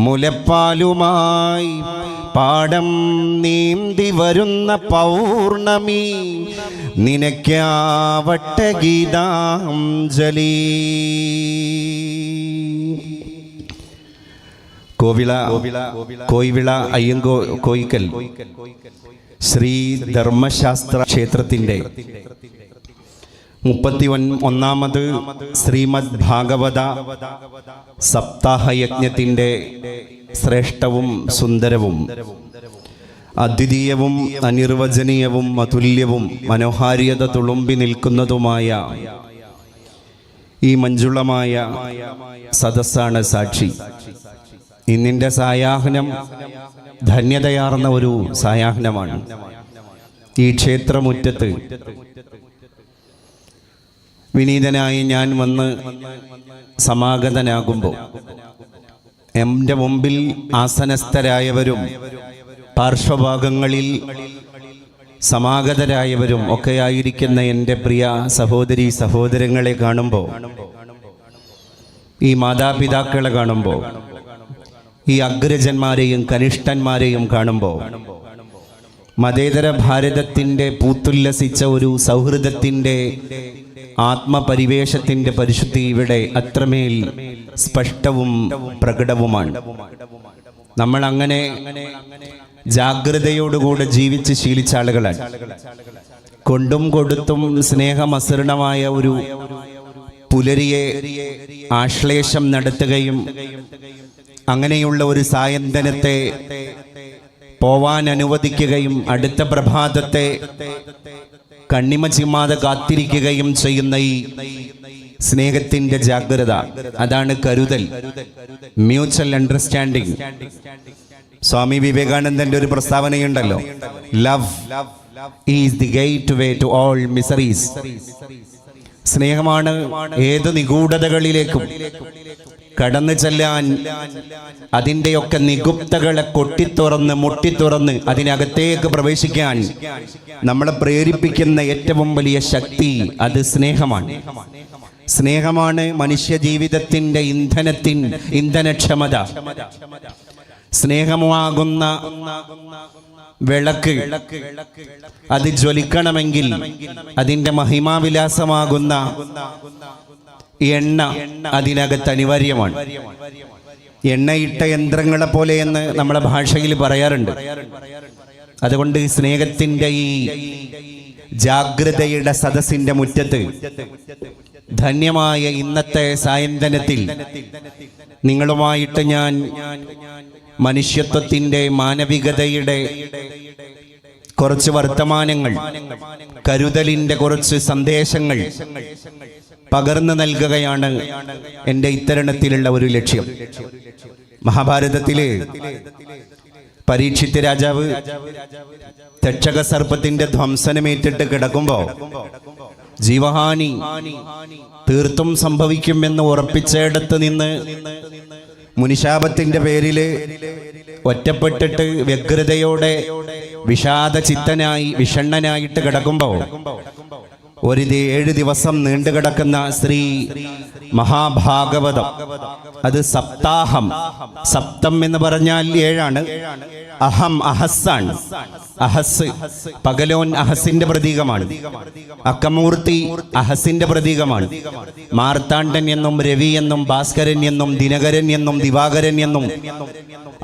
മുലപ്പാലുമായി പാടം നീന്തി വരുന്ന പൗർണമി നിനക്കാവട്ടെ ഗീതാഞ്ജലി. കോയിവിള അയ്യങ്കോ കോയിക്കൽ ശ്രീ ധർമ്മശാസ്ത്ര ക്ഷേത്രത്തിൻ്റെ 31ാമത് ശ്രീമദ് ഭാഗവത സപ്താഹയജ്ഞത്തിൻ്റെ ശ്രേഷ്ഠവും സുന്ദരവും അദ്വിതീയവും അനിർവചനീയവും അതുല്യവും മനോഹാരിയത തുളുമ്പി നിൽക്കുന്നതുമായ ഈ മഞ്ജുളമായ സദസ്സാണ് സാക്ഷി. ഇന്നിൻ്റെ സായാഹ്നം ധന്യതയാർന്ന ഒരു സായാഹ്നമാണ്. ഈ ക്ഷേത്രമുറ്റത്ത് വിനീതനായി ഞാൻ വന്ന് സമാഗതനാകുമ്പോൾ എൻ്റെ മുമ്പിൽ ആസനസ്ഥരായവരും പാർശ്വഭാഗങ്ങളിൽ സമാഗതരായവരും ഒക്കെയായിരിക്കുന്ന എൻ്റെ പ്രിയ സഹോദരീ സഹോദരങ്ങളെ കാണുമ്പോൾ, ഈ മാതാപിതാക്കളെ കാണുമ്പോൾ, ഈ അഗ്രജന്മാരെയും കനിഷ്ഠന്മാരെയും കാണുമ്പോൾ മതേതര ഭാരതത്തിൻ്റെ പൂത്തുല്ലസിച്ച ഒരു സൗഹൃദത്തിൻ്റെ ആത്മപരിവേഷത്തിൻ്റെ പരിശുദ്ധി ഇവിടെ അത്രമേൽ സ്പഷ്ടവും പ്രകടവുമാണ്. നമ്മൾ അങ്ങനെ ജാഗ്രതയോടുകൂടെ ജീവിച്ച് ശീലിച്ച ആളുകളാണ്. കൊണ്ടും കൊടുത്തും സ്നേഹമസൃണമായ ഒരു പുലരിയെ ആശ്ലേഷം നടത്തുകയും അങ്ങനെയുള്ള ഒരു സായന്തനത്തെ പോവാൻ അനുവദിക്കുകയും അടുത്ത പ്രഭാതത്തെ കണ്ണിമ ചിമ്മാതെ കാത്തിരിക്കുകയും ചെയ്യുന്ന ഈ സ്നേഹത്തിന്റെ ജാഗ്രത, അതാണ് കരുതൽ, മ്യൂച്വൽ അണ്ടർസ്റ്റാൻഡിങ്. സ്വാമി വിവേകാനന്ദന്റെ ഒരു പ്രസ്താവനയുണ്ടല്ലോ, love is the gateway to all miseries. സ്നേഹമാണ് ഏത് നിഗൂഢതകളിലേക്കും കടന്നു ചെല്ലാൻ, അതിൻ്റെയൊക്കെ നിഗുപ്തകളെ കൊട്ടിത്തുറന്ന് മുട്ടിത്തുറന്ന് അതിനകത്തേക്ക് പ്രവേശിക്കാൻ നമ്മളെ പ്രേരിപ്പിക്കുന്ന ഏറ്റവും വലിയ ശക്തി അത് സ്നേഹമാണ്. സ്നേഹമാണ് മനുഷ്യ ജീവിതത്തിൻ്റെ ഇന്ധനക്ഷമത. സ്നേഹമാകുന്ന വിളക്ക് അത് ജ്വലിക്കണമെങ്കിൽ അതിൻ്റെ മഹിമാവിലാസമാകുന്ന എണ്ണ അതിനകത്ത് അനിവാര്യമാണ്. എണ്ണയിട്ട യന്ത്രങ്ങളെ പോലെ എന്ന് നമ്മളെ ഭാഷയിൽ പറയാറുണ്ട്. അതുകൊണ്ട് സ്നേഹത്തിൻ്റെ ഈ ജാഗ്രതയുടെ സദസ്സിന്റെ മുറ്റത്ത് ധന്യമായ ഇന്നത്തെ സായന്തനത്തിൽ നിങ്ങളുമായിട്ട് ഞാൻ മനുഷ്യത്വത്തിൻ്റെ മാനവികതയുടെ കുറച്ച് വർത്തമാനങ്ങൾ, കരുതലിൻ്റെ കുറച്ച് സന്ദേശങ്ങൾ പകർന്നു നൽകുകയാണ് എൻ്റെ ഇത്തരണത്തിലുള്ള ഒരു ലക്ഷ്യം. മഹാഭാരതത്തില് പരീക്ഷിത് രാജാവ് തക്ഷക സർപ്പത്തിന്റെ ധ്വംസനമേറ്റിട്ട് കിടക്കുമ്പോ ജീവഹാനി തീർത്തും സംഭവിക്കുമെന്ന് ഉറപ്പിച്ചിടത്ത് നിന്ന് മുനിശാപത്തിന്റെ പേരില് ഒറ്റപ്പെട്ടിട്ട് വ്യഗ്രതയോടെ വിഷാദചിത്തനായി വിഷണ്ണനായിട്ട് കിടക്കുമ്പോ ഒരു 7 ദിവസം നീണ്ടുകിടക്കുന്ന ശ്രീ മഹാഭാഗവതം, അത് സപ്താഹം. സപ്തം എന്ന് പറഞ്ഞാൽ 7. അഹം അഹസ്സാണ്. അഹസ് പകലോൻ അഹസിന്റെ പ്രതീകമാണ്. അക്കമൂർത്തി അഹസിന്റെ പ്രതീകമാണ്. മാർത്താണ്ഡൻ എന്നും രവി എന്നും ഭാസ്കരൻ എന്നും ദിനകരൻ എന്നും ദിവാകരൻ എന്നും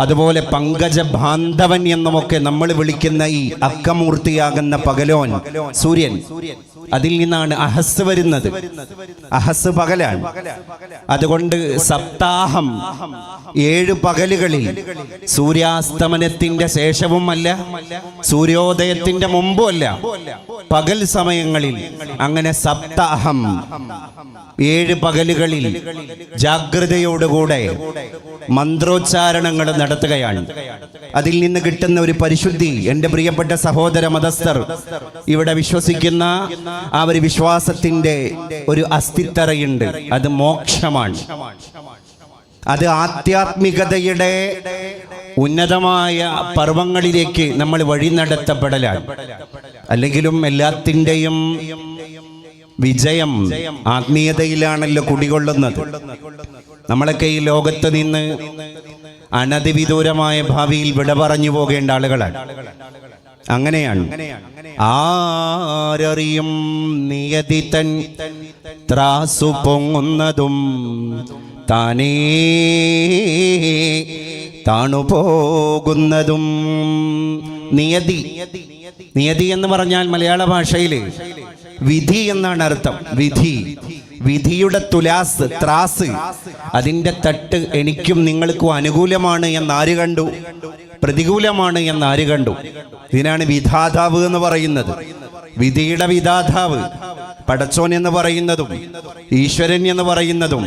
അതുപോലെ പങ്കജബാന്ധവൻ എന്നുമൊക്കെ നമ്മൾ വിളിക്കുന്ന ഈ അക്കമൂർത്തിയാകുന്ന പകലോൻ സൂര്യൻ, അതിൽ നിന്നാണ് അഹസ് വരുന്നത്. അഹസ് പകലാണ്. അതുകൊണ്ട് സപ്താഹം 7 പകലുകളിൽ സൂര്യാസ്തമനത്തിന്റെ ശേഷവുമല്ല സൂര്യോദയത്തിന്റെ മുമ്പുമല്ല, പകൽ സമയങ്ങളിൽ അങ്ങനെ സപ്താഹം 7 പകലുകളിൽ ജാഗ്രതയോടുകൂടെ മന്ത്രോച്ചാരണങ്ങൾ നടത്തുകയാണ്. അതിൽ നിന്ന് കിട്ടുന്ന ഒരു പരിശുദ്ധി എൻ്റെ പ്രിയപ്പെട്ട സഹോദര മതസ്ഥർ ഇവിടെ വിശ്വസിക്കുന്ന ആ ഒരു വിശ്വാസത്തിന്റെ ഒരു അസ്ഥിത്തറയുണ്ട്. അത് മോക്ഷമാണ്. അത് ആധ്യാത്മികതയുടെ ഉന്നതമായ പർവ്വങ്ങളിലേക്ക് നമ്മൾ വഴി നടത്തപ്പെടലാണ്. അല്ലെങ്കിലും എല്ലാത്തിൻ്റെയും വിജയം ആത്മീയതയിലാണല്ലോ കുടികൊള്ളുന്നത്. നമ്മളൊക്കെ ഈ ലോകത്ത് നിന്ന് അനധിവിദൂരമായ ഭാവിയിൽ വിട പറഞ്ഞു പോകേണ്ട ആളുകളാണ്. അങ്ങനെയാണ്. ആരറിയും നിയതി തൻ ത്രാസു പൊങ്ങുന്നതും താനേ താണുപോകുന്നതും. നിയതി, നിയതി എന്ന് പറഞ്ഞാൽ മലയാള ഭാഷയിൽ വിധി എന്നാണ് അർത്ഥം. വിധി, വിധിയുടെ തുലാസ്, ത്രാസ്, അതിൻ്റെ തട്ട് എനിക്കും നിങ്ങൾക്കും അനുകൂലമാണ് എന്നാര് കണ്ടു, പ്രതികൂലമാണ് എന്നാര് കണ്ടു? ഇതിനാണ് വിധാതാവ് എന്ന് പറയുന്നത്. വിധിയുടെ വിധാതാവ് പടച്ചോൻ എന്ന് പറയുന്നതും ഈശ്വരൻ എന്ന് പറയുന്നതും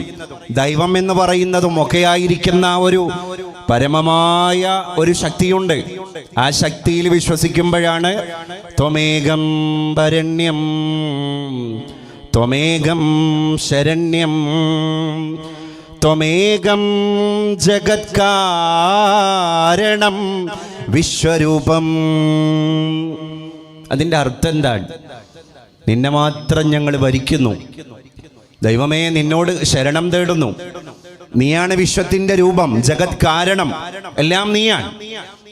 ദൈവം എന്ന് പറയുന്നതും ഒക്കെ ആയിരിക്കുന്ന ഒരു പരമമായ ഒരു ശക്തിയുണ്ട്. ആ ശക്തിയിൽ വിശ്വസിക്കുമ്പോഴാണ് ത്വമേകം വരണ്യം ത്വമേകം ശരണ്യം ത്വമേകം ജഗത്കാരണം വിശ്വരൂപം. അതിൻ്റെ അർത്ഥം എന്താണ്? നിന്നെ മാത്രം ഞങ്ങൾ ഭരിക്കുന്നു, ദൈവമേ നിന്നോട് ശരണം തേടുന്നു. നീയാണ് വിശ്വത്തിന്റെ രൂപം, ജഗത് കാരണം, എല്ലാം നീയാണ്.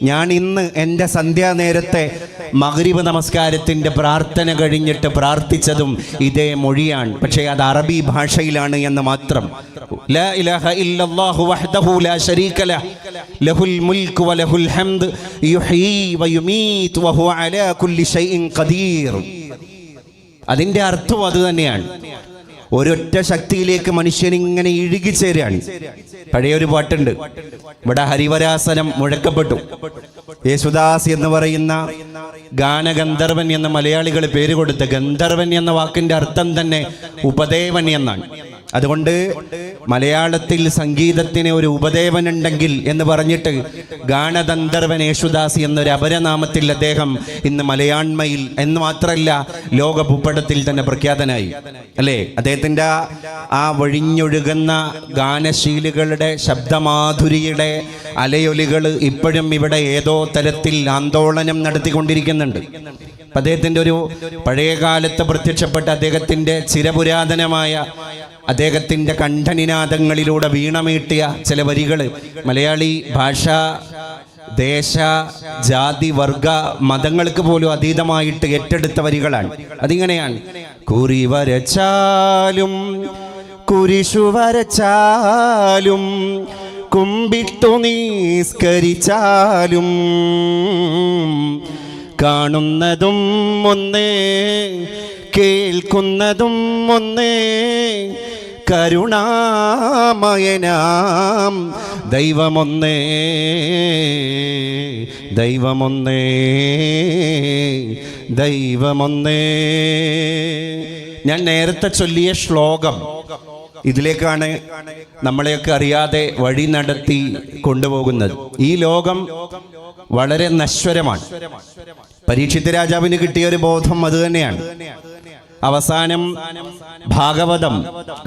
ഞാൻ ഇന്ന് എൻ്റെ സന്ധ്യാനേരത്തെ മഗ്രിബ് നമസ്കാരത്തിൻ്റെ പ്രാർത്ഥന കഴിഞ്ഞിട്ട് പ്രാർത്ഥിച്ചതും ഇതേ മൊഴിയാണ്. പക്ഷേ അത് അറബി ഭാഷയിലാണ് എന്ന് മാത്രം. ലാ ഇലാഹ ഇല്ലല്ലാഹു വഹ്ദഹു ലാ ശരീക ലഹ് ലഹുൽ മുൽക്കു വലഹുൽ ഹംദ് യുഹ്യീ വയുമീതു വഹുവ അലാ കുല്ലി ഷൈഇൻ ഖദീർ. അതിൻ്റെ അർത്ഥം അത് തന്നെയാണ്. ഒരൊറ്റ ശക്തിയിലേക്ക് മനുഷ്യൻ ഇങ്ങനെ ഇഴുകിച്ചേരാണ്. പഴയൊരു പാട്ടുണ്ട്, ഇവിടെ ഹരിവരാസനം മുഴക്കപ്പെട്ടു. യേശുദാസ് എന്ന് പറയുന്ന ഗാനഗന്ധർവൻ എന്ന് മലയാളികൾ പേര് കൊടുത്ത ഗന്ധർവൻ എന്ന വാക്കിന്റെ അർത്ഥം തന്നെ ഉപദേവൻ എന്നാണ്. അതുകൊണ്ട് മലയാളത്തിൽ സംഗീതത്തിന് ഒരു ഉപദേവൻ ഉണ്ടെങ്കിൽ എന്ന് പറഞ്ഞിട്ട് ഗാനഗന്ധർവൻ യേശുദാസ് എന്നൊരു അപരനാമത്തിൽ അദ്ദേഹം ഇന്ന് മലയാണ്മയിൽ എന്ന് മാത്രമല്ല ലോക ഭൂപടത്തിൽ തന്നെ പ്രഖ്യാതനായി, അല്ലേ? അദ്ദേഹത്തിൻ്റെ ആ വഴിഞ്ഞൊഴുകുന്ന ഗാനശീലുകളുടെ ശബ്ദമാധുരിയുടെ അലയൊലികൾ ഇപ്പോഴും ഇവിടെ ഏതോ തരത്തിൽ ആന്തോളനം നടത്തിക്കൊണ്ടിരിക്കുന്നുണ്ട്. അദ്ദേഹത്തിൻ്റെ ഒരു പഴയകാലത്ത് പ്രത്യക്ഷപ്പെട്ട അദ്ദേഹത്തിൻ്റെ ചിരപുരാതനമായ അദ്ദേഹത്തിൻ്റെ കണ്ഠനിനാദങ്ങളിലൂടെ വീണമീട്ടിയ ചില വരികൾ മലയാളി ഭാഷ, ദേശ, ജാതി, വർഗ, മതങ്ങൾക്ക് പോലും അതീതമായിട്ട് ഏറ്റെടുത്ത വരികളാണ്. അതിങ്ങനെയാണ്: കുറി വരച്ചാലും കുരിശു വരച്ചാലും കുമ്പിട്ടു നിസ്കരിച്ചാലും കാണുന്നതും ഒന്നേ കേൾക്കുന്നതും ഒന്നേ കരുണാമയനാം ദൈവമൊന്നേ ദൈവമൊന്നേ ദൈവമൊന്നേ. ഞാൻ നേരത്തെ ചൊല്ലിയ ശ്ലോകം ഇതിലേക്കാണ് നമ്മളെയൊക്കെ അറിയാതെ വഴി നടത്തി കൊണ്ടുപോകുന്നത്. ഈ ലോകം വളരെ നശ്വരമാണ്. പരീക്ഷിത് രാജാവിന് കിട്ടിയ ഒരു ബോധം അത് തന്നെയാണ്. അവസാനം ഭാഗവതം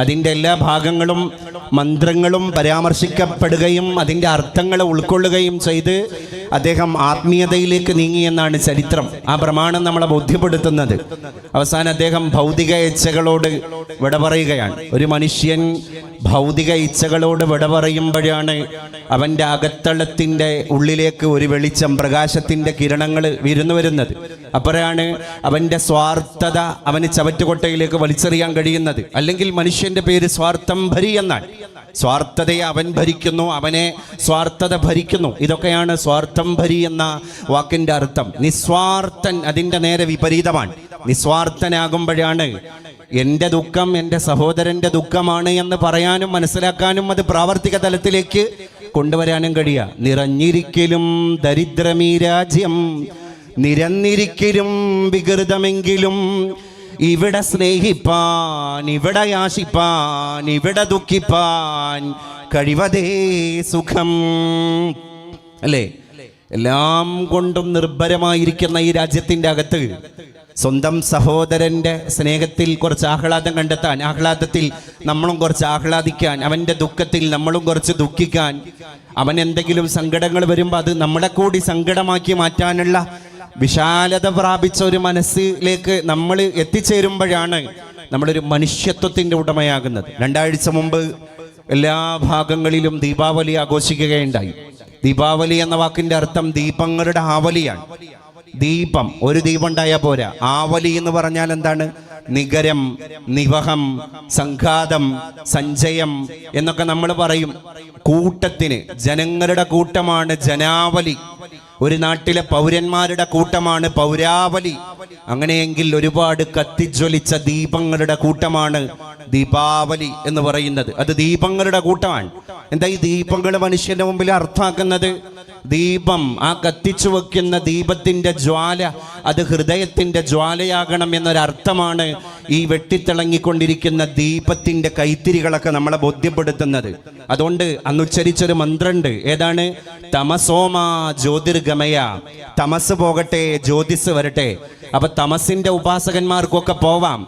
അതിൻ്റെ എല്ലാ ഭാഗങ്ങളും മന്ത്രങ്ങളും പരാമർശിക്കപ്പെടുകയും അതിൻ്റെ അർത്ഥങ്ങൾ ഉൾക്കൊള്ളുകയും ചെയ്ത് അദ്ദേഹം ആത്മീയതയിലേക്ക് നീങ്ങിയെന്നാണ് ചരിത്രം. ആ പ്രമാണം നമ്മളെ ബോധ്യപ്പെടുത്തുന്നത്. അവസാനം അദ്ദേഹം ഭൗതിക ഇച്ഛകളോട് വിട പറയുകയാണ്. ഒരു മനുഷ്യൻ ഭൗതിക ഇച്ഛകളോട് വിട പറയുമ്പോഴാണ് അവൻ്റെ അകത്തളത്തിൻ്റെ ഉള്ളിലേക്ക് ഒരു വെളിച്ചം, പ്രകാശത്തിൻ്റെ കിരണങ്ങൾ വിരുന്നു വരുന്നത്. അപ്പോഴാണ് അവൻ്റെ സ്വാർത്ഥത അവന് ചവറ്റുകൊട്ടയിലേക്ക് വലിച്ചെറിയാൻ കഴിയുന്നത്. അല്ലെങ്കിൽ മനുഷ്യന്റെ പേര് സ്വാർത്ഥം ഭരി എന്നാണ്. സ്വാർത്ഥതയെ അവൻ ഭരിക്കുന്നു, അവനെ സ്വാർത്ഥത ഭരിക്കുന്നു. ഇതൊക്കെയാണ് സ്വാർത്ഥം ഭരി എന്ന വാക്കിന്റെ അർത്ഥം. നിസ്വാർത്ഥൻ അതിൻ്റെ നേരെ വിപരീതമാണ്. നിസ്വാർത്ഥനാകുമ്പോഴാണ് എൻ്റെ ദുഃഖം എൻ്റെ സഹോദരൻ്റെ ദുഃഖമാണ് എന്ന് പറയാനും മനസ്സിലാക്കാനും അത് പ്രാവർത്തിക തലത്തിലേക്ക് കൊണ്ടുവരാനും കഴിയുക. നിറഞ്ഞിരിക്കലും ദരിദ്രമീ രാജ്യം, നിരന്നിരിക്കലും വികൃതമെങ്കിലും ഇവിടെ സ്നേഹിപ്പാൻ, ഇവിടെ യാശിപ്പാൻ, ഇവിടെ ദുഃഖിപ്പാൻ കഴിവതേ സുഖം. അല്ലേ? എല്ലാം കൊണ്ടും നിർഭരമായിരിക്കുന്ന ഈ രാജ്യത്തിൻ്റെ അകത്ത് സ്വന്തം സഹോദരൻ്റെ സ്നേഹത്തിൽ കുറച്ച് ആഹ്ലാദം കണ്ടെത്താൻ, ആഹ്ലാദത്തിൽ നമ്മളും കുറച്ച് ആഹ്ലാദിക്കാൻ, അവൻ്റെ ദുഃഖത്തിൽ നമ്മളും കുറച്ച് ദുഃഖിക്കാൻ, അവൻ എന്തെങ്കിലും സങ്കടങ്ങൾ വരുമ്പോൾ അത് നമ്മളെ കൂടി സങ്കടമാക്കി മാറ്റാനുള്ള വിശാലത പ്രാപിച്ച ഒരു മനസ്സിലേക്ക് നമ്മൾ എത്തിച്ചേരുമ്പോഴാണ് നമ്മളൊരു മനുഷ്യത്വത്തിൻ്റെ ഉടമയാകുന്നത്. 2 ആഴ്ച മുമ്പ് എല്ലാ ഭാഗങ്ങളിലും ദീപാവലി ആഘോഷിക്കുകയുണ്ടായി. ദീപാവലി എന്ന വാക്കിന്റെ അർത്ഥം ദീപങ്ങളുടെ ആവലിയാണ്. ദീപം, ഒരു ദീപം ഉണ്ടായാൽ പോരാ. ആവലി എന്ന് പറഞ്ഞാൽ എന്താണ്? നിഗരം, നിവഹം, സംഘാതം, സഞ്ചയം എന്നൊക്കെ നമ്മൾ പറയും. കൂട്ടത്തിന്, ജനങ്ങളുടെ കൂട്ടമാണ് ജനാവലി. ഒരു നാട്ടിലെ പൗരന്മാരുടെ കൂട്ടമാണ് പൗരാവലി. അങ്ങനെയെങ്കിൽ ഒരുപാട് കത്തിജ്വലിച്ച ദീപങ്ങളുടെ കൂട്ടമാണ് ദീപാവലി എന്ന് പറയുന്നത്. അത് ദീപങ്ങളുടെ കൂട്ടമാണ്. എന്താ ഈ ദീപങ്ങൾ മനുഷ്യന്റെ മുമ്പിൽ അർത്ഥമാക്കുന്നത്? ദീപം, ആ കത്തിച്ചു വെക്കുന്ന ദീപത്തിന്റെ ജ്വാല, അത് ഹൃദയത്തിന്റെ ജ്വാലയാകണം എന്നൊരർത്ഥമാണ് ഈ വെട്ടിത്തിളങ്ങിക്കൊണ്ടിരിക്കുന്ന ദീപത്തിന്റെ കൈത്തിരികളൊക്കെ നമ്മളെ ബോധ്യപ്പെടുത്തുന്നത്. അതുകൊണ്ട് അന്ന് ഉച്ചരിച്ചൊരു മന്ത്രമുണ്ട്. ഏതാണ്? തമസോമാ ജ്യോതിർഗമയ. തമസ് പോകട്ടെ, ജ്യോതിസ് വരട്ടെ. അപ്പൊ തമസിന്റെ ഉപാസകന്മാർക്കൊക്കെ പോവാം,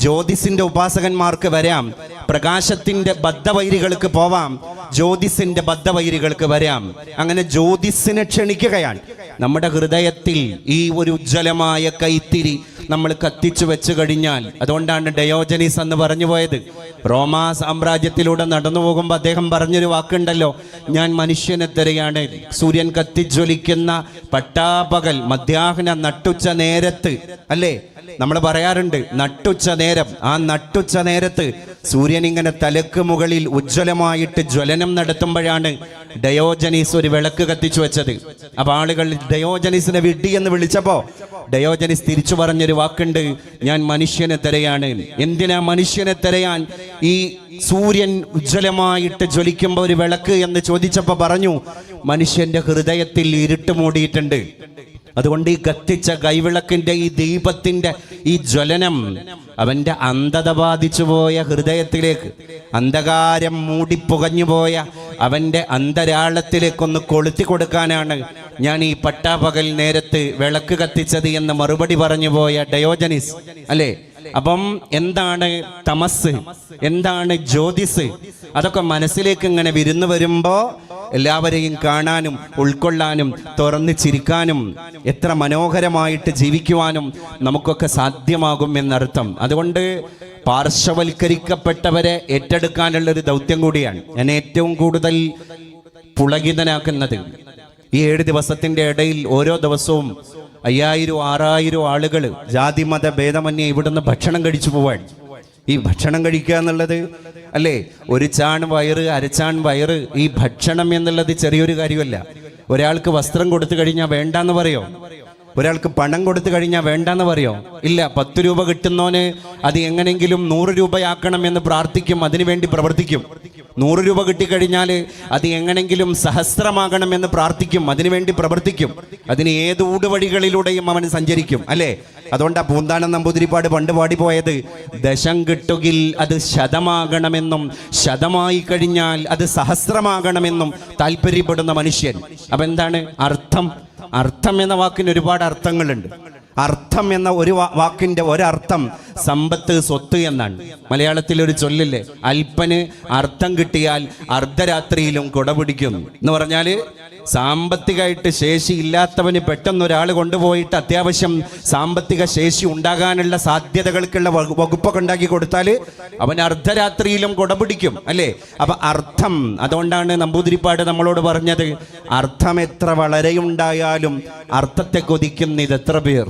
ജ്യോതിസിന്റെ ഉപാസകന്മാർക്ക് വരാം. പ്രകാശത്തിന്റെ ബദ്ധവൈരികൾക്ക് പോവാം, ജ്യോതിസിന്റെ ബദ്ധവൈരികൾക്ക് വരാം. അങ്ങനെ ജ്യോതിസിനെ ക്ഷണിക്കുകയാണ്. നമ്മുടെ ഹൃദയത്തിൽ ഈ ഒരു ഉജ്ജ്വലമായ കൈത്തിരി നമ്മൾ കത്തിച്ചു വെച്ചു കഴിഞ്ഞാൽ, അതുകൊണ്ടാണ് ഡയോജനീസ് എന്ന് പറഞ്ഞു പോയത്. റോമാ സാമ്രാജ്യത്തിലൂടെ നടന്നു പോകുമ്പോൾ അദ്ദേഹം പറഞ്ഞൊരു വാക്കുണ്ടല്ലോ, ഞാൻ മനുഷ്യനെ തിരയാണ്. സൂര്യൻ കത്തിജ്വലിക്കുന്ന പട്ടാപകൽ മധ്യാഹ്ന നട്ടുച്ച നേരത്ത്, അല്ലേ നമ്മൾ പറയാറുണ്ട് നട്ടുച്ച നേരം. ആ നട്ടുച്ച നേരത്ത് സൂര്യൻ ഇങ്ങനെ തലക്ക് മുകളിൽ ഉജ്ജ്വലമായിട്ട് ജ്വലനം നടത്തുമ്പോഴാണ് ഡയോജനീസ് ഒരു വിളക്ക് കത്തിച്ചു വെച്ചത്. അപ്പൊ ആളുകൾ ഡയോജനീസിനെ വിഡ്ഢി എന്ന് വിളിച്ചപ്പോ ഡയോജനീസ് തിരിച്ചു പറഞ്ഞൊരു വാക്കുണ്ട്, ഞാൻ മനുഷ്യനെ തിരയാണ്. എന്തിനാ മനുഷ്യനെ തിരയാൻ ഈ സൂര്യൻ ഉജ്ജ്വലമായിട്ട് ജ്വലിക്കുമ്പോൾ ഒരു വിളക്ക് എന്ന് ചോദിച്ചപ്പോ പറഞ്ഞു, മനുഷ്യന്റെ ഹൃദയത്തിൽ ഇരുട്ട് മൂടിയിട്ടുണ്ട്. അതുകൊണ്ട് ഈ കത്തിച്ച കൈവിളക്കിന്റെ ഈ ദീപത്തിന്റെ ഈ ജ്വലനം അവന്റെ അന്ധത ബാധിച്ചു പോയ ഹൃദയത്തിലേക്ക്, അന്ധകാരം മൂടിപ്പുകഞ്ഞുപോയ അവന്റെ അന്തരാളത്തിലേക്കൊന്ന് കൊളുത്തി കൊടുക്കാനാണ് ഞാൻ ഈ പട്ടാപകൽ നേരത്ത് വിളക്ക് കത്തിച്ചത് എന്ന് മറുപടി പറഞ്ഞു പോയ ഡയോജനീസ്, അല്ലേ? അപ്പം എന്താണ് തമസ്, എന്താണ് ജ്യോതിസ്? അതൊക്കെ മനസ്സിലേക്ക് ഇങ്ങനെ വിരുന്നു വരുമ്പോ എല്ലാവരെയും കാണാനും ഉൾക്കൊള്ളാനും തുറന്ന് ചിരിക്കാനും എത്ര മനോഹരമായിട്ട് ജീവിക്കുവാനും നമുക്കൊക്കെ സാധ്യമാകും എന്നർത്ഥം. അതുകൊണ്ട് പാർശ്വവൽക്കരിക്കപ്പെട്ടവരെ ഏറ്റെടുക്കാനുള്ളൊരു ദൗത്യം കൂടിയാണ് ഞാൻ ഏറ്റവും കൂടുതൽ പുളകിതനാക്കുന്നത്. ഈ 7 ദിവസത്തിന്റെ ഇടയിൽ ഓരോ ദിവസവും 5000-6000 ആളുകൾ ജാതിമത ഭേദമന്യേ ഇവിടുന്ന് ഭക്ഷണം കഴിച്ചു പോവാൻ. ഈ ഭക്ഷണം കഴിക്കുക എന്നുള്ളത്, അല്ലേ, ഒരു ചാൺ വയറ്, അരച്ചാൺ വയറ്. ഈ ഭക്ഷണം എന്നുള്ളത് ചെറിയൊരു കാര്യമല്ല. ഒരാൾക്ക് വസ്ത്രം കൊടുത്തു കഴിഞ്ഞാൽ വേണ്ടാന്ന് പറയോ? ഒരാൾക്ക് പണം കൊടുത്തു കഴിഞ്ഞാൽ വേണ്ടാന്ന് പറയോ? ഇല്ല. 10 രൂപ കിട്ടുന്നോന് അത് എങ്ങനെങ്കിലും 100 രൂപയാക്കണം എന്ന് പ്രാർത്ഥിക്കും, അതിനുവേണ്ടി പ്രവർത്തിക്കും. 100 രൂപ കിട്ടിക്കഴിഞ്ഞാൽ അത് എങ്ങനെങ്കിലും സഹസ്രമാകണമെന്ന് പ്രാർത്ഥിക്കും, അതിനുവേണ്ടി പ്രവർത്തിക്കും. അതിന് ഏത് ഊടുവഴികളിലൂടെയും അവൻ സഞ്ചരിക്കും, അല്ലേ? അതുകൊണ്ട് ആ പൂന്താനം നമ്പൂതിരിപ്പാട് പണ്ട് പാടിപ്പോയത്, ദശം കിട്ടുകിൽ അത് ശതമാകണമെന്നും ശതമായി കഴിഞ്ഞാൽ അത് സഹസ്രമാകണമെന്നും താല്പര്യപ്പെടുന്ന മനുഷ്യൻ. അപ്പൊ എന്താണ് അർത്ഥം? അർത്ഥം എന്ന വാക്കിന് ഒരുപാട് അർത്ഥങ്ങളുണ്ട്. അർത്ഥം എന്ന ഒരു വാക്കിന്റെ ഒരർത്ഥം സമ്പത്ത്, സ്വത്ത് എന്നാണ്. മലയാളത്തിൽ ഒരു ചൊല്ലില്ലേ, അല്പന് അർത്ഥം കിട്ടിയാൽ അർദ്ധരാത്രിയിലും കുട പിടിക്കും എന്ന് പറഞ്ഞാല് സാമ്പത്തികമായിട്ട് ശേഷി ഇല്ലാത്തവന് പെട്ടെന്ന് ഒരാൾ കൊണ്ടുപോയിട്ട് അത്യാവശ്യം സാമ്പത്തിക ശേഷി ഉണ്ടാകാനുള്ള സാധ്യതകൾക്കുള്ള വകുപ്പൊക്കെ ഉണ്ടാക്കി കൊടുത്താൽ അവൻ അർദ്ധരാത്രിയിലും കുട പിടിക്കും, അല്ലേ? അപ്പൊ അർത്ഥം, അതുകൊണ്ടാണ് നമ്പൂതിരിപ്പാട് നമ്മളോട് പറഞ്ഞത്, അർത്ഥം എത്ര വളരെയുണ്ടായാലും അർത്ഥത്തെ കൊതിക്കുന്ന ഇതെത്ര പേർ.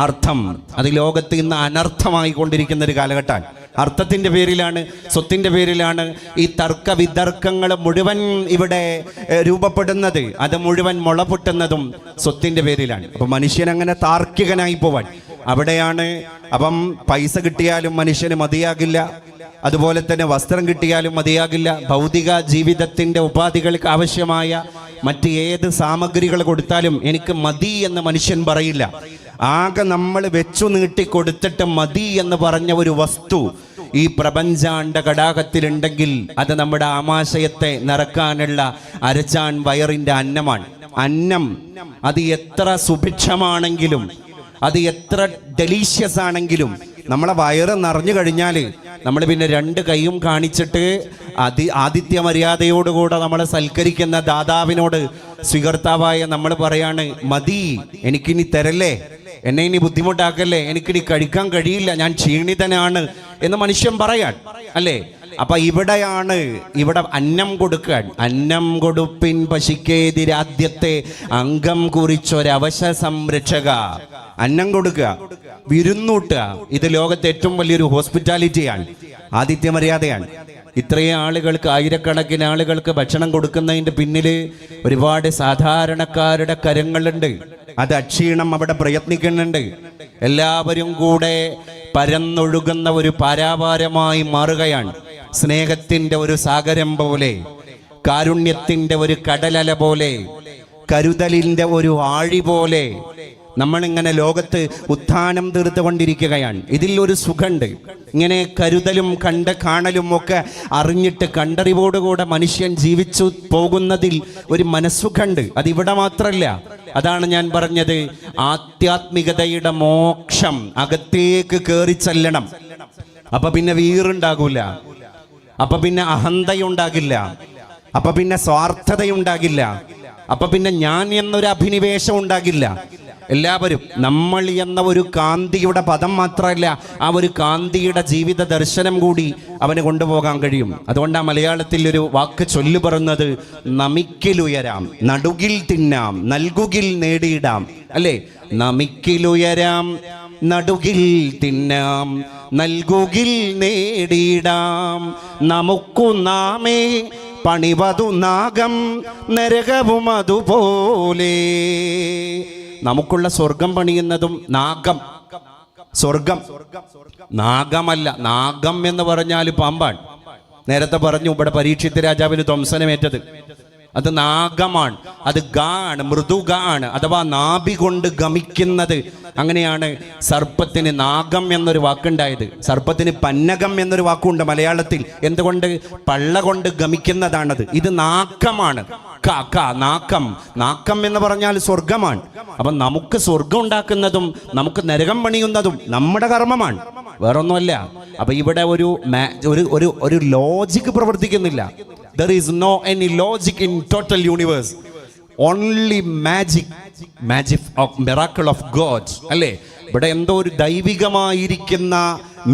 അർത്ഥം അത് ലോകത്ത് ഇന്ന് അനർത്ഥമായി കൊണ്ടിരിക്കുന്ന ഒരു കാലഘട്ടമാണ്. അർത്ഥത്തിന്റെ പേരിലാണ്, സ്വത്തിന്റെ പേരിലാണ് ഈ തർക്ക വിതർക്കങ്ങൾ മുഴുവൻ ഇവിടെ രൂപപ്പെടുന്നത്. അത് മുഴുവൻ മുള പൊട്ടുന്നതും സ്വത്തിന്റെ പേരിലാണ്. അപ്പൊ മനുഷ്യൻ അങ്ങനെ താർക്കികനായി പോവാൻ അവിടെയാണ്. അപ്പം പൈസ കിട്ടിയാലും മനുഷ്യന് മതിയാകില്ല, അതുപോലെ തന്നെ വസ്ത്രം കിട്ടിയാലും മതിയാകില്ല. ഭൗതിക ജീവിതത്തിന്റെ ഉപാധികൾക്ക് ആവശ്യമായ മറ്റ് ഏത് സാമഗ്രികൾ കൊടുത്താലും എനിക്ക് മതി എന്ന് മനുഷ്യൻ പറയില്ല. ആകെ നമ്മൾ വെച്ചു നീട്ടി കൊടുത്തിട്ട് മതി എന്ന് പറഞ്ഞ ഒരു വസ്തു ഈ പ്രപഞ്ചാണ്ട കടാകത്തിലുണ്ടെങ്കിൽ അത് നമ്മുടെ ആമാശയത്തെ നിറക്കാനുള്ള അരച്ചാൻ വയറിന്റെ അന്നമാണ്. അന്നം അത് എത്ര സുഭിക്ഷമാണെങ്കിലും, അത് എത്ര ഡെലീഷ്യസ് ആണെങ്കിലും, നമ്മളെ വയറ് നിറഞ്ഞു കഴിഞ്ഞാൽ നമ്മൾ പിന്നെ 2 കൈയും കാണിച്ചിട്ട് ആതിഥ്യ മര്യാദയോടുകൂടെ നമ്മളെ സൽക്കരിക്കുന്ന ദാതാവിനോട് സ്വീകർത്താവായ നമ്മൾ പറയാണ്, മതി, എനിക്കിനി തരല്ലേ, എന്നെ ഇനി ബുദ്ധിമുട്ടാക്കല്ലേ, എനിക്കിനി കഴിക്കാൻ കഴിയില്ല, ഞാൻ ക്ഷീണിതനാണ് എന്ന് മനുഷ്യൻ പറയാൻ, അല്ലേ? അപ്പൊ ഇവിടെ അന്നം കൊടുക്കാൻ, അന്നം കൊടുപ്പിൻ പശിക്കേതിരാദ്യത്തെ അംഗം കുറിച്ചൊരവശ സംരക്ഷക. അന്നം കൊടുക്കുക, വിരുന്നൂട്ടുക, ഇത് ലോകത്തെ ഏറ്റവും വലിയൊരു ഹോസ്പിറ്റാലിറ്റിയാണ്, ആതിഥ്യ മര്യാദയാണ്. ഇത്രയും ആളുകൾക്ക്, ആയിരക്കണക്കിന് ആളുകൾക്ക് ഭക്ഷണം കൊടുക്കുന്നതിൻ്റെ പിന്നിൽ ഒരുപാട് സാധാരണക്കാരുടെ കരങ്ങളുണ്ട്. അത് അക്ഷീണം അവിടെ പ്രയത്നിക്കുന്നുണ്ട്. എല്ലാവരും കൂടെ പരന്നൊഴുകുന്ന ഒരു പാരാവാരമായി മാറുകയാണ്. സ്നേഹത്തിൻ്റെ ഒരു സാഗരം പോലെ, കാരുണ്യത്തിൻ്റെ ഒരു കടലല പോലെ, കരുതലിൻ്റെ ഒരു ആഴി പോലെ നമ്മളിങ്ങനെ ലോകത്ത് ഉത്ഥാനം തീർത്തുകൊണ്ടിരിക്കുകയാണ്. ഇതിൽ ഒരു സുഖമുണ്ട്. ഇങ്ങനെ കരുതലും കാണലും ഒക്കെ അറിഞ്ഞിട്ട് കണ്ടറിവോടുകൂടെ മനുഷ്യൻ ജീവിച്ചു പോകുന്നതിൽ ഒരു മനസ്സുഖമുണ്ട്. അതിവിടെ മാത്രമല്ല. അതാണ് ഞാൻ പറഞ്ഞത്, ആധ്യാത്മികതയുടെ മോക്ഷം അകത്തേക്ക് കയറി ചെല്ലണം. അപ്പൊ പിന്നെ വീറുണ്ടാകൂല, അപ്പൊ പിന്നെ അഹന്തയുണ്ടാകില്ല, അപ്പൊ പിന്നെ സ്വാർത്ഥതയുണ്ടാകില്ല, അപ്പൊ പിന്നെ ഞാൻ എന്നൊരു അഭിനിവേശം ഉണ്ടാകില്ല. എല്ലാവരും നമ്മൾ എന്ന ഒരു കാന്തിയുടെ പദം മാത്രമല്ല, ആ ഒരു കാന്തിയുടെ ജീവിത ദർശനം കൂടി അവന് കൊണ്ടുപോകാൻ കഴിയും. അതുകൊണ്ടാണ് മലയാളത്തിൽ ഒരു വാക്ക് ചൊല്ലു പറഞ്ഞത്, നമിക്കിലുയരാം, നടുകിൽ തിന്നാം, നൽകുകിൽ നേടിയിടാം. അല്ലേ? നമിക്കിലുയരാം, നടുകിൽ തിന്നാം, നൽകുകിൽ നേടിയിടാം. നമുക്കു നാമേ പണിവതു നാഗം നരകവും അതുപോലെ. നമുക്കുള്ള സ്വർഗം പണിയുന്നതും നാഗം. സ്വർഗം നാഗമല്ല, നാഗം എന്ന് പറഞ്ഞാൽ പാമ്പാണ്. നേരത്തെ പറഞ്ഞു ഇവിടെ പരീക്ഷിത്ത് രാജാവിന് ധ്വംസനമേറ്റത് അത് നാഗമാണ്. അത് ഗാണ്, മൃദുഗാണ്, അഥവാ നാഭി കൊണ്ട് ഗമിക്കുന്നത്. അങ്ങനെയാണ് സർപ്പത്തിന് നാഗം എന്നൊരു വാക്കുണ്ടായത്. സർപ്പത്തിന് പന്നകം എന്നൊരു വാക്കുണ്ട് മലയാളത്തിൽ. എന്തുകൊണ്ട്? പള്ള കൊണ്ട് ഗമിക്കുന്നതാണത്. ഇത് നാക്കമാണ്. നാക്കം. നാക്കം എന്ന് പറഞ്ഞാൽ സ്വർഗമാണ്. അപ്പൊ നമുക്ക് സ്വർഗം ഉണ്ടാക്കുന്നതും നമുക്ക് നരകം പണിയുന്നതും നമ്മുടെ കർമ്മമാണ്, വേറൊന്നുമല്ല. അപ്പൊ ഇവിടെ ഒരു ലോജിക് പ്രവർത്തിക്കുന്നില്ല. There is no any logic in total universe. Only magic of miracle of God. അല്ലേ? ഇവിടെ എന്തോ ഒരു ദൈവികമായിരിക്കുന്ന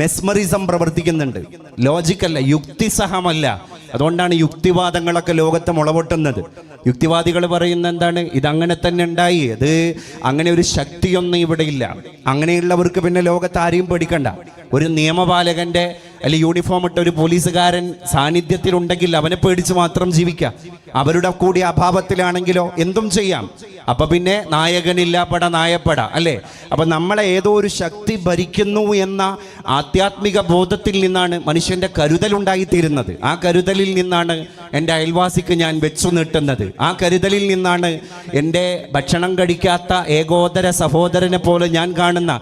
മെസ്മറിസം പ്രവർത്തിക്കുന്നുണ്ട്. ലോജിക്കല്ല, യുക്തിസഹമല്ല. അതുകൊണ്ടാണ് യുക്തിവാദങ്ങളൊക്കെ ലോകത്ത് മുളപൊട്ടുന്നത്. യുക്തിവാദികൾ പറയുന്ന എന്താണ്? ഇതങ്ങനെ തന്നെ ഉണ്ടായി, അത് അങ്ങനെ ഒരു ശക്തിയൊന്നും ഇവിടെ ഇല്ല. അങ്ങനെയുള്ളവർക്ക് പിന്നെ ലോകത്ത് ആരെയും പേടിക്കണ്ട. ഒരു നിയമപാലകന്റെ അല്ലെങ്കിൽ യൂണിഫോം ഇട്ട ഒരു പോലീസുകാരൻ സാന്നിധ്യത്തിലുണ്ടെങ്കിൽ അവനെ പേടിച്ച് മാത്രം ജീവിക്കാം. അവരുടെ കൂടി അഭാവത്തിലാണെങ്കിലോ എന്തും ചെയ്യാം. അപ്പൊ പിന്നെ നായകനില്ല പട നായപ്പട, അല്ലേ? അപ്പൊ നമ്മളെ ഏതോ ഒരു ശക്തി ഭരിക്കുന്നു എന്ന ആധ്യാത്മിക ബോധത്തിൽ നിന്നാണ് മനുഷ്യന്റെ കരുതൽ ഉണ്ടായിത്തീരുന്നത്. ആ കരുതലിൽ നിന്നാണ് എൻ്റെ അയൽവാസിക്ക് ഞാൻ വെച്ചു നീട്ടുന്നത്. ആ കരുതലിൽ നിന്നാണ് എൻ്റെ ഭക്ഷണം കഴിക്കാത്ത ഏകോദര സഹോദരനെ പോലെ ഞാൻ കാണുന്ന,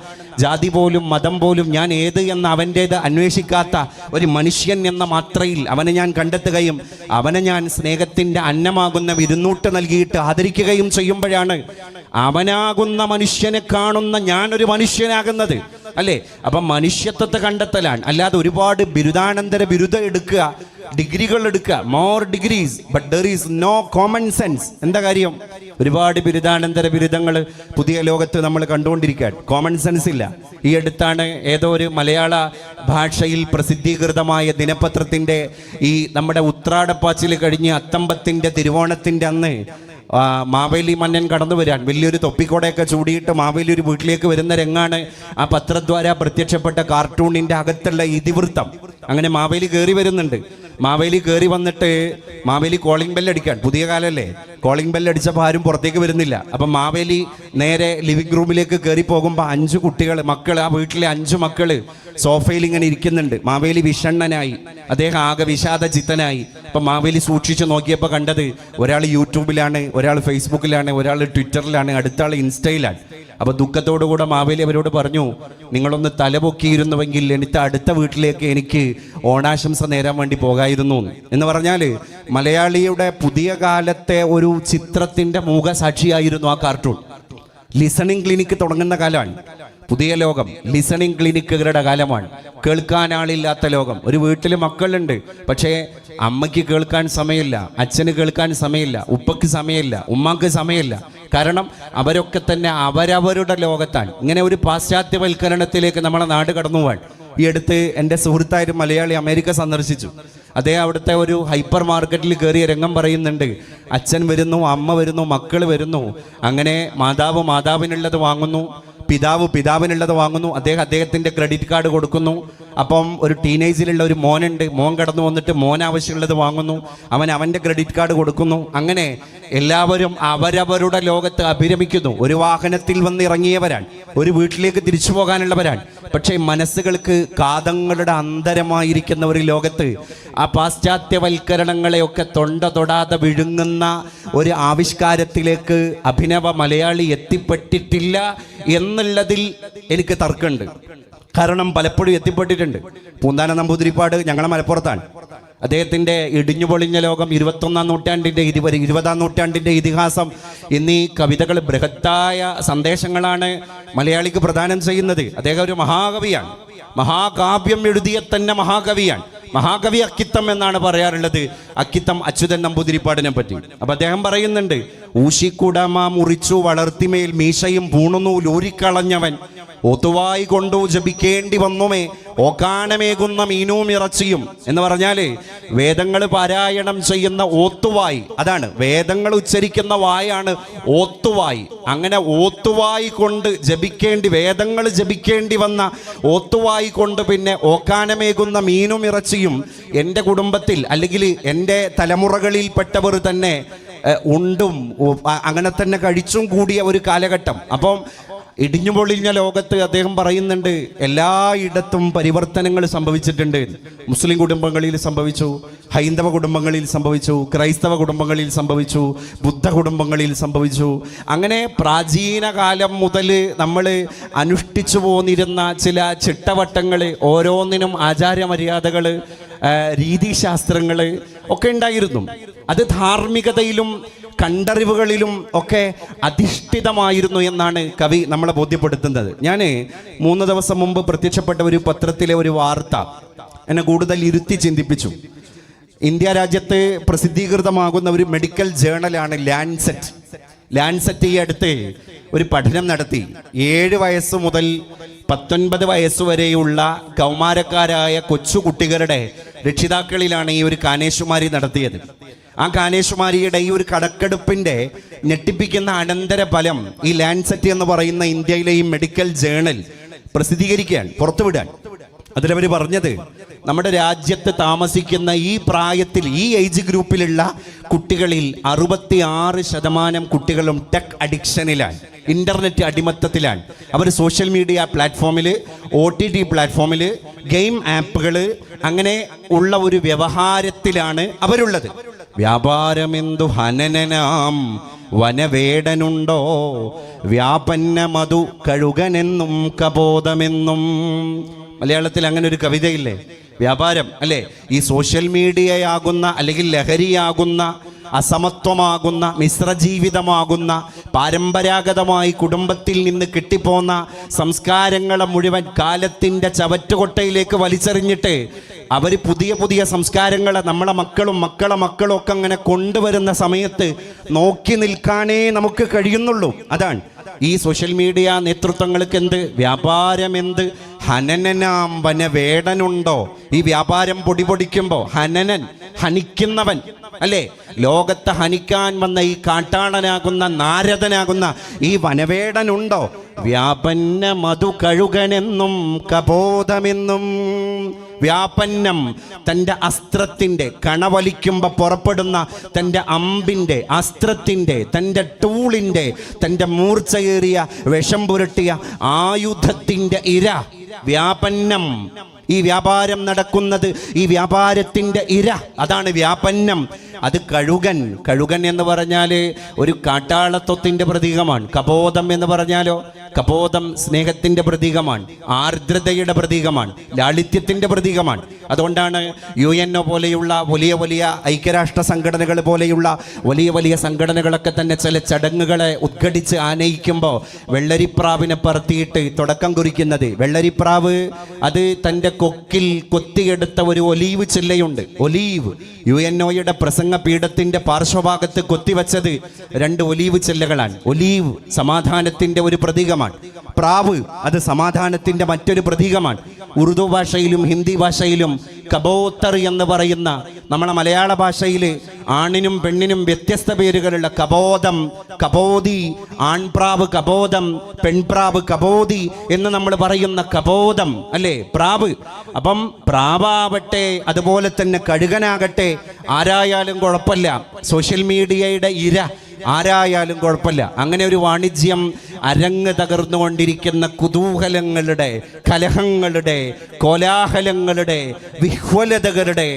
ജാതി പോലും മതം പോലും ഞാൻ ഏത് എന്ന് അവൻ്റേത് അന്വേഷിക്കാത്ത ഒരു മനുഷ്യൻ എന്ന മാത്രയിൽ അവനെ ഞാൻ കണ്ടെത്തുകയും അവനെ ഞാൻ സ്നേഹത്തിൻ്റെ അന്നമാകുന്ന വിരുന്നൂട്ട് നൽകിയിട്ട് ആദരിക്കുകയും ചെയ്യുമ്പോഴാണ് അവനാകുന്ന മനുഷ്യനെ കാണുന്ന ഞാനൊരു മനുഷ്യനാകുന്നത്. അല്ലേ? അപ്പം മനുഷ്യത്വത്തെ കണ്ടെത്തലാണ്. അല്ലാതെ ഒരുപാട് ബിരുദാനന്തര ബിരുദം എടുക്കുക, ഡിഗ്രികൾ എടുക്കുക, more degrees, but there is no common sense. എന്താ കാര്യം? ഒരുപാട് ബിരുദാനന്തര ബിരുദങ്ങൾ പുതിയ ലോകത്ത് നമ്മൾ കണ്ടുകൊണ്ടിരിക്കുകയാണ്. കോമൺ സെൻസ് ഇല്ല. ഈ അടുത്താണ് ഏതോ ഒരു മലയാള ഭാഷയിൽ പ്രസിദ്ധീകൃതമായ ദിനപത്രത്തിൻ്റെ ഈ നമ്മുടെ ഉത്രാടപ്പാച്ചിൽ കഴിഞ്ഞ് അത്തമ്പത്തിൻ്റെ തിരുവോണത്തിൻ്റെ അന്ന് മാവേലി മന്നൻ കടന്നു വരാൻ വലിയൊരു തൊപ്പിക്കോടയൊക്കെ ചൂടിയിട്ട് മാവേലി ഒരു വീട്ടിലേക്ക് വരുന്ന രംഗാണ് ആ പത്രദ്വാര പ്രത്യക്ഷപ്പെട്ട കാർട്ടൂണിൻ്റെ അകത്തുള്ള ഇതിവൃത്തം. അങ്ങനെ മാവേലി കയറി വരുന്നുണ്ട്. മാവേലി കയറി വന്നിട്ട് മാവേലി കോളിംഗ് ബെല്ലടിക്കാൻ, പുതിയ കാലല്ലേ, കോളിംഗ് ബെല്ലടിച്ചപ്പോൾ ആരും പുറത്തേക്ക് വരുന്നില്ല. അപ്പം മാവേലി നേരെ ലിവിംഗ് റൂമിലേക്ക് കയറി പോകുമ്പോൾ 5 മക്കൾ, ആ വീട്ടിലെ 5 മക്കള് സോഫയിൽ ഇങ്ങനെ ഇരിക്കുന്നുണ്ട്. മാവേലി വിഷണ്ണനായി, അദ്ദേഹം ആകെ വിഷാദചിത്തനായി. അപ്പം മാവേലി സൂക്ഷിച്ച് നോക്കിയപ്പോൾ കണ്ടത് ഒരാൾ യൂട്യൂബിലാണ്, ഒരാൾ ഫേസ്ബുക്കിലാണ്, ഒരാൾ ട്വിറ്ററിലാണ്, അടുത്ത ആൾ ഇൻസ്റ്റയിലാണ്. അപ്പോൾ ദുഃഖത്തോടുകൂടെ മാവേലി അവരോട് പറഞ്ഞു, നിങ്ങളൊന്ന് തലപൊക്കിയിരുന്നുവെങ്കിൽ എനിക്ക് അടുത്ത വീട്ടിലേക്ക് എനിക്ക് ഓണാശംസ നേരാൻ വേണ്ടി പോകായിരുന്നു എന്ന് പറഞ്ഞാൽ മലയാളിയുടെ പുതിയ കാലത്തെ ഒരു ചിത്രത്തിൻ്റെ മൂകസാക്ഷിയായിരുന്നു ആ കാർട്ടൂൺ. ലിസണിങ് ക്ലിനിക്ക് തുടങ്ങുന്ന കാലമാണ്. പുതിയ ലോകം ലിസണിങ് ക്ലിനിക്കുകളുടെ കാലമാണ്. കേൾക്കാൻ ആളില്ലാത്ത ലോകം. ഒരു വീട്ടിൽ മക്കളുണ്ട്, പക്ഷേ അമ്മയ്ക്ക് കേൾക്കാൻ സമയമില്ല, അച്ഛന് കേൾക്കാൻ സമയമില്ല, ഉപ്പയ്ക്ക് സമയമില്ല, ഉമ്മാക്ക് സമയമില്ല. കാരണം അവരൊക്കെ തന്നെ അവരവരുടെ ലോകത്താണ്. ഇങ്ങനെ ഒരു പാശ്ചാത്യവൽക്കരണത്തിലേക്ക് നമ്മളെ നാട് കടന്നു പോവാൻ. ഈ അടുത്ത് എൻ്റെ സുഹൃത്തായൊരു മലയാളി അമേരിക്ക സന്ദർശിച്ചു. അദ്ദേഹം അവിടുത്തെ ഒരു ഹൈപ്പർ മാർക്കറ്റിൽ കയറിയ രംഗം പറയുന്നുണ്ട്. അച്ഛൻ വരുന്നു, അമ്മ വരുന്നു, മക്കൾ വരുന്നു. അങ്ങനെ മാതാവ് മാതാവിനുള്ളത് വാങ്ങുന്നു, പിതാവ് പിതാവിനുള്ളത് വാങ്ങുന്നു. അദ്ദേഹത്തിൻ്റെ ക്രെഡിറ്റ് കാർഡ് കൊടുക്കുന്നു. അപ്പം ഒരു ടീനേജിലുള്ള ഒരു മോനുണ്ട്, മോൻ കടന്നു വന്നിട്ട് മോൻ ആവശ്യമുള്ളത് വാങ്ങുന്നു, അവൻ്റെ ക്രെഡിറ്റ് കാർഡ് കൊടുക്കുന്നു. അങ്ങനെ എല്ലാവരും അവരവരുടെ ലോകത്ത് അഭിരമിക്കുന്നു. ഒരു വാഹനത്തിൽ വന്ന് ഇറങ്ങിയവരാണ്, ഒരു വീട്ടിലേക്ക് തിരിച്ചു പോകാനുള്ളവരാണ്. പക്ഷേ മനസ്സുകൾക്ക് കാതങ്ങളുടെ അന്തരമായിരിക്കുന്ന ഒരു ലോകത്ത് ആ പാശ്ചാത്യവൽക്കരണങ്ങളെയൊക്കെ തൊണ്ട തൊടാതെ വിഴുങ്ങുന്ന ഒരു ആവിഷ്കാരത്തിലേക്ക് അഭിനവ മലയാളി എത്തിപ്പെട്ടിട്ടില്ല എന്നുള്ളതിൽ എനിക്ക് തർക്കമുണ്ട്. കാരണം പലപ്പോഴും എത്തിപ്പെട്ടിട്ടുണ്ട്. പൂന്താനം നമ്പൂതിരിപ്പാട് ഞങ്ങളെ മലപ്പുറത്താണ്. അദ്ദേഹത്തിൻ്റെ ഇടിഞ്ഞുപൊളിഞ്ഞ ലോകം, 20-ാം നൂറ്റാണ്ടിൻ്റെ ഇതിഹാസം എന്നീ കവിതകൾ ബൃഹത്തായ സന്ദേശങ്ങളാണ് മലയാളിക്ക് പ്രദാനം ചെയ്യുന്നത്. അദ്ദേഹം ഒരു മഹാകവിയാണ്, മഹാകാവ്യം എഴുതിയ തന്നെ മഹാകവിയാണ്. മഹാകവി അക്കിത്തം എന്നാണ് പറയാറുള്ളത്, അക്കിത്തം അച്യുതൻ നമ്പൂതിരിപ്പാടിനെ പറ്റി. അപ്പൊ അദ്ദേഹം പറയുന്നുണ്ട്, ഊശിക്കുടമ മുറിച്ചു വളർത്തിമേൽ മീശയും പൂണുനൂലൂരിക്കളഞ്ഞവൻ ഒത്തുവായി കൊണ്ടു ജപിക്കേണ്ടി വന്നുമേ ഓക്കാനമേകുന്ന മീനും ഇറച്ചിയും എന്ന് പറഞ്ഞാല് വേദങ്ങൾ പാരായണം ചെയ്യുന്ന ഓത്തുവായി, അതാണ് വേദങ്ങൾ ഉച്ചരിക്കുന്ന വായാണ് ഓത്തുവായി. അങ്ങനെ ഓത്തുവായി കൊണ്ട് ജപിക്കേണ്ടി, വേദങ്ങൾ ജപിക്കേണ്ടി വന്ന ഓത്തുവായി കൊണ്ട് പിന്നെ ഓക്കാനമേകുന്ന മീനും ഇറച്ചിയും എൻ്റെ കുടുംബത്തിൽ അല്ലെങ്കിൽ എൻ്റെ തലമുറകളിൽപ്പെട്ടവർ തന്നെ ഉണ്ടും അങ്ങനെ തന്നെ കഴിച്ചും കൂടിയ ഒരു കാലഘട്ടം. അപ്പം ഇടിഞ്ഞുപൊളിഞ്ഞ ലോകത്ത് അദ്ദേഹം പറയുന്നുണ്ട്, എല്ലായിടത്തും പരിവർത്തനങ്ങൾ സംഭവിച്ചിട്ടുണ്ട്. മുസ്ലിം കുടുംബങ്ങളിൽ സംഭവിച്ചു, ഹൈന്ദവ കുടുംബങ്ങളിൽ സംഭവിച്ചു, ക്രൈസ്തവ കുടുംബങ്ങളിൽ സംഭവിച്ചു, ബുദ്ധ കുടുംബങ്ങളിൽ സംഭവിച്ചു. അങ്ങനെ പ്രാചീന കാലം മുതൽ നമ്മൾ അനുഷ്ഠിച്ചു പോന്നിരുന്ന ചില ചിട്ടവട്ടങ്ങൾ, ഓരോന്നിനും ആചാരമര്യാദകൾ, രീതിശാസ്ത്രങ്ങൾ ഒക്കെ ഉണ്ടായിരുന്നു. അത് ധാർമ്മികതയിലും കണ്ടറിവുകളിലും ഒക്കെ അധിഷ്ഠിതമായിരുന്നു എന്നാണ് കവി നമ്മളെ ബോധ്യപ്പെടുത്തുന്നത്. ഞാൻ 3 ദിവസം മുമ്പ് പ്രത്യക്ഷപ്പെട്ട ഒരു പത്രത്തിലെ ഒരു വാർത്ത എന്നെ കൂടുതൽ ഇരുത്തി ചിന്തിപ്പിച്ചു. ഇന്ത്യ രാജ്യത്ത് പ്രസിദ്ധീകൃതമാകുന്ന ഒരു മെഡിക്കൽ ജേണലാണ് ലാൻസെറ്റ്. ലാൻസെറ്റ് ഈ അടുത്ത് ഒരു പഠനം നടത്തി. 7 വയസ്സ് മുതൽ 19 വയസ്സ് വരെയുള്ള കൗമാരക്കാരായ കൊച്ചുകുട്ടികളുടെ രക്ഷിതാക്കളിലാണ് ഈ ഒരു കാനേശുമാരി നടത്തിയത്. ആ കാനേശുമാരിയുടെ ഈ ഒരു കണക്കെടുപ്പിൻ്റെ ഞെട്ടിപ്പിക്കുന്ന അനന്തര ഫലം ഈ ലാൻസെറ്റ് എന്ന് പറയുന്ന ഇന്ത്യയിലെ ഈ മെഡിക്കൽ ജേണൽ പ്രസിദ്ധീകരിക്കുകയാണ്, പുറത്തുവിടാൻ. അതിലവർ പറഞ്ഞത്, നമ്മുടെ രാജ്യത്ത് താമസിക്കുന്ന ഈ പ്രായത്തിൽ, ഈ ഏജ് ഗ്രൂപ്പിലുള്ള കുട്ടികളിൽ 66% കുട്ടികളും ടെക് അഡിക്ഷനിലാണ്, ഇന്റർനെറ്റ് അടിമത്തത്തിലാണ്. അവർ സോഷ്യൽ മീഡിയ പ്ലാറ്റ്ഫോമിൽ, OTT പ്ലാറ്റ്ഫോമിൽ, ഗെയിം ആപ്പുകൾ, അങ്ങനെ ഉള്ള ഒരു വ്യവഹാരത്തിലാണ് അവരുള്ളത്. വ്യാപാരമെന്തു ഹനനനാം വനവേടനുണ്ടോ, വ്യാപന്ന മധു കഴുകനെന്നും കബോധമെന്നും. മലയാളത്തിൽ അങ്ങനെ ഒരു കവിതയില്ലേ, വ്യാപാരം അല്ലേ? ഈ സോഷ്യൽ മീഡിയയാകുന്ന അല്ലെങ്കിൽ ലഹരിയാകുന്ന, അസമത്വമാകുന്ന, മിശ്രജീവിതമാകുന്ന, പാരമ്പരാഗതമായി കുടുംബത്തിൽ നിന്ന് കിട്ടിപ്പോന്ന സംസ്കാരങ്ങളെ മുഴുവൻ കാലത്തിൻ്റെ ചവറ്റുകൊട്ടയിലേക്ക് വലിച്ചെറിഞ്ഞിട്ട് അവർ പുതിയ പുതിയ സംസ്കാരങ്ങളെ നമ്മളെ മക്കളും ഒക്കെ അങ്ങനെ കൊണ്ടുവരുന്ന സമയത്ത് നോക്കി നിൽക്കാനേ നമുക്ക് കഴിയുന്നുള്ളൂ. അതാണ് ഈ സോഷ്യൽ മീഡിയ നേതൃത്വങ്ങൾക്ക് എന്ത് വ്യാപാരമെന്ത് ഹനനനാം വനവേടനുണ്ടോ. ഈ വ്യാപാരം പൊടിപൊടിക്കുമ്പോൾ ഹനനൻ, ഹനിക്കുന്നവൻ അല്ലേ, ലോകത്തെ ഹനിക്കാൻ വന്ന ഈ കാട്ടാളനാകുന്ന നാരദനാകുന്ന ഈ വനവേടനുണ്ടോ. വ്യാപന്ന മധു കഴുകനെന്നും കബോധമെന്നും. വ്യാപന്നം, തൻ്റെ അസ്ത്രത്തിൻ്റെ കണവലിക്കുമ്പോൾ പുറപ്പെടുന്ന തൻ്റെ അമ്പിൻ്റെ, അസ്ത്രത്തിൻ്റെ, തൻ്റെ ടൂളിൻ്റെ, തൻ്റെ മൂർച്ചയേറിയ വിഷം പുരട്ടിയ ആയുധത്തിൻ്റെ ഇര വ്യാപന്നം. ഈ വ്യാപാരം നടക്കുന്നത്, ഈ വ്യാപാരത്തിൻ്റെ ഇര, അതാണ് വ്യാപന്നം. അത് കഴുകൻ എന്ന് പറഞ്ഞാൽ ഒരു കാട്ടാളത്വത്തിൻ്റെ പ്രതീകമാണ്. കബോധം എന്ന് പറഞ്ഞാലോ, കബോധം സ്നേഹത്തിൻ്റെ പ്രതീകമാണ്, ആർദ്രതയുടെ പ്രതീകമാണ്, ലാളിത്യത്തിൻ്റെ പ്രതീകമാണ്. അതുകൊണ്ടാണ് UNO പോലെയുള്ള വലിയ വലിയ ഐക്യരാഷ്ട്ര സംഘടനകൾ പോലെയുള്ള വലിയ വലിയ സംഘടനകളൊക്കെ തന്നെ ചില ചടങ്ങുകളെ ഉദ്ഘടിച്ച് ആനയിക്കുമ്പോൾ വെള്ളരിപ്രാവിനെ പറത്തിയിട്ട് തുടക്കം കുറിക്കുന്നത്. വെള്ളരിപ്രാവ് അത് തൻ്റെ കൊക്കിൽ കൊത്തിയെടുത്ത ഒരു ഒലീവ് ചില്ലയുണ്ട്. ഒലീവ്, UNOയുടെ പ്രസംഗ പീഠത്തിൻ്റെ പാർശ്വഭാഗത്ത് കൊത്തിവെച്ചത് 2 ഒലീവ് ചില്ലകളാണ്. ഒലീവ് സമാധാനത്തിൻ്റെ ഒരു പ്രതീകമാണ്, പ്രാവ് അത് സമാധാനത്തിൻ്റെ മറ്റൊരു പ്രതീകമാണ്. ഉറുദു ഭാഷയിലും ഹിന്ദി ഭാഷയിലും കബൂത്തർ എന്ന് പറയുന്ന, നമ്മളെ മലയാള ഭാഷയിൽ ആണിനും പെണ്ണിനും വ്യത്യസ്ത പേരുകളുള്ള കബോധം, കബോധി, ആൺപ്രാവ് കബോധം, പെൺപ്രാവ് കബോധി എന്ന് നമ്മൾ പറയുന്ന കബോധം അല്ലേ, പ്രാവ്. അപ്പം പ്രാവാവട്ടെ അതുപോലെ തന്നെ കഴുകനാകട്ടെ, ആരായാലും കുഴപ്പമില്ല, സോഷ്യൽ മീഡിയയുടെ ഇര ആരായാലും കുഴപ്പമില്ല. അങ്ങനെ ഒരു വാണിജ്യം അരങ്ങ് തകർന്നുകൊണ്ടിരിക്കുന്ന കുതൂഹലങ്ങളുടെ, കലഹങ്ങളുടെ, കോലാഹലങ്ങളുടെ, വിഹ്വലതകളുടെ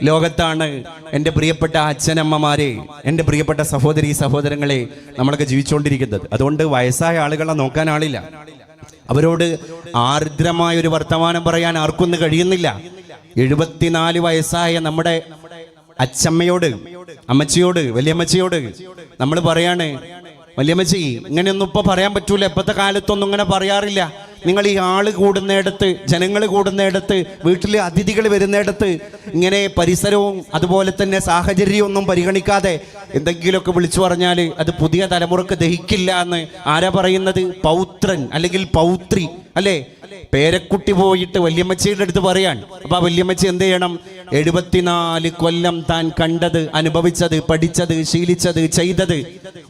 ലോകത്താണ് എൻ്റെ പ്രിയപ്പെട്ട അച്ഛനമ്മമാരെ, എൻ്റെ പ്രിയപ്പെട്ട സഹോദരി സഹോദരങ്ങളെ നമ്മളൊക്കെ ജീവിച്ചുകൊണ്ടിരിക്കുന്നത്. അതുകൊണ്ട് വയസ്സായ ആളുകളെ നോക്കാൻ ആളില്ല. അവരോട് ആർദ്രമായൊരു വർത്തമാനം പറയാൻ ആർക്കൊന്നും കഴിയുന്നില്ല. 74 വയസ്സായ നമ്മുടെ അച്ചമ്മയോട്, അമ്മച്ചിയോട്, വലിയമ്മച്ചിയോട് നമ്മൾ പറയാണ്, വലിയമ്മച്ചി ഇങ്ങനെയൊന്നും ഇപ്പൊ പറയാൻ പറ്റൂല, ഇപ്പോഴത്തെ കാലത്തൊന്നും ഇങ്ങനെ പറയാറില്ല. നിങ്ങൾ ഈ ആള് കൂടുന്നിടത്ത്, ജനങ്ങൾ കൂടുന്നിടത്ത്, വീട്ടിൽ അതിഥികൾ വരുന്നിടത്ത് ഇങ്ങനെ പരിസരവും അതുപോലെ തന്നെ സാഹചര്യവും ഒന്നും പരിഗണിക്കാതെ എന്തെങ്കിലുമൊക്കെ വിളിച്ചു പറഞ്ഞാൽ അത് പുതിയ തലമുറക്ക് ദഹിക്കില്ല എന്ന് ആരാ പറയുന്നത്? പൗത്രൻ അല്ലെങ്കിൽ പൗത്രി അല്ലേ? പേരക്കുട്ടി പോയിട്ട് വല്യമ്മച്ചിയുടെ അടുത്ത് പറയാൻ. അപ്പൊ ആ വല്യമ്മച്ചി എന്ത് ചെയ്യണം? 74 കൊല്ലം താൻ കണ്ടത്, അനുഭവിച്ചത്, പഠിച്ചത്, ശീലിച്ചത്, ചെയ്തത്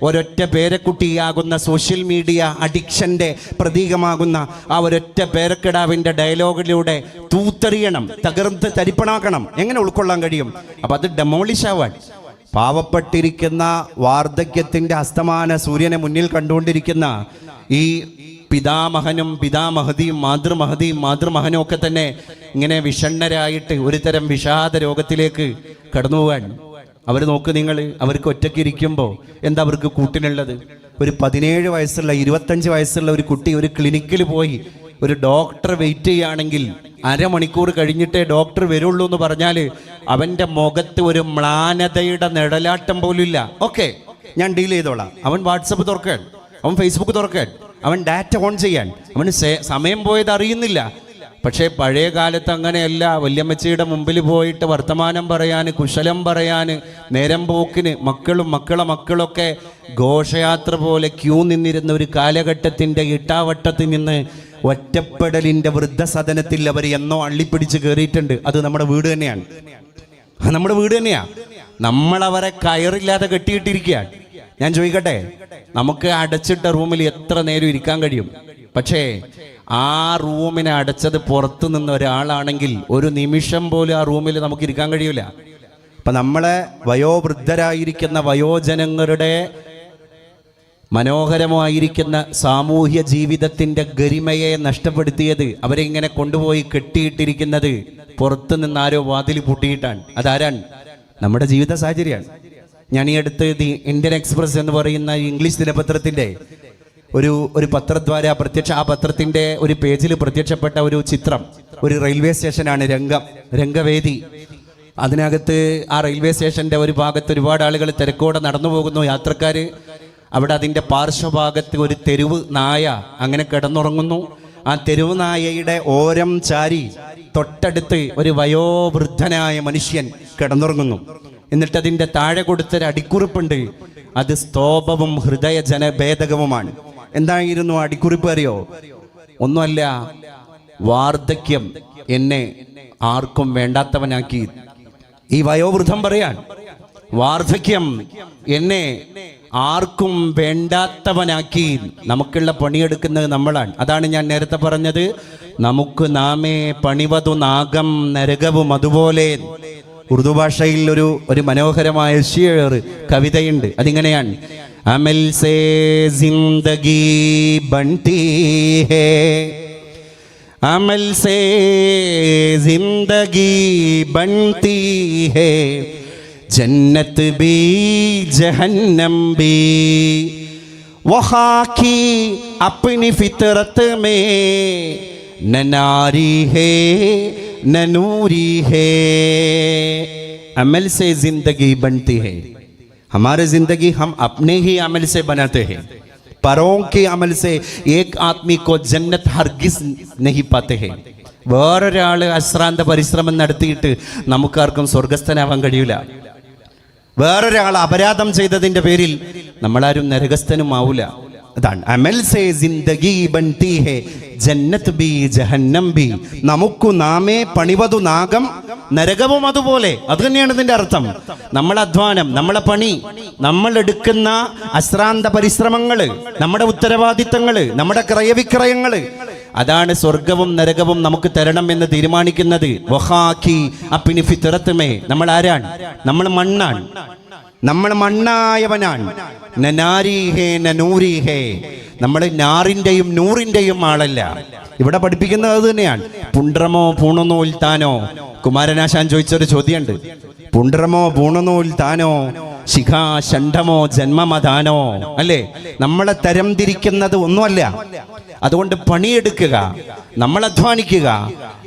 ഒരൊറ്റ പേരക്കുട്ടിയാകുന്ന സോഷ്യൽ മീഡിയ അഡിക്ഷന്റെ പ്രതീകമാകുന്ന ആ ഒരൊറ്റ പേരക്കിടാവിന്റെ ഡയലോഗിലൂടെ തൂത്തെറിയണം, തകർത്ത് തരിപ്പണാക്കണം. എങ്ങനെ ഉൾക്കൊള്ളാൻ കഴിയും? അപ്പൊ അത് ഡെമോളിഷ് ആവാൻ. പാവപ്പെട്ടിരിക്കുന്ന വാർദ്ധക്യത്തിന്റെ അസ്തമാന സൂര്യനെ മുന്നിൽ കണ്ടുകൊണ്ടിരിക്കുന്ന ഈ പിതാമഹനും പിതാമഹതിയും മാതൃമഹനും ഒക്കെ തന്നെ ഇങ്ങനെ വിഷണ്ണരായിട്ട് ഒരു തരം വിഷാദ രോഗത്തിലേക്ക് കടന്നു പോകാൻ. അവർ നോക്ക് നിങ്ങൾ, അവർക്ക് ഒറ്റയ്ക്ക് ഇരിക്കുമ്പോൾ എന്താ അവർക്ക് കൂട്ടിനുള്ളത്? ഒരു 17 വയസ്സുള്ള 25 വയസ്സുള്ള ഒരു കുട്ടി ഒരു ക്ലിനിക്കിൽ പോയി ഒരു ഡോക്ടർ വെയിറ്റ് ചെയ്യുകയാണെങ്കിൽ അരമണിക്കൂർ കഴിഞ്ഞിട്ടേ ഡോക്ടർ വരുള്ളൂ എന്ന് പറഞ്ഞാൽ അവൻ്റെ മുഖത്ത് ഒരു മ്ലാനതയുടെ നിഴലാട്ടം പോലും ഇല്ല. ഓക്കെ, ഞാൻ ഡീൽ ചെയ്തോളാം. അവൻ വാട്സപ്പ് തുറക്കാൻ, അവൻ ഫേസ്ബുക്ക് തുറക്കാൻ, അവൻ ഡാറ്റ ഓൺ ചെയ്യാൻ, അവന് സമയം പോയത് അറിയുന്നില്ല. പക്ഷേ പഴയ കാലത്ത് അങ്ങനെയല്ല. വല്യമ്മച്ചിയുടെ മുമ്പിൽ പോയിട്ട് വർത്തമാനം പറയാൻ, കുശലം പറയാൻ, നേരം പോക്കിന് മക്കളൊക്കെ ഘോഷയാത്ര പോലെ ക്യൂ നിന്നിരുന്ന ഒരു കാലഘട്ടത്തിൻ്റെ ഇട്ടാവട്ടത്തിൽ നിന്ന് ഒറ്റപ്പെടലിൻ്റെ വൃദ്ധസദനത്തിൽ അവർ എന്നോ അള്ളിപ്പിടിച്ച് കയറിയിട്ടുണ്ട്. അത് നമ്മുടെ വീട് തന്നെയാണ്, നമ്മളവരെ കയറില്ലാതെ കെട്ടിയിട്ടിരിക്കുകയാണ്. ഞാൻ ചോദിക്കട്ടെ, നമുക്ക് അടച്ചിട്ട റൂമിൽ എത്ര നേരം ഇരിക്കാൻ കഴിയും? പക്ഷേ ആ റൂമിനെ അടച്ചത് പുറത്തു നിന്ന് ഒരാളാണെങ്കിൽ ഒരു നിമിഷം പോലും ആ റൂമിൽ നമുക്ക് ഇരിക്കാൻ കഴിയില്ല. അപ്പം നമ്മളെ വയോവൃദ്ധരായിരിക്കുന്ന വയോജനങ്ങളുടെ മനോഹരമായിരിക്കുന്ന സാമൂഹ്യ ജീവിതത്തിൻ്റെ ഗരിമയെ നഷ്ടപ്പെടുത്തിയത്, അവരെ ഇങ്ങനെ കൊണ്ടുപോയി കെട്ടിയിട്ടിരിക്കുന്നത് പുറത്തു നിന്ന് ആരോ വാതിൽ പൂട്ടിയിട്ടാണ്. അതാരാണ്? നമ്മുടെ ജീവിത സാഹചര്യമാണ്. ഞാൻ ഈ അടുത്ത് ദി ഇന്ത്യൻ എക്സ്പ്രസ് എന്ന് പറയുന്ന ഇംഗ്ലീഷ് ദിനപത്രത്തിൻ്റെ ഒരു പത്രദ്വാര ആ പത്രത്തിൻ്റെ ഒരു പേജിൽ പ്രത്യക്ഷപ്പെട്ട ഒരു ചിത്രം. ഒരു റെയിൽവേ സ്റ്റേഷനാണ്, രംഗവേദി. അതിനകത്ത് ആ റെയിൽവേ സ്റ്റേഷൻ്റെ ഒരു ഭാഗത്ത് ഒരുപാട് ആളുകൾ തിരക്കോടെ നടന്നു പോകുന്നു, യാത്രക്കാർ. അവിടെ അതിൻ്റെ പാർശ്വഭാഗത്ത് ഒരു തെരുവ് നായ അങ്ങനെ കിടന്നുറങ്ങുന്നു. ആ തെരുവ് നായയുടെ ഓരം ചാരി തൊട്ടടുത്ത് ഒരു വയോവൃദ്ധനായ മനുഷ്യൻ കിടന്നുറങ്ങുന്നു. എന്നിട്ട് അതിൻ്റെ താഴെ കൊടുത്തൊരു അടിക്കുറിപ്പുണ്ട്. അത് സ്തോഭവും ഹൃദയജനഭേദകവുമാണ്. എന്തായിരുന്നു അടിക്കുറിപ്പ് അറിയോ? ഒന്നുമല്ല, വാർദ്ധക്യം എന്നെ ആർക്കും വേണ്ടാത്തവനാക്കി. ഈ വയോവൃദ്ധം പറയാൻ, വാർദ്ധക്യം എന്നെ ആർക്കും വേണ്ടാത്തവനാക്കി. നമുക്കുള്ള പണിയെടുക്കുന്നത് നമ്മളാണ്. അതാണ് ഞാൻ നേരത്തെ പറഞ്ഞത്, നമുക്ക് നാമേ പണിവതു നാഗം നരകവും അതുപോലെ. ഉറുദു ഭാഷയിൽ ഒരു മനോഹരമായ ഷിയർ കവിതയുണ്ട്. അതിങ്ങനെയാണ്: അമൽ സേ ജിന്ദഗി ബൻതി ഹേ, അമൽ സേ ജിന്ദഗി ബൻതി ഹേ, ജന്നത്ത് ബി ജഹന്നം ബി, വഹാ കി അപ്നി ഫിത്രത്ത് മേ न नारी है न नूरी है, अमल से जिंदगी बनती है. हमारी जिंदगी हम अपने ही अमल से बनाते हैं. परों के अमल से एक आदमी को जन्नत हरगिज नहीं पाते हैं. വേറൊരാൾ അശ്രാന്ത പരിശ്രമം നടത്തിയിട്ട് നമുക്കാർക്കും സ്വർഗസ്ഥനാവാൻ കഴിയില്ല. വേറൊരാൾ അപരാധം ചെയ്തതിൻ്റെ പേരിൽ നമ്മളാരും നരകസ്ഥനും ആവില്ല. അതാണ് അമൽ സേ ജിന്ദഗി ബൻതി ഹേ ജന്നത്ത് ബി ജഹന്നം ബി. നമുക്ക് നാമേ പണിവതു നാഗം നരകവും അതുപോലെ. അത് തന്നെയാണ് ഇതിന്റെ അർത്ഥം. നമ്മളെ അധ്വാനം, നമ്മളെ പണി, നമ്മൾ എടുക്കുന്ന അശ്രാന്ത പരിശ്രമങ്ങള്, നമ്മുടെ ഉത്തരവാദിത്തങ്ങള്, നമ്മുടെ ക്രയവിക്രയങ്ങള്, അതാണ് സ്വർഗവും നരകവും നമുക്ക് തരണം എന്ന് തീരുമാനിക്കുന്നത്. വഹാക്കി അപ്പിനി ഫിത്രത്തുമേ. നമ്മൾ ആരാണ്? നമ്മൾ മണ്ണാണ്. നമ്മൾ മണ്ണായവനാണ്. നനാരിഹേ നൂരിഹേ. നമ്മൾ നാറിന്റെയും നൂറിന്റെയും ആളല്ല. ഇവിടെ പഠിപ്പിക്കുന്നത് അത് തന്നെയാണ്. പുണ്ട്രമോ പൂണനൂൽ താനോ. കുമാരനാശാൻ ചോദിച്ചൊരു ചോദ്യമുണ്ട്. പുണ്ട്രമോ പൂണനൂൽ താനോ ശിഖാ ഷണ്ഡമോ ജന്മമതാനോ. അല്ലേ? നമ്മളെ തരം തിരിക്കുന്നത് ഒന്നുമല്ല. അതുകൊണ്ട് പണിയെടുക്കുക, നമ്മൾ അധ്വാനിക്കുക,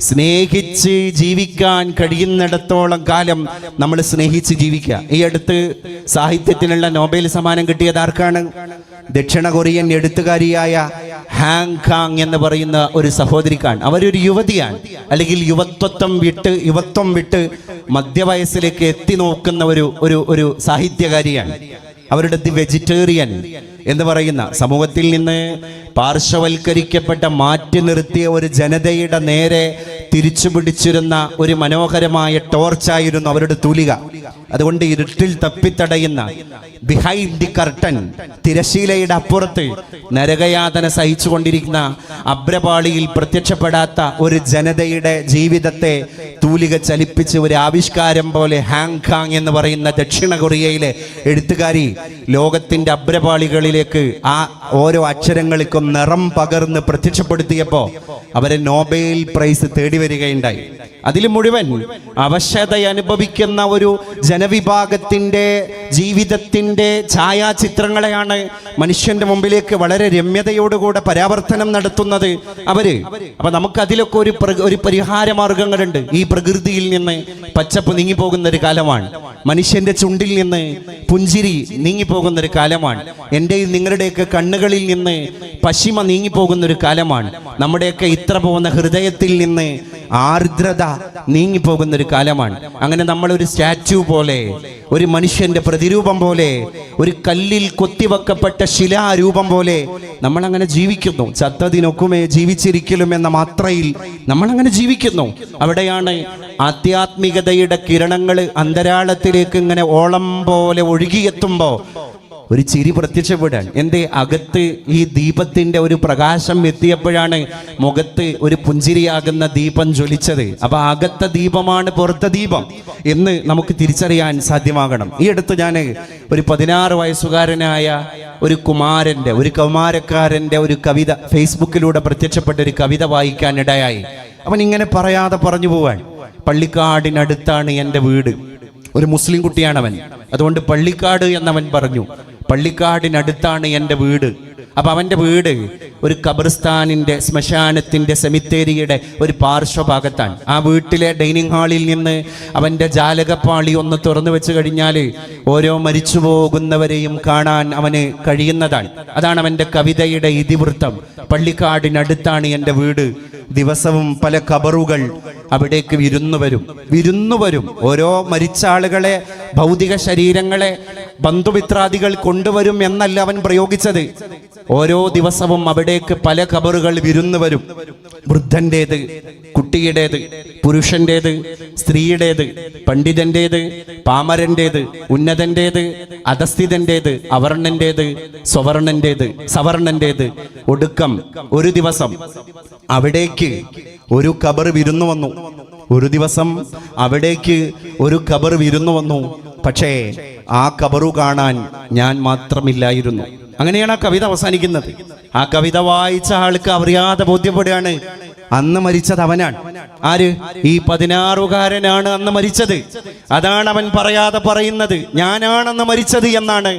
സ്നേഹിച്ച് ജീവിക്കാൻ കഴിയുന്നിടത്തോളം കാലം നമ്മൾ സ്നേഹിച്ച് ജീവിക്കുക. ഈ അടുത്ത് സാഹിത്യത്തിനുള്ള നോബൽ സമ്മാനം കിട്ടിയത് ആർക്കാണ്? ദക്ഷിണ കൊറിയൻ എഴുത്തുകാരിയായ ഹാങ് കാങ് എന്ന് പറയുന്ന ഒരു സഹോദരിക്കാണ്. അവരൊരു യുവതിയാണ്, അല്ലെങ്കിൽ യുവത്വം വിട്ട് മധ്യവയസ്സിലേക്ക് എത്തി നോക്കുന്ന ഒരു സാഹിത്യകാരിയാണ്. അവരുടെ ദി വെജിറ്റേറിയൻ എന്ന് പറയുന്ന സമൂഹത്തിൽ നിന്ന് പാർശ്വവൽക്കരിക്കപ്പെട്ട മാറ്റി നിർത്തിയ ഒരു ജനതയുടെ നേരെ തിരിച്ചു പിടിച്ചിരുന്ന ഒരു മനോഹരമായ ടോർച്ചായിരുന്നു അവരുടെ തൂലിക. അതുകൊണ്ട് ഇരുട്ടിൽ തപ്പിത്തടയുന്ന ബിഹൈൻഡ് ദി കർട്ടൻ, തിരശീലയുടെ അപ്പുറത്ത് നരകയാതന സഹിച്ചുകൊണ്ടിരിക്കുന്ന അബ്രപാളിയിൽ പ്രത്യക്ഷപ്പെടാത്ത ഒരു ജനതയുടെ ജീവിതത്തെ തൂലിക ചലിപ്പിച്ച് ഒരു ആവിഷ്കാരം പോലെ ഹാങ് കാങ് എന്ന് പറയുന്ന ദക്ഷിണ കൊറിയയിലെ എഴുത്തുകാരി ലോകത്തിന്റെ അബ്രപാളികളിലേക്ക് ആ ഓരോ അക്ഷരങ്ങൾക്കും നിറം പകർന്ന് പ്രത്യക്ഷപ്പെടുത്തിയപ്പോൾ അവരെ നോബൽ പ്രൈസ് തേടി വരികയുണ്ടായി. അതിൽ മുഴുവൻ അവശത അനുഭവിക്കുന്ന ഒരു ജനവിഭാഗത്തിന്റെ ജീവിതത്തിന്റെ ഛായാചിത്രങ്ങളെയാണ് മനുഷ്യന്റെ മുമ്പിലേക്ക് വളരെ രമ്യതയോടുകൂടെ പരാവർത്തനം നടത്തുന്നത് അവര്. അപ്പൊ നമുക്ക് അതിലൊക്കെ ഒരു പരിഹാര മാർഗങ്ങളുണ്ട്. ഈ പ്രകൃതിയിൽ നിന്ന് പച്ചപ്പ് നീങ്ങിപ്പോകുന്ന ഒരു കാലമാണ്. മനുഷ്യന്റെ ചുണ്ടിൽ നിന്ന് പുഞ്ചിരി നീങ്ങിപ്പോകുന്ന ഒരു കാലമാണ്. എന്റെയും നിങ്ങളുടെയൊക്കെ കണ്ണുകളിൽ നിന്ന് പശിമ നീങ്ങിപ്പോകുന്ന ഒരു കാലമാണ്. നമ്മുടെയൊക്കെ ഇത്ര പോകുന്ന ഹൃദയത്തിൽ നിന്ന് ആർദ്രത നീങ്ങിപ്പോകുന്ന ഒരു കാലമാണ്. അങ്ങനെ നമ്മളൊരു സ്റ്റാച്യു പോലെ, ഒരു മനുഷ്യന്റെ പ്രതിരൂപം പോലെ, ഒരു കല്ലിൽ കൊത്തിവെക്കപ്പെട്ട ശിലാരൂപം പോലെ നമ്മൾ അങ്ങനെ ജീവിക്കുന്നു. ചത്തതിനൊക്കുമേ ജീവിച്ചിരിക്കലും എന്ന മാത്രയിൽ നമ്മൾ അങ്ങനെ ജീവിക്കുന്നു. അവിടെയാണ് ആധ്യാത്മികതയുടെ കിരണങ്ങൾ അന്തരാളത്തിലേക്ക് ഇങ്ങനെ ഓളം പോലെ ഒഴുകിയെത്തുമ്പോൾ ഒരു ചിരി പ്രത്യക്ഷപ്പെടാൻ. എന്റെ അകത്ത് ഈ ദീപത്തിന്റെ ഒരു പ്രകാശം എത്തിയപ്പോഴാണ് മുഖത്ത് ഒരു പുഞ്ചിരിയാകുന്ന ദീപം ജ്വലിച്ചത്. അപ്പൊ അകത്തെ ദീപമാണ് പുറത്തെ ദീപം എന്ന് നമുക്ക് തിരിച്ചറിയാൻ സാധ്യമാകണം. ഈ അടുത്ത് ഞാൻ ഒരു 16 വയസ്സുകാരനായ ഒരു കൗമാരക്കാരന്റെ ഒരു കവിത ഫേസ്ബുക്കിലൂടെ പ്രത്യക്ഷപ്പെട്ട ഒരു കവിത വായിക്കാനിടയായി. അവൻ ഇങ്ങനെ പറയാതെ പറഞ്ഞു പോവാൻ. പള്ളിക്കാടിനടുത്താണ് എൻ്റെ വീട്. ഒരു മുസ്ലിം കുട്ടിയാണവൻ. അതുകൊണ്ട് പള്ളിക്കാട് എന്നവൻ പറഞ്ഞു. പള്ളിക്കാടിനടുത്താണ് എൻ്റെ വീട്. അപ്പൊ അവന്റെ വീട് ഒരു ഖബർസ്ഥാനിന്റെ, ശ്മശാനത്തിന്റെ, സെമിത്തേരിയുടെ ഒരു പാർശ്വഭാഗത്താണ്. ആ വീട്ടിലെ ഡൈനിങ് ഹാളിൽ നിന്ന് അവന്റെ ജാലകപ്പാളി ഒന്ന് തുറന്നു വെച്ച് കഴിഞ്ഞാൽ ഓരോ മരിച്ചു പോകുന്നവരെയും കാണാൻ അവന് കഴിയുന്നതാണ്. അതാണ് അവന്റെ കവിതയുടെ ഇതിവൃത്തം. പള്ളിക്കാടിനടുത്താണ് എൻ്റെ വീട്. ദിവസവും പല ഖബറുകൾ അവിടേക്ക് വിരുന്നു വരും. ഓരോ മരിച്ച ആളുകളെ, ഭൗതിക ശരീരങ്ങളെ ബന്ധുമിത്രാദികൾ കൊണ്ടുവരും എന്നല്ല അവൻ പ്രയോഗിച്ചത്. ഓരോ ദിവസവും അവിടേക്ക് പല ഖബറുകൾ വിരുന്നു വരും. വൃദ്ധന്റേത്, കുട്ടിയുടേത്, പുരുഷന്റേത്, സ്ത്രീയുടേത്, പണ്ഡിതന്റേത്, പാമരന്റേത്, ഉന്നതന്റേത്, അധസ്ഥിതന്റേത്, അവർണന്റേത്, സവർണന്റേത്. ഒടുക്കം ഒരു ദിവസം അവിടേക്ക് ഒരു ഖബർ വിരുന്നു വന്നു. പക്ഷേ ആ ഖബറു കാണാൻ ഞാൻ മാത്രമില്ലായിരുന്നു. അങ്ങനെയാണ് ആ കവിത അവസാനിക്കുന്നത്. ആ കവിത വായിച്ച ആൾക്ക് അറിയാതെ ബോധ്യപ്പെടുകയാണ് അന്ന് മരിച്ചത് അവനാണ്. ആര്? ഈ 16-കാരനാണ് അന്ന് മരിച്ചത്. അതാണ് അവൻ പറയാതെ പറയുന്നത്. ഞാനാണെന്ന് മരിച്ചത് എന്നാണ്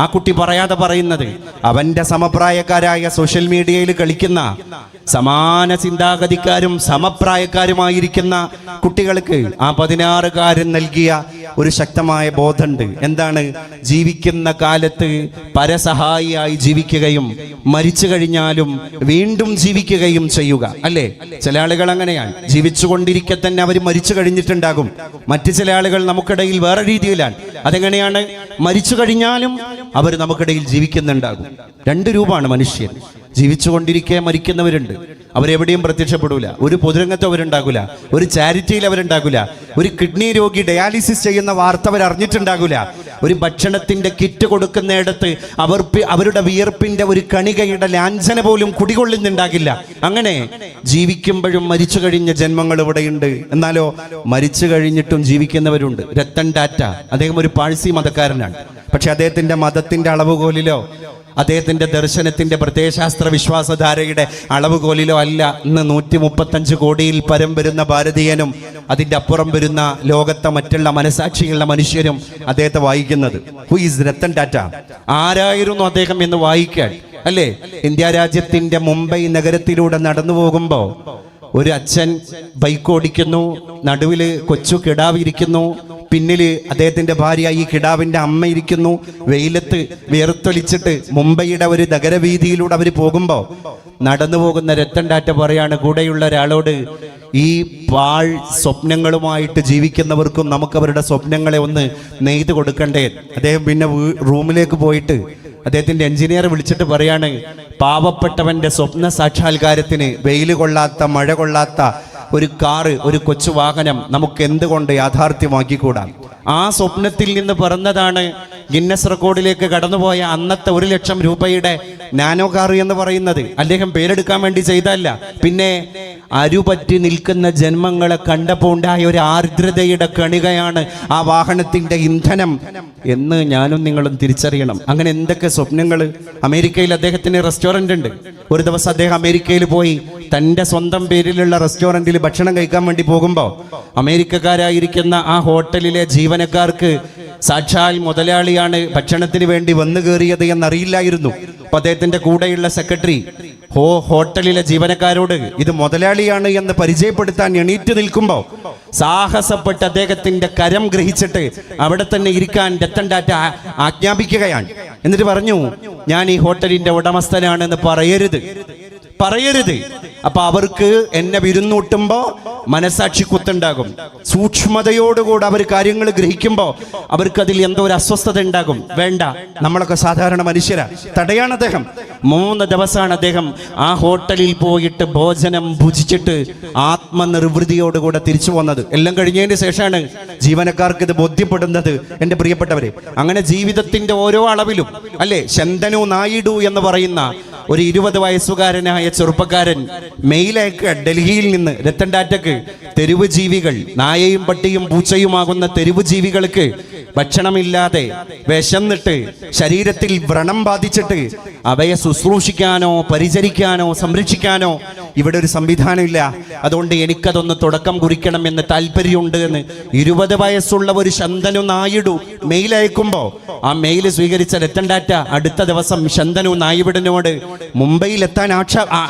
ആ കുട്ടി പറയാതെ പറയുന്നത്. അവന്റെ സമപ്രായക്കാരായ സോഷ്യൽ മീഡിയയിൽ കളിക്കുന്ന സമാന ചിന്താഗതിക്കാരും സമപ്രായക്കാരുമായിരിക്കുന്ന കുട്ടികൾക്ക് ആ 16-കാരൻ നൽകിയ ഒരു ശക്തമായ ബോധമുണ്ട്. എന്താണ്? ജീവിക്കുന്ന കാലത്ത് പരസഹായിയായി ജീവിക്കുകയും മരിച്ചു കഴിഞ്ഞാലും വീണ്ടും ജീവിക്കുകയും ചെയ്യുക. അല്ലേ? ചില ആളുകൾ അങ്ങനെയാണ്. ജീവിച്ചുകൊണ്ടിരിക്കെ തന്നെ അവർ മരിച്ചു കഴിഞ്ഞിട്ടുണ്ടാകും. മറ്റു ചില ആളുകൾ നമുക്കിടയിൽ വേറെ രീതിയിലാണ്. അതെങ്ങനെയാണ്? മരിച്ചു കഴിഞ്ഞാലും അവർ നമുക്കിടയിൽ ജീവിക്കുന്നുണ്ടാകും. രണ്ട് രൂപമാണ് മനുഷ്യൻ. ജീവിച്ചുകൊണ്ടിരിക്കെ മരിക്കുന്നവരുണ്ട്, അവരെവിടെയും പ്രത്യക്ഷപ്പെടൂല. ഒരു പൊതുരംഗത്ത് അവരുണ്ടാകില്ല, ഒരു ചാരിറ്റിയിൽ അവരുണ്ടാകില്ല, ഒരു കിഡ്നി രോഗി ഡയാലിസിസ് ചെയ്യുന്ന വാർത്ത അവർ അറിഞ്ഞിട്ടുണ്ടാകില്ല, ഒരു ഭക്ഷണത്തിന്റെ കിറ്റ് കൊടുക്കുന്നിടത്ത് അവരുടെ വിയർപ്പിന്റെ ഒരു കണികയുടെ ലാഞ്ചന പോലും കുടികൊള്ളുന്നുണ്ടാകില്ല. അങ്ങനെ ജീവിക്കുമ്പോഴും മരിച്ചു കഴിഞ്ഞ ജന്മങ്ങൾ ഇവിടെയുണ്ട്. എന്നാലോ മരിച്ചു കഴിഞ്ഞിട്ടും ജീവിക്കുന്നവരുണ്ട്. രത്തൻ ടാറ്റ, അദ്ദേഹം ഒരു പാഴ്സി മതക്കാരനാണ്. പക്ഷെ അദ്ദേഹത്തിന്റെ മതത്തിന്റെ അളവുകോലിലോ അദ്ദേഹത്തിന്റെ ദർശനത്തിന്റെ പ്രത്യയശാസ്ത്ര വിശ്വാസധാരയുടെ അളവുകോലിലോ അല്ല ഇന്ന് 135 കോടിയിൽ പരം വരുന്ന ഭാരതീയനും അതിന്റെ അപ്പുറം വരുന്ന ലോകത്തെ മറ്റുള്ള മനസാക്ഷിയുള്ള മനുഷ്യരും അദ്ദേഹത്തെ വായിക്കുന്നത്. Who is Ratan Tata? ആരായിരുന്നു അദ്ദേഹം എന്ന് വായിക്കാൻ അല്ലേ? ഇന്ത്യ രാജ്യത്തിന്റെ മുംബൈ നഗരത്തിലൂടെ നടന്നു പോകുമ്പോ ഒരു അച്ഛൻ ബൈക്ക് ഓടിക്കുന്നു, നടുവില് കൊച്ചു കിടാവ് ഇരിക്കുന്നു, പിന്നില് അദ്ദേഹത്തിന്റെ ഭാര്യ ഈ കിടാവിന്റെ അമ്മ ഇരിക്കുന്നു. വെയിലത്ത് വിയർത്തൊലിച്ചിട്ട് മുംബൈയുടെ ഒരു നഗരവീതിയിലൂടെ അവർ പോകുമ്പോ നടന്നു പോകുന്ന രത്തൻ ടാറ്റ പറയാണ് കൂടെയുള്ള ഒരാളോട്, ഈ പാഴ് സ്വപ്നങ്ങളുമായിട്ട് ജീവിക്കുന്നവർക്കും നമുക്ക് അവരുടെ സ്വപ്നങ്ങളെ ഒന്ന് നെയ്ത് കൊടുക്കണ്ടേ? അദ്ദേഹം പിന്നെ റൂമിലേക്ക് പോയിട്ട് അദ്ദേഹത്തിന്റെ എഞ്ചിനീയർ വിളിച്ചിട്ട് പറയാണ്, പാവപ്പെട്ടവന്റെ സ്വപ്ന സാക്ഷാത്കാരത്തിന് വെയിൽ കൊള്ളാത്ത മഴ കൊള്ളാത്ത ഒരു കാറ്, ഒരു കൊച്ചു വാഹനം നമുക്ക് എന്തുകൊണ്ട് യാഥാർത്ഥ്യമാക്കിക്കൂടാ? ആ സ്വപ്നത്തിൽ നിന്ന് പറഞ്ഞതാണ് ഗിന്നസ് റെക്കോർഡിലേക്ക് കടന്നുപോയ അന്നത്തെ 1 ലക്ഷം രൂപയുടെ നാനോ കാർ എന്ന് പറയുന്നത്. അദ്ദേഹം പേരെടുക്കാൻ വേണ്ടി ചെയ്തല്ല, പിന്നെ അരുപറ്റി നിൽക്കുന്ന ജന്മങ്ങളെ കണ്ടപ്പോൾ ഉണ്ടായ ഒരു ആർദ്രതയുടെ കണികയാണ് ആ വാഹനത്തിന്റെ ഇന്ധനം എന്ന് ഞാനും നിങ്ങളും തിരിച്ചറിയണം. അങ്ങനെ എന്തൊക്കെ സ്വപ്നങ്ങൾ. അമേരിക്കയിൽ അദ്ദേഹത്തിന് റെസ്റ്റോറന്റ് ഉണ്ട്. ഒരു ദിവസം അദ്ദേഹം അമേരിക്കയിൽ പോയി തൻ്റെ സ്വന്തം പേരിലുള്ള റെസ്റ്റോറന്റിൽ ഭക്ഷണം കഴിക്കാൻ വേണ്ടി പോകുമ്പോൾ അമേരിക്കക്കാരായിരിക്കുന്ന ആ ഹോട്ടലിലെ ജീവനക്കാർക്ക് സാക്ഷാൽ മുതലാളിയാണ് ഭക്ഷണത്തിന് വേണ്ടി വന്നു കയറിയത് എന്നറിയില്ലായിരുന്നു. അപ്പൊ അദ്ദേഹത്തിന്റെ കൂടെയുള്ള സെക്രട്ടറി ഹോട്ടലിലെ ജീവനക്കാരോട് ഇത് മുതലാളിയാണ് എന്ന് പരിചയപ്പെടുത്താൻ എണീറ്റ് നിൽക്കുമ്പോൾ സാഹസപ്പെട്ട് അദ്ദേഹത്തിന്റെ കരം ഗ്രഹിച്ചിട്ട് അവിടെ തന്നെ ഇരിക്കാൻ രത്തൻ ടാറ്റ ആജ്ഞാപിക്കുകയാണ്. എന്നിട്ട് പറഞ്ഞു, ഞാൻ ഈ ഹോട്ടലിന്റെ ഉടമസ്ഥനാണെന്ന് പറയരുത്. അപ്പൊ അവർക്ക് എന്നെ വിരുന്നൂട്ടുമ്പോ മനസാക്ഷി കുത്തുണ്ടാകും. സൂക്ഷ്മതയോടുകൂടെ അവർ കാര്യങ്ങൾ ഗ്രഹിക്കുമ്പോൾ അവർക്കതിൽ എന്തോ ഒരു അസ്വസ്ഥത ഉണ്ടാകും. വേണ്ട, നമ്മളൊക്കെ സാധാരണ മനുഷ്യരാ. തടയാണ് അദ്ദേഹം. 3 ദിവസമാണ് അദ്ദേഹം ആ ഹോട്ടലിൽ പോയിട്ട് ഭോജനം ഭുജിച്ചിട്ട് ആത്മനിർവൃതിയോടുകൂടെ തിരിച്ചു വന്നത്. എല്ലാം കഴിഞ്ഞതിന് ശേഷമാണ് ജീവനക്കാർക്ക് ഇത് ബോധ്യപ്പെടുന്നത്. എൻ്റെ പ്രിയപ്പെട്ടവരെ, അങ്ങനെ ജീവിതത്തിന്റെ ഓരോ അളവിലും അല്ലേ, ശന്തനു നായിഡു എന്ന് പറയുന്ന ഒരു 20 വയസ്സുകാരനായ ചെറുപ്പക്കാരൻ മെയിലേക്ക് ഡൽഹിയിൽ നിന്ന് രത്തൻ ടാറ്റക്ക് തെരുവ് ജീവികൾ, നായയും പട്ടിയും പൂച്ചയുമാകുന്ന തെരുവ് ജീവികൾക്ക് ഭക്ഷണമില്ലാതെ വിശന്നിട്ട് ശരീരത്തിൽ വ്രണം ബാധിച്ചിട്ട് അവയെ ശുശ്രൂഷിക്കാനോ പരിചരിക്കാനോ സംരക്ഷിക്കാനോ ഇവിടെ ഒരു സംവിധാനമില്ല. അതുകൊണ്ട് എനിക്കതൊന്ന് തുടക്കം കുറിക്കണം എന്ന് താല്പര്യമുണ്ട് എന്ന് 20 വയസ്സുള്ള ഒരു ശന്തനു നായിഡു മെയിൽ അയക്കുമ്പോൾ ആ മെയിൽ സ്വീകരിച്ച രത്തൻ ടാറ്റ അടുത്ത ദിവസം ശന്തനു നായിഡുവിനോട് മുംബൈയിലെത്താൻ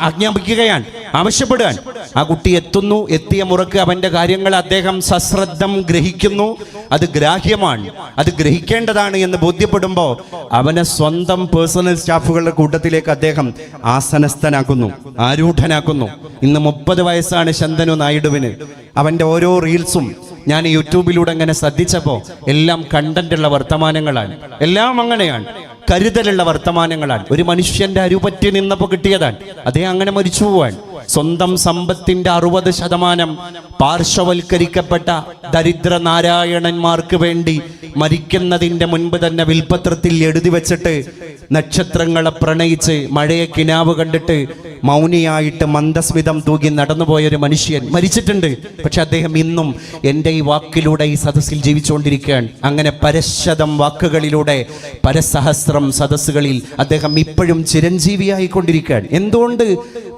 ആജ്ഞാപിക്കുകയാണ്, ആവശ്യപ്പെടുകയാണ്. ആ കുട്ടി എത്തുന്നു. എത്തിയ മുറക്ക് അവന്റെ കാര്യങ്ങൾ അദ്ദേഹം സശ്രദ്ധം ഗ്രഹിക്കുന്നു. അത് ഗ്രാഹ്യമാണ്, അത് ഗ്രഹിക്കേണ്ടതാണ് എന്ന് ബോധ്യപ്പെടുമ്പോൾ അവനെ സ്വന്തം പേഴ്സണൽ സ്റ്റാഫുകളുടെ കൂട്ടത്തിലേക്ക് അദ്ദേഹം ആസനസ്ഥനാക്കുന്നു, ആരൂഢനാക്കുന്നു. ഇന്ന് 30 വയസ്സാണ് ശന്തനു നായിഡുവിന്. അവന്റെ ഓരോ റീൽസും ഞാൻ യൂട്യൂബിലൂടെ അങ്ങനെ ശ്രദ്ധിച്ചപ്പോൾ എല്ലാം കണ്ടന്റുള്ള വർത്തമാനങ്ങളാണ്. എല്ലാം അങ്ങനെയാണ്, കരുതലുള്ള വർത്തമാനങ്ങളാണ്. ഒരു മനുഷ്യന്റെ അരുപറ്റി നിന്നപ്പോൾ കിട്ടിയതാണ്. അതേ അങ്ങനെ മരിച്ചു പോവാൻ. സ്വന്തം സമ്പത്തിന്റെ 60% പാർശ്വവൽക്കരിക്കപ്പെട്ട ദരിദ്ര നാരായണന്മാർക്ക് വേണ്ടി മരിക്കുന്നതിന്റെ മുൻപ് തന്നെ വിൽപത്രത്തിൽ എഴുതി വെച്ചിട്ട് നക്ഷത്രങ്ങളെ പ്രണയിച്ച് മഴയെ കിനാവ് കണ്ടിട്ട് മൗനിയായിട്ട് മന്ദസ്മിതം തൂകി നടന്നുപോയൊരു മനുഷ്യൻ മരിച്ചിട്ടുണ്ട്. പക്ഷെ അദ്ദേഹം ഇന്നും എൻ്റെ ഈ വാക്കിലൂടെ ഈ സദസ്സിൽ ജീവിച്ചുകൊണ്ടിരിക്കുകയാണ്. അങ്ങനെ പരശതം വാക്കുകളിലൂടെ പരസഹസ്രം സദസ്സുകളിൽ അദ്ദേഹം ഇപ്പോഴും ചിരഞ്ജീവിയായിക്കൊണ്ടിരിക്കുകയാണ്. എന്തുകൊണ്ട്?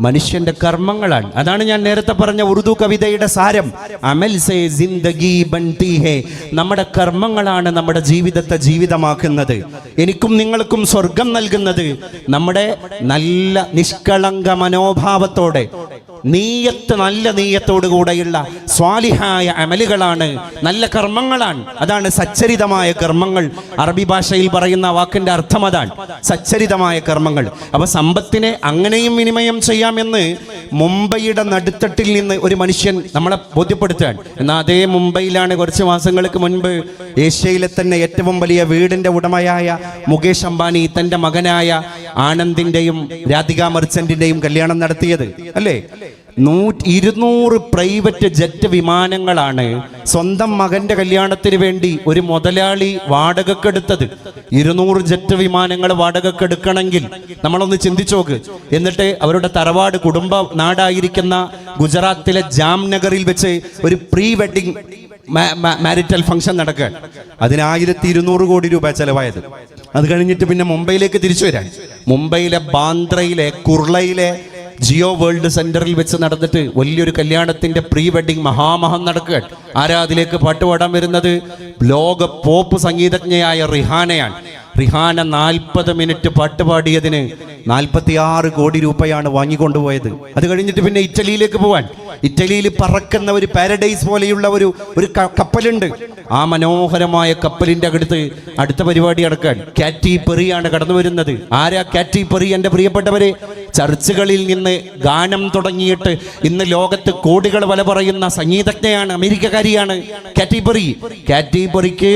മനുഷ്യന്റെ കർമ്മങ്ങളാണ്. അതാണ് ഞാൻ നേരത്തെ പറഞ്ഞ ഉറുദു കവിതയുടെ സാരം. അമൽ സേ ജിന്ദഗി ബൻതി ഹേ. നമ്മുടെ കർമ്മങ്ങളാണ് നമ്മുടെ ജീവിതത്തെ ജീവിതമാക്കുന്നത്. എനിക്കും നിങ്ങൾക്കും സ്വർഗം നൽകുന്നത് നമ്മുടെ നല്ല നിഷ്കളങ്ക മനോഭാവത്തോടെ നീയത്ത്, നല്ല നീയത്തോടു കൂടെയുള്ള സ്വാലിഹായ അമലുകളാണ്, നല്ല കർമ്മങ്ങളാണ്. അതാണ് സച്ചരിതമായ കർമ്മങ്ങൾ. അറബി ഭാഷയിൽ പറയുന്ന വാക്കിന്റെ അർത്ഥം അതാണ്, സച്ചരിതമായ കർമ്മങ്ങൾ. അപ്പൊ സമ്പത്തിനെ അങ്ങനെയും വിനിമയം ചെയ്യാമെന്ന് മുംബൈയുടെ നടുത്തട്ടിൽ നിന്ന് ഒരു മനുഷ്യൻ നമ്മളെ ബോധ്യപ്പെടുത്തുകയാണ്. എന്നാൽ അതേ മുംബൈയിലാണ് കുറച്ച് മാസങ്ങൾക്ക് മുൻപ് ഏഷ്യയിലെ തന്നെ ഏറ്റവും വലിയ വീടിന്റെ ഉടമയായ മുകേഷ് അംബാനി തന്റെ മകനായ ആനന്ദിന്റെയും രാധിക മെർച്ചന്റിന്റെയും കല്യാണം നടത്തിയത് അല്ലേ? 200 പ്രൈവറ്റ് ജെറ്റ് വിമാനങ്ങളാണ് സ്വന്തം മകന്റെ കല്യാണത്തിന് വേണ്ടി ഒരു മുതലാളി വാടകക്കെടുത്തത്. 200 ജെറ്റ് വിമാനങ്ങൾ വാടകക്കെടുക്കണമെങ്കിൽ നമ്മളൊന്ന് ചിന്തിച്ചു നോക്ക്. എന്നിട്ട് അവരുടെ തറവാട് കുടുംബ നാടായിരിക്കുന്ന ഗുജറാത്തിലെ ജാംനഗറിൽ വെച്ച് ഒരു പ്രീ വെഡിങ് മാരിറ്റൽ ഫംഗ്ഷൻ നടക്കുക. അതിന് 1200 കോടി രൂപ ചെലവായത്. അത് കഴിഞ്ഞിട്ട് പിന്നെ മുംബൈയിലേക്ക് തിരിച്ചു വരാൻ, മുംബൈയിലെ ബാന്ദ്രയിലെ കുർളയിലെ ജിയോ വേൾഡ് സെന്ററിൽ വെച്ച് നടന്നിട്ട് വലിയൊരു കല്യാണത്തിന്റെ പ്രീ വെഡിങ് മഹാമഹം നടക്കുക. ആരാ അതിലേക്ക് പാട്ടുപാടാൻ വരുന്നത്? ലോക പോപ്പ് സംഗീതജ്ഞയായ റിഹാനയാണ്. റിഹാന 40 മിനിറ്റ് പാട്ടുപാടിയതിന് 46 കോടി രൂപയാണ് വാങ്ങിക്കൊണ്ടുപോയത്. അത് കഴിഞ്ഞിട്ട് പിന്നെ ഇറ്റലിയിലേക്ക് പോവാൻ, ഇറ്റലിയിൽ പറക്കുന്ന ഒരു പാരഡൈസ് പോലെയുള്ള ഒരു കപ്പലുണ്ട്. ആ മനോഹരമായ കപ്പലിന്റെ അടുത്ത പരിപാടി നടക്കാൻ കാറ്റി പെറിയാണ് കടന്നു വരുന്നത്. ആരാ കാറ്റി പെറി? എൻ്റെ പ്രിയപ്പെട്ടവരെ, ചർച്ചുകളിൽ നിന്ന് ഗാനം തുടങ്ങിയിട്ട് ഇന്ന് ലോകത്ത് കോടികൾ വില പറയുന്ന സംഗീതജ്ഞയാണ്, അമേരിക്കക്കാരിയാണ് കാറ്റി പെറി. കാറ്റി പെറിക്ക്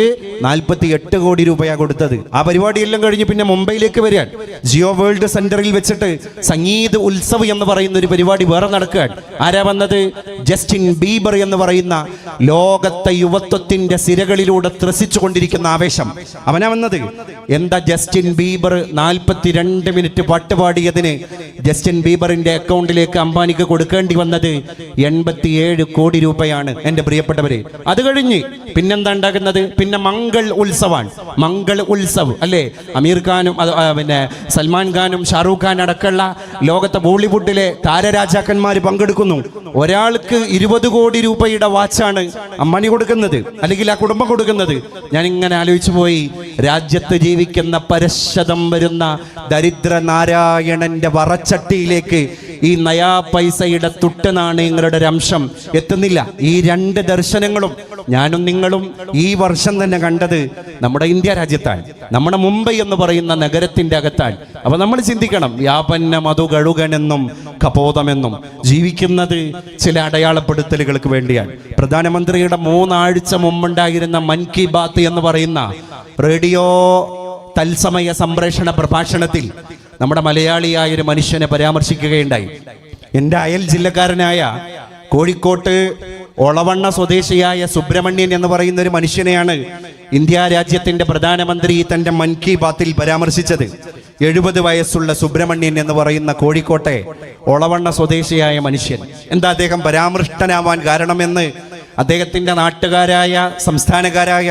48 കോടി രൂപയാണ് കൊടുത്തത്. ആ പരിപാടിയെല്ലാം കഴിഞ്ഞ് പിന്നെ മുംബൈയിലേക്ക് വരികയാൻ. ജിയോ വേൾഡ് സെന്ററിൽ വെച്ചിട്ട് സംഗീത ഉത്സവ് എന്ന് പറയുന്ന ഒരു പരിപാടി വേറെ നടക്കുകയാണ്. ആരാ വന്നത്? ജസ്റ്റിൻ ബീബർ എന്ന് പറയുന്ന ലോകത്തെ യുവത്വത്തിന്റെ സിരകളിലൂടെ ത്രസിച്ചു കൊണ്ടിരിക്കുന്ന ആവേശം, അവനാ വന്നത്. എന്താ ജസ്റ്റിൻ ബീബർ 42 മിനിറ്റ് പാട്ടുപാടിയതിന് ജസ്റ്റിൻ ബീബറിന്റെ അക്കൗണ്ടിലേക്ക് അംബാനിക്ക് കൊടുക്കേണ്ടി വന്നത് 87 കോടി രൂപയാണ്. എൻ്റെ പ്രിയപ്പെട്ടവരെ, അത് കഴിഞ്ഞ് പിന്നെന്താ ഉണ്ടാകുന്നത്? പിന്നെ മംഗൾ ഉത്സവാണ്. മംഗൾ ഉത്സവ് അല്ലേ? അമീർ ഖാനും പിന്നെ സൽമാൻ ഖാനും ഷാറൂഖ് ഖാൻ അടക്കമുള്ള ലോകത്തെ ബോളിവുഡിലെ താരരാജാക്കന്മാർ പങ്കെടുക്കുന്നു. ഒരാൾക്ക് 20 കോടി രൂപയുടെ വാച്ചാണ് അംബാനി കൊടുക്കുന്നത്, അല്ലെങ്കിൽ ആ കുടുംബം കൊടുക്കുന്നത്. ഞാൻ ഇങ്ങനെ ആലോചിച്ചു പോയി, രാജ്യത്ത് ജീവിക്കുന്ന പരശതം വരുന്ന ദരിദ്ര നാരായണന്റെ വറച്ചട്ടിയിലേക്ക് ഈ നയാ പൈസയുടെ തുട്ട് നാണയങ്ങളുടെ ഒരു അംശം എത്തുന്നില്ല. ഈ 2 ദർശനങ്ങളും ഞാനും നിങ്ങളും ഈ വർഷം തന്നെ കണ്ടത് നമ്മുടെ ഇന്ത്യ രാജ്യത്താണ്, നമ്മുടെ മുംബൈ എന്ന് പറയുന്ന നഗരത്തിന്റെ അകത്താണ്. അപ്പൊ നമ്മൾ ചിന്തിക്കണം, വ്യാപന്ന മധു കഴുകനെന്നും കപോതമെന്നും ജീവിക്കുന്നത് ചില അടയാളപ്പെടുത്തലുകൾക്ക് വേണ്ടിയാണ്. പ്രധാനമന്ത്രിയുടെ 3 ആഴ്ച മുമ്പുണ്ടായിരുന്ന മൻ കി ബാത്ത് എന്ന് പറയുന്ന റേഡിയോ തത്സമയ സംപ്രേഷണ പ്രഭാഷണത്തിൽ നമ്മുടെ മലയാളിയായ ഒരു മനുഷ്യനെ പരാമർശിക്കുകയുണ്ടായി. എൻ്റെ അയൽ ജില്ലക്കാരനായ കോഴിക്കോട്ട് ഒളവണ്ണ സ്വദേശിയായ സുബ്രഹ്മണ്യൻ എന്ന് പറയുന്ന ഒരു മനുഷ്യനെയാണ് ഇന്ത്യ രാജ്യത്തിന്റെ പ്രധാനമന്ത്രി തന്റെ മൻ കി ബാത്തിൽ പരാമർശിച്ചത്. 70 വയസ്സുള്ള സുബ്രഹ്മണ്യൻ എന്ന് പറയുന്ന കോഴിക്കോട്ടെ ഒളവണ്ണ സ്വദേശിയായ മനുഷ്യൻ. എന്താ അദ്ദേഹം പരാമൃഷ്ടനാവാൻ കാരണമെന്ന് അദ്ദേഹത്തിന്റെ നാട്ടുകാരായ സംസ്ഥാനക്കാരായ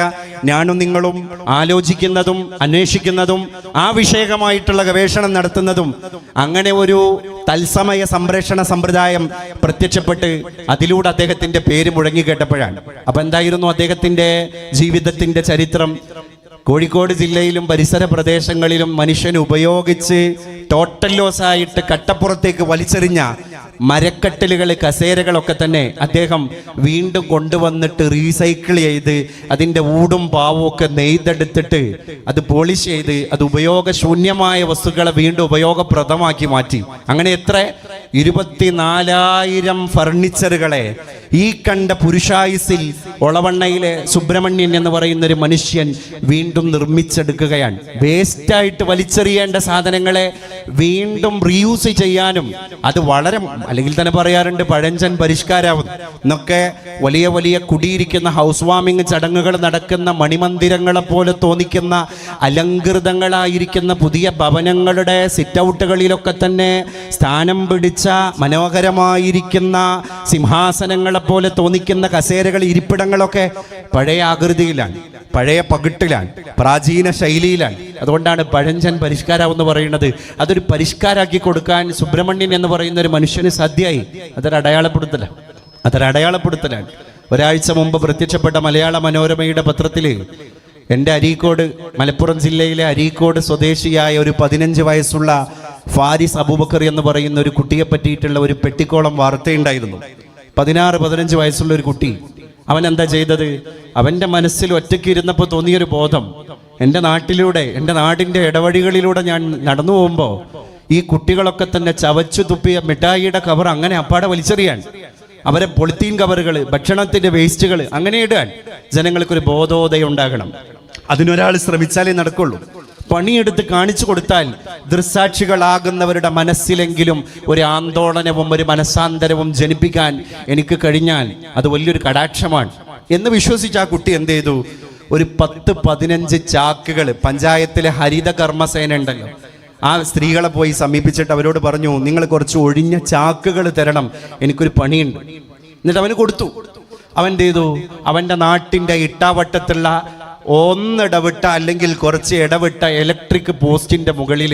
ഞാനും നിങ്ങളും ആലോചിക്കുന്നതും അന്വേഷിക്കുന്നതും ആ വിഷയകമായിട്ടുള്ള ഗവേഷണം നടത്തുന്നതും അങ്ങനെ ഒരു തത്സമയ സംപ്രേഷണ സമ്പ്രദായം പ്രത്യക്ഷപ്പെട്ട് അതിലൂടെ അദ്ദേഹത്തിന്റെ പേര് മുഴങ്ങിക്കേട്ടപ്പോഴാണ്. അപ്പൊ എന്തായിരുന്നു അദ്ദേഹത്തിന്റെ ജീവിതത്തിന്റെ ചരിത്രം? കോഴിക്കോട് ജില്ലയിലും പരിസര പ്രദേശങ്ങളിലും മനുഷ്യൻ ഉപയോഗിച്ച് ടോട്ടൽ ലോസ് ആയിട്ട് കട്ടപ്പുറത്തേക്ക് വലിച്ചെറിഞ്ഞ മരക്കട്ടിലുകൾ, കസേരകളൊക്കെ തന്നെ അദ്ദേഹം വീണ്ടും കൊണ്ടുവന്നിട്ട് റീസൈക്കിൾ ചെയ്ത് അതിൻ്റെ ഊടും പാവും ഒക്കെ നെയ്തെടുത്തിട്ട് അത് പോളിഷ് ചെയ്ത് അത് ഉപയോഗശൂന്യമായ വസ്തുക്കളെ വീണ്ടും ഉപയോഗപ്രദമാക്കി മാറ്റി. അങ്ങനെ എത്ര 24,000 ഫർണിച്ചറുകളെ ഈ കണ്ട പുരുഷായുസിൽ ഒളവണ്ണയിലെ സുബ്രഹ്മണ്യൻ എന്ന് പറയുന്ന ഒരു മനുഷ്യൻ വീണ്ടും നിർമ്മിച്ചെടുക്കുകയാണ്. വേസ്റ്റായിട്ട് വലിച്ചെറിയേണ്ട സാധനങ്ങളെ വീണ്ടും റീയൂസ് ചെയ്യാനും അത് വളരെ, അല്ലെങ്കിൽ തന്നെ പറയാറുണ്ട് പഴഞ്ചൻ പരിഷ്കാരാവുന്നു എന്നൊക്കെ. വലിയ വലിയ കുടിയിരിക്കുന്ന ഹൗസ് വാമിങ് ചടങ്ങുകൾ നടക്കുന്ന മണിമന്ദിരങ്ങളെ പോലെ തോന്നിക്കുന്ന അലങ്കൃതങ്ങളായിരിക്കുന്ന പുതിയ ഭവനങ്ങളുടെ സിറ്റ് ഔട്ടുകളിലൊക്കെ തന്നെ സ്ഥാനം പിടിച്ച മനോഹരമായിരിക്കുന്ന സിംഹാസനങ്ങളെ പോലെ തോന്നിക്കുന്ന കസേരകൾ, ഇരിപ്പിടങ്ങളൊക്കെ പഴയ ആകൃതിയിലാണ്, പഴയ പകിട്ടിലാണ്, പ്രാചീന ശൈലിയിലാണ്. അതുകൊണ്ടാണ് പഴഞ്ചൻ പരിഷ്കാരം എന്ന് പറയുന്നത്. അതൊരു പരിഷ്കാരാക്കി കൊടുക്കാൻ സുബ്രഹ്മണ്യൻ എന്ന് പറയുന്ന ഒരു മനുഷ്യന് സാധ്യമായി. അതൊരടയാളപ്പെടുത്തലാണ്. ഒരാഴ്ച മുമ്പ് പ്രത്യക്ഷപ്പെട്ട മലയാള മനോരമയുടെ പത്രത്തിൽ എൻ്റെ അരീക്കോട്, മലപ്പുറം ജില്ലയിലെ അരീക്കോട് സ്വദേശിയായ ഒരു 15 വയസ്സുള്ള ഫാരിസ് അബൂബക്കർ എന്ന് പറയുന്ന ഒരു കുട്ടിയെ പറ്റിയിട്ടുള്ള ഒരു പെട്ടിക്കോളം വാർത്തയുണ്ടായിരുന്നു. 16-15 വയസ്സുള്ള ഒരു കുട്ടി. അവൻ എന്താ ചെയ്തത്? അവൻ്റെ മനസ്സിൽ ഒറ്റയ്ക്ക് ഇരുന്നപ്പോൾ തോന്നിയൊരു ബോധം, എൻ്റെ നാട്ടിലൂടെ, എൻ്റെ നാടിൻ്റെ ഇടവഴികളിലൂടെ ഞാൻ നടന്നു പോകുമ്പോൾ ഈ കുട്ടികളൊക്കെ തന്നെ ചവച്ചു തുപ്പിയ മിഠായിയുടെ കവർ അങ്ങനെ അപ്പാടെ വലിച്ചെറിയാൻ, അവരെ പൊളിത്തീൻ കവറുകൾ, ഭക്ഷണത്തിൻ്റെ വേസ്റ്റുകൾ അങ്ങനെ ഇടാൻ ജനങ്ങൾക്കൊരു ബോധോദയം ഉണ്ടാകണം. അതിനൊരാൾ ശ്രമിച്ചാലേ നടക്കുള്ളൂ. പണിയെടുത്ത് കാണിച്ചു കൊടുത്താൽ ദൃസാക്ഷികളാകുന്നവരുടെ മനസ്സിലെങ്കിലും ഒരു ആന്തോളനവും ഒരു മനസ്സാന്തരവും ജനിപ്പിക്കാൻ എനിക്ക് കഴിഞ്ഞാൽ അത് വലിയൊരു കടാക്ഷമാണ് എന്ന് വിശ്വസിച്ച് ആ കുട്ടി എന്ത് ചെയ്തു? ഒരു 10-15 ചാക്കുകൾ, പഞ്ചായത്തിലെ ഹരിത കർമ്മസേന ഉണ്ടല്ലോ, ആ സ്ത്രീകളെ പോയി സമീപിച്ചിട്ട് അവരോട് പറഞ്ഞു, നിങ്ങൾ കുറച്ച് ഒഴിഞ്ഞ ചാക്കുകൾ തരണം, എനിക്കൊരു പണിയുണ്ട്. എന്നിട്ട് അവന് കൊടുത്തു. അവൻ എന്ത് ചെയ്തു? അവൻ്റെ നാട്ടിൻ്റെ ഇട്ടാവട്ടത്തുള്ള ഒന്നിടവിട്ട അല്ലെങ്കിൽ കുറച്ച് ഇടവിട്ട ഇലക്ട്രിക് പോസ്റ്റിൻ്റെ മുകളിൽ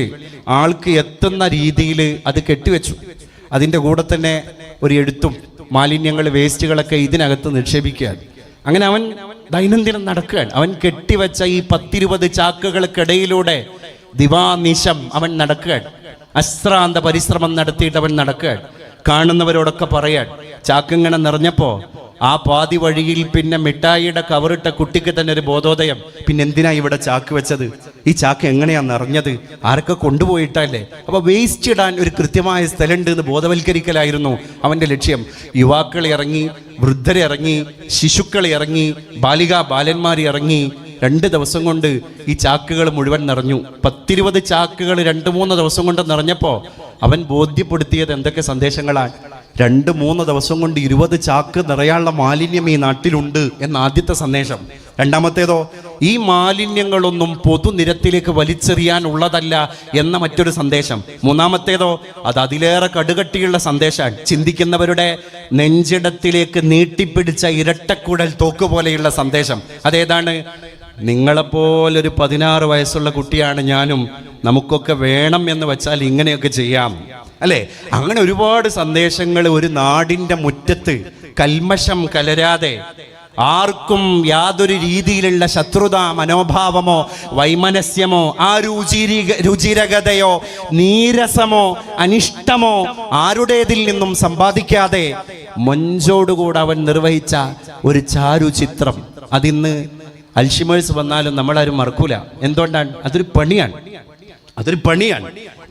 ആൾക്ക് എത്തുന്ന രീതിയിൽ അത് കെട്ടിവെച്ചു. അതിൻ്റെ കൂടെ തന്നെ ഒരു എഴുത്തും മാലിന്യങ്ങൾ, വേസ്റ്റുകളൊക്കെ ഇതിനകത്ത് നിക്ഷേപിക്കുകയാണ്. അങ്ങനെ അവൻ ദൈനംദിനം നടക്കുകയാണ്. അവൻ കെട്ടിവെച്ച ഈ 10-20 ചാക്കുകൾക്കിടയിലൂടെ ദിവാനിശം അവൻ നടക്കുകയാണ്. അശ്രാന്ത പരിശ്രമം നടത്തിയിട്ട് അവൻ നടക്കുകയാണ്. കാണുന്നവരോടൊക്കെ പറയാൻ, ചാക്കിങ്ങനെ നിറഞ്ഞപ്പോൾ ആ പാതി വഴിയിൽ പിന്നെ മിഠായിയുടെ കവറിട്ട കുട്ടിക്ക് തന്നെ ഒരു ബോധോദയം, പിന്നെ എന്തിനാ ഇവിടെ ചാക്ക് വെച്ചത്? ഈ ചാക്ക് എങ്ങനെയാ നിറഞ്ഞത്? ആരൊക്കെ കൊണ്ടുപോയിട്ടല്ലേ? അപ്പൊ വേസ്റ്റ് ഇടാൻ ഒരു കൃത്യമായ സ്ഥലമുണ്ട് എന്ന് ബോധവൽക്കരിക്കലായിരുന്നു അവന്റെ ലക്ഷ്യം. യുവാക്കൾ ഇറങ്ങി, വൃദ്ധർ ഇറങ്ങി, ശിശുക്കൾ ഇറങ്ങി, ബാലന്മാർ ഇറങ്ങി. 2 ദിവസം കൊണ്ട് ഈ ചാക്കുകൾ മുഴുവൻ നിറഞ്ഞു. 10-20 ചാക്കുകൾ 2-3 ദിവസം കൊണ്ട് നിറഞ്ഞപ്പോൾ അവൻ ബോധ്യപ്പെടുത്തിയത് എന്തൊക്കെ സന്ദേശങ്ങളാണ്? 2-3 ദിവസം കൊണ്ട് 20 ചാക്ക് നിറയാനുള്ള മാലിന്യം ഈ നാട്ടിലുണ്ട് എന്ന ആദ്യത്തെ സന്ദേശം. രണ്ടാമത്തേതോ, ഈ മാലിന്യങ്ങളൊന്നും പൊതുനിരത്തിലേക്ക് വലിച്ചെറിയാനുള്ളതല്ല എന്ന മറ്റൊരു സന്ദേശം. മൂന്നാമത്തേതോ, അത് അതിലേറെ കടുകട്ടിയുള്ള സന്ദേശമാണ്. ചിന്തിക്കുന്നവരുടെ നെഞ്ചിടത്തിലേക്ക് നീട്ടിപ്പിടിച്ച ഇരട്ടക്കുഴൽ തോക്ക് പോലെയുള്ള സന്ദേശം. അതേതാണ്? നിങ്ങളെപ്പോലൊരു 16 വയസ്സുള്ള കുട്ടിയാണ് ഞാനും, നമുക്കൊക്കെ വേണം എന്ന് വെച്ചാൽ ഇങ്ങനെയൊക്കെ ചെയ്യാം, അല്ലേ? അങ്ങനെ ഒരുപാട് സന്ദേശങ്ങൾ ഒരു നാടിൻ്റെ മുറ്റത്ത് കൽമഷം കലരാതെ, ആർക്കും യാതൊരു രീതിയിലുള്ള ശത്രുത മനോഭാവമോ വൈമനസ്യമോ ആ രുചിരകതയോ നീരസമോ അനിഷ്ടമോ ആരുടേതിൽ നിന്നും സമ്പാദിക്കാതെ മൊഞ്ചോടുകൂടെ അവൻ നിർവഹിച്ച ഒരു ചാരു ചിത്രം. അതിന്ന് അൽഷിമേഴ്സ് വന്നാലും നമ്മളാരും മറക്കൂല. എന്തുകൊണ്ടാണ്? അതൊരു പണിയാണ്.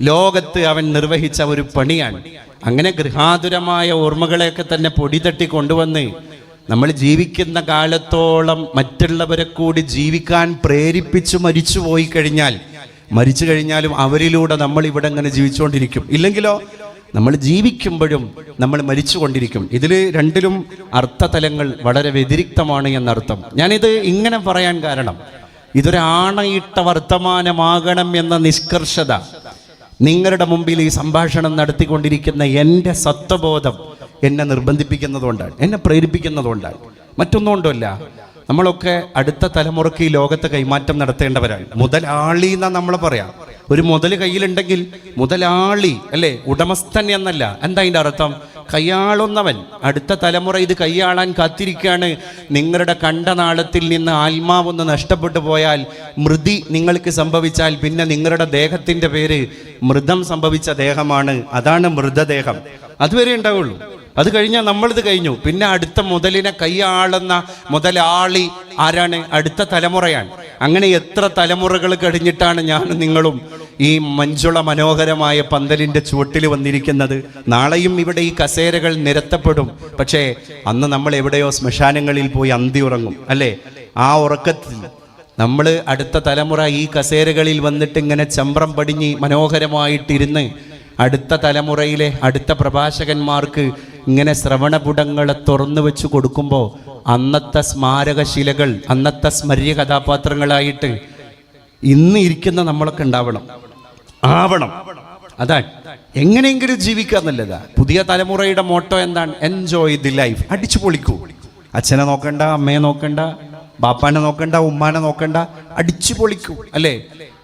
ലോകത്ത് അവൻ നിർവഹിച്ച ഒരു പണിയാണ്. അങ്ങനെ ഗൃഹാതുരമായ ഓർമ്മകളെയൊക്കെ തന്നെ പൊടി തട്ടി കൊണ്ടുവന്ന് നമ്മൾ ജീവിക്കുന്ന കാലത്തോളം മറ്റുള്ളവരെ കൂടി ജീവിക്കാൻ പ്രേരിപ്പിച്ചു മരിച്ചു കഴിഞ്ഞാലും അവരിലൂടെ നമ്മൾ ഇവിടെ അങ്ങനെ ജീവിച്ചുകൊണ്ടിരിക്കും. ഇല്ലെങ്കിലോ നമ്മൾ ജീവിക്കുമ്പോഴും നമ്മൾ മരിച്ചുകൊണ്ടിരിക്കും. ഇതിൽ രണ്ടിലും അർത്ഥതലങ്ങൾ വളരെ വ്യതിരിക്തമാണ് എന്നർത്ഥം. ഞാനിത് ഇങ്ങനെ പറയാൻ കാരണം, ഇതൊരു ആണയിട്ട വർത്തമാനമാകണം എന്ന നിഷ്കർഷത നിങ്ങളുടെ മുമ്പിൽ ഈ സംഭാഷണം നടത്തിക്കൊണ്ടിരിക്കുന്ന എൻ്റെ സത്വബോധം എന്നെ നിർബന്ധിപ്പിക്കുന്നതുകൊണ്ടാണ്, എന്നെ പ്രേരിപ്പിക്കുന്നതുകൊണ്ടാണ്. മറ്റൊന്നുകൊണ്ടല്ല. നമ്മളൊക്കെ അടുത്ത തലമുറയ്ക്ക് ഈ ലോകത്തെ കൈമാറ്റം നടത്തേണ്ടവരാണ്. മുതലാളി എന്നാ നമ്മൾ പറയാം. ഒരു മുതൽ കയ്യിലുണ്ടെങ്കിൽ മുതലാളി അല്ലേ, ഉടമസ്ഥൻ എന്നല്ല. എന്താ അതിൻ്റെ അർത്ഥം? കൈയാളുന്നവൻ. അടുത്ത തലമുറ ഇത് കൈയാളാൻ കാത്തിരിക്കുകയാണ്. നിങ്ങളുടെ കണ്ടനാളത്തിൽ നിന്ന് ആത്മാവൊന്ന് നഷ്ടപ്പെട്ടു പോയാൽ, മൃതി നിങ്ങൾക്ക് സംഭവിച്ചാൽ, പിന്നെ നിങ്ങളുടെ ദേഹത്തിൻ്റെ പേര് മൃതം സംഭവിച്ച ദേഹമാണ്. അതാണ് മൃതദേഹം. അതുവരെ ഉണ്ടാവുള്ളൂ. അത് കഴിഞ്ഞാൽ നമ്മളിത് കഴിഞ്ഞു. പിന്നെ അടുത്ത മുതലിനെ കൈയാളുന്ന മുതലാളി ആരാണ്? അടുത്ത തലമുറയാണ്. അങ്ങനെ എത്ര തലമുറകൾ കഴിഞ്ഞിട്ടാണ് ഞാനും നിങ്ങളും ഈ മഞ്ജുള മനോഹരമായ പന്തലിൻ്റെ ചുവട്ടിൽ വന്നിരിക്കുന്നത്. നാളെയും ഇവിടെ ഈ കസേരകൾ നിരത്തപ്പെടും. പക്ഷേ അന്ന് നമ്മൾ എവിടെയോ ശ്മശാനങ്ങളിൽ പോയി അന്തി ഉറങ്ങും, അല്ലേ? ആ ഉറക്കത്തിൽ നമ്മൾ അടുത്ത തലമുറ ഈ കസേരകളിൽ വന്നിട്ട് ഇങ്ങനെ ചമ്രം പടിഞ്ഞ് മനോഹരമായിട്ടിരുന്ന് അടുത്ത തലമുറയിലെ അടുത്ത പ്രഭാഷകന്മാർക്ക് ഇങ്ങനെ ശ്രവണപുടങ്ങളെ തുറന്നു വെച്ച് കൊടുക്കുമ്പോൾ അന്നത്തെ സ്മാരകശിലകൾ, അന്നത്തെ സ്മര്യ കഥാപാത്രങ്ങളായിട്ട് ഇന്ന് ഇരിക്കുന്ന നമ്മളൊക്കെ ആവണം. അതാണ് എങ്ങനെയെങ്കിലും ജീവിക്കാന്നുള്ളതാ. പുതിയ തലമുറയുടെ മോട്ടോ എന്താണ്? Enjoy the life. അടിച്ചു പൊളിക്കൂ. അച്ഛനെ നോക്കണ്ട, അമ്മയെ നോക്കണ്ട, ബാപ്പാനെ നോക്കണ്ട, ഉമ്മാനെ നോക്കണ്ട, അടിച്ചു പൊളിക്കൂ, അല്ലേ?